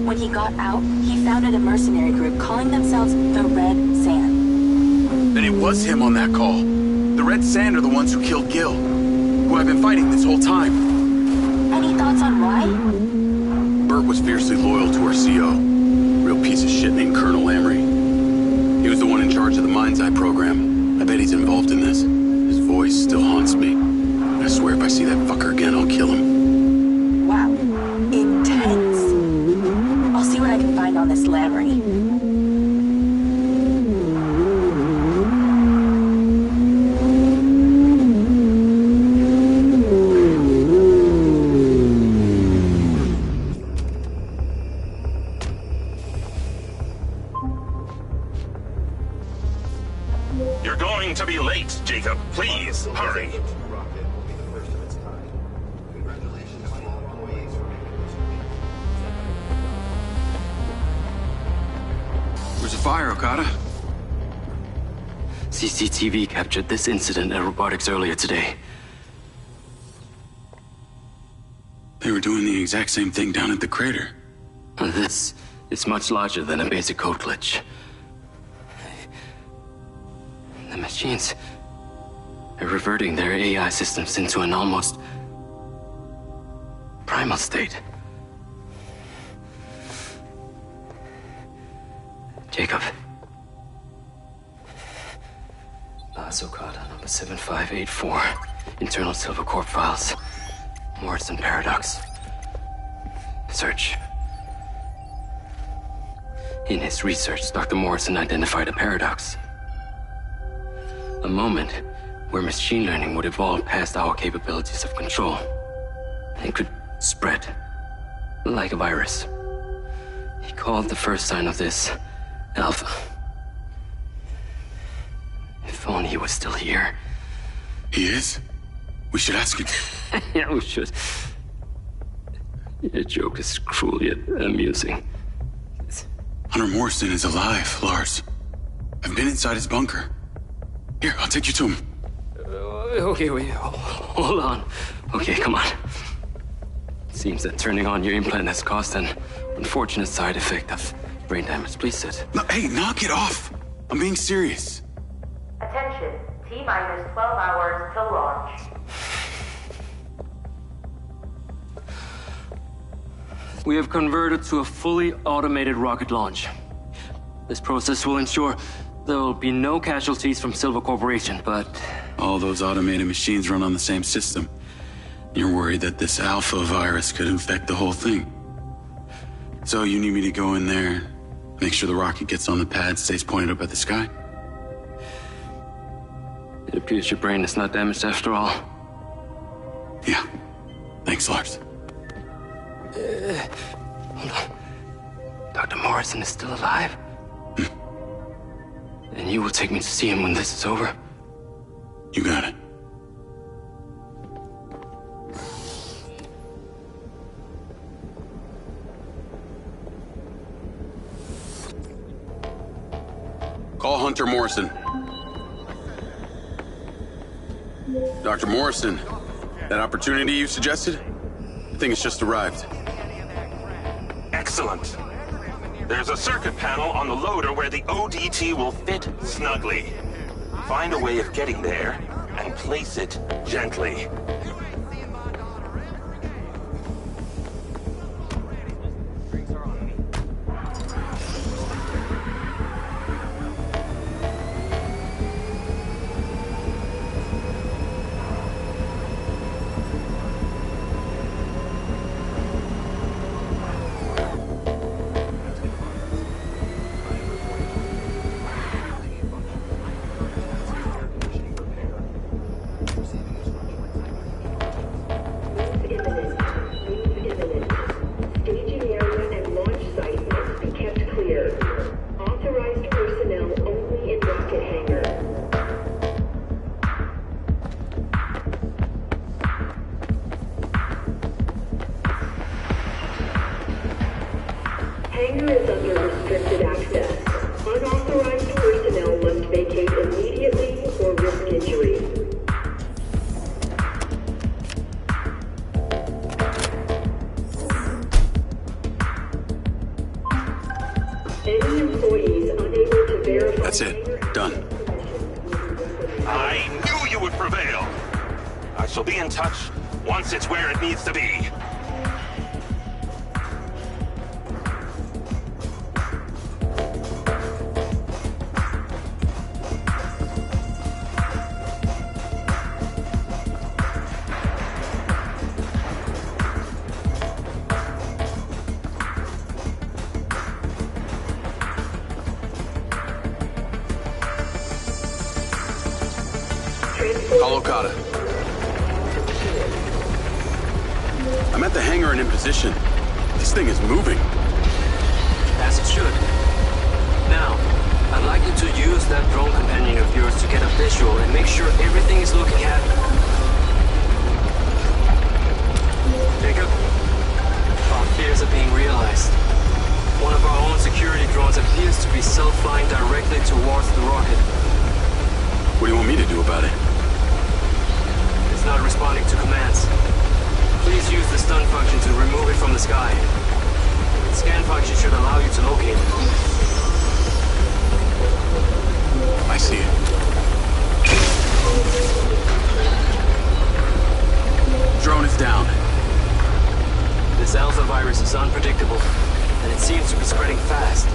when he got out, he founded a mercenary group calling themselves the Red Sand. Then it was him on that call. The Red Sand are the ones who killed Gil, who I've been fighting this whole time. Any thoughts on why? Burt was fiercely loyal to our CO. Real piece of shit named Colonel Amory. He was the one in charge of the Mind's Eye program. I bet he's involved in this. His voice still haunts me. I swear if I see that fucker again, I'll kill him. Wow. Intense. I'll see what I can find on this Lamry. You're going to be late, Jacob. Please, hurry. Where's the fire, Okada? CCTV captured this incident at robotics earlier today. They were doing the exact same thing down at the crater. This is much larger than a basic code glitch. The machines are reverting their AI systems into an almost primal state. Jacob. Lars Okada, number 7584. Internal Silver Corp files. Morrison Paradox. Search. In his research, Dr. Morrison identified a paradox. A moment where machine learning would evolve past our capabilities of control. It could spread like a virus. He called the first sign of this Alpha. If only he was still here. He is? We should ask him. Yeah, we should. Your joke is cruel yet amusing. Hunter Morrison is alive, Lars. I've been inside his bunker. Here, I'll take you to him. Okay, wait, hold on. Okay, come on. Seems that turning on your implant has caused an unfortunate side effect of brain damage. Please sit. No, hey, knock it off. I'm being serious. Attention, T-minus 12 hours till launch. We have converted to a fully automated rocket launch. This process will ensure there will be no casualties from Silver Corporation, but... All those automated machines run on the same system. You're worried that this Alpha virus could infect the whole thing. So you need me to go in there, make sure the rocket gets on the pad, stays pointed up at the sky? It appears your brain is not damaged after all. Yeah. Thanks, Lars. Hold on. Dr. Morrison is still alive? And you will take me to see him when this is over? You got it. Call Hunter Morrison. Dr. Morrison, that opportunity you suggested? I think it's just arrived. Excellent. There's a circuit panel on the loader where the ODT will fit snugly. Find a way of getting there and place it gently. Hangar is under restricted access. Unauthorized personnel must Any employees unable to verify... That's it. Done. I knew you would prevail. I shall be in touch once it's where it needs to be. Call Okada. I'm at the hangar and in position. This thing is moving. As it should. Now, I'd like you to use that drone companion of yours to get a visual and make sure everything is looking at... Jacob, our fears are being realized. One of our own security drones appears to be self-flying directly towards the rocket. What do you want me to do about it? It's not responding to commands. Please use the stun function to remove it from the sky. The scan function should allow you to locate it. I see it. Drone is down. This alpha virus is unpredictable, and it seems to be spreading fast.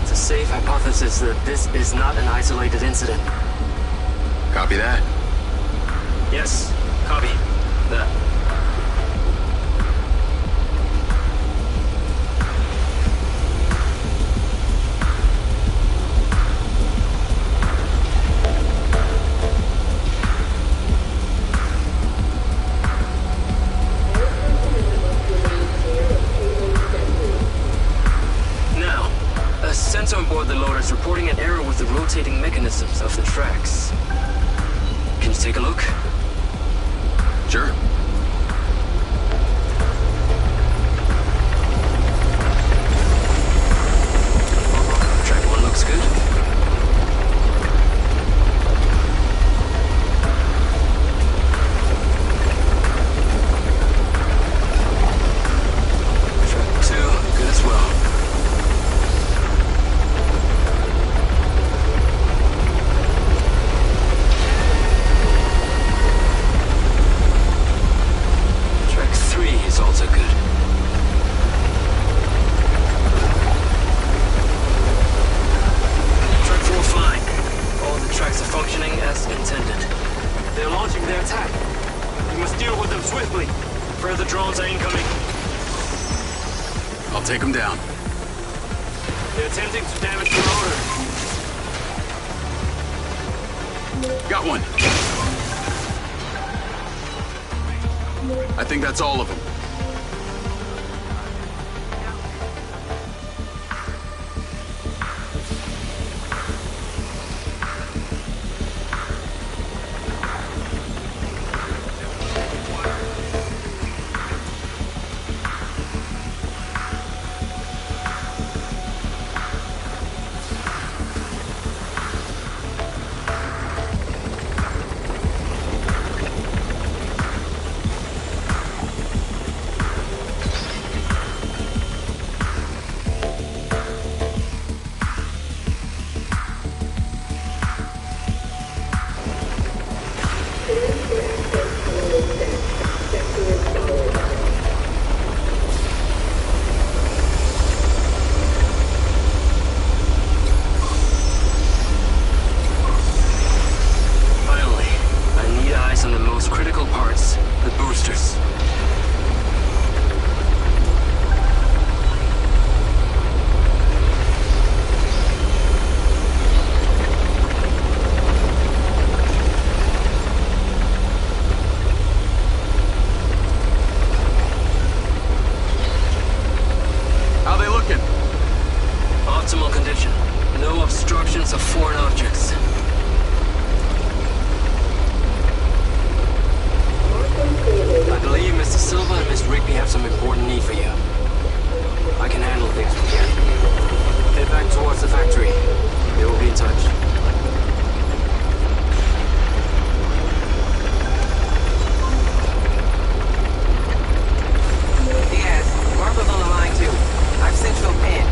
It's a safe hypothesis that this is not an isolated incident. Copy that. Yes, copy that. Now, a sensor on board the loader is reporting an error with the rotating mechanisms of the tracks. Can you take a look? Sure. Track 1 looks good. Track 2, good as well. Is also good. Track 4 flying. All the tracks are functioning as intended. They're launching their attack. You must deal with them swiftly. Further drones are incoming. I'll take them down. They're attempting to damage the loader. Got one. I think that's all of them. obstructions of foreign objects. I believe Mr. Silva and Miss Rigby have some important need for you. I can handle things from here. Head back towards the factory. They will be in touch. Yes, Marco's on the line too. I've sent you a pin.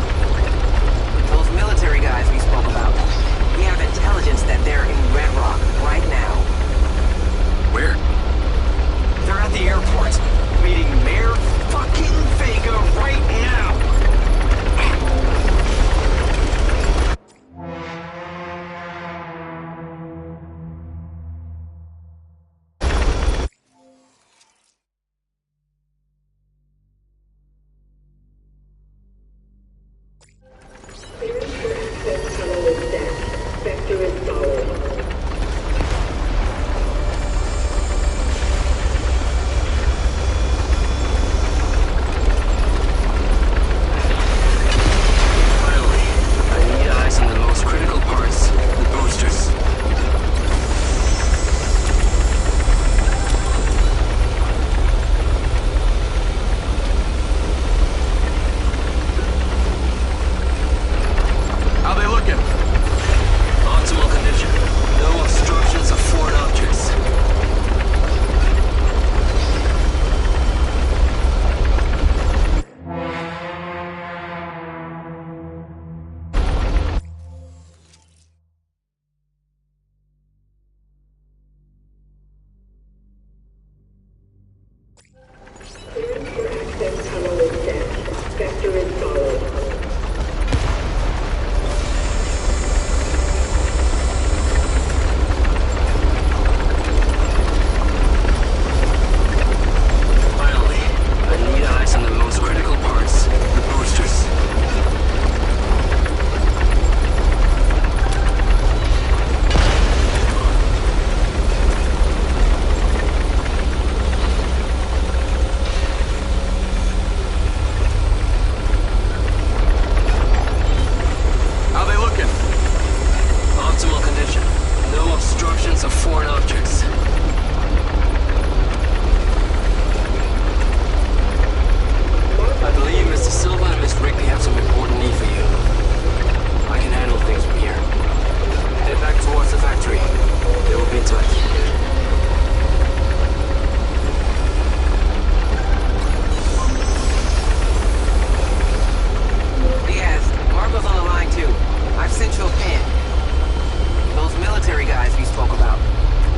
Central Pen. Those military guys we spoke about.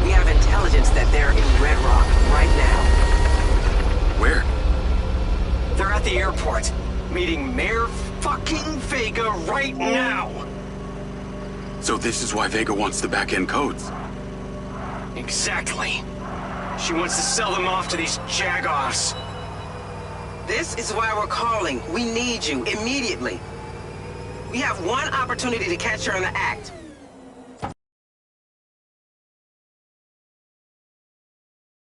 We have intelligence that they're in Red Rock right now. Where? They're at the airport, meeting Mayor fucking Vega right now. So this is why Vega wants the back-end codes. Exactly. She wants to sell them off to these jagoffs. This is why we're calling. We need you immediately. We have one opportunity to catch her in the act.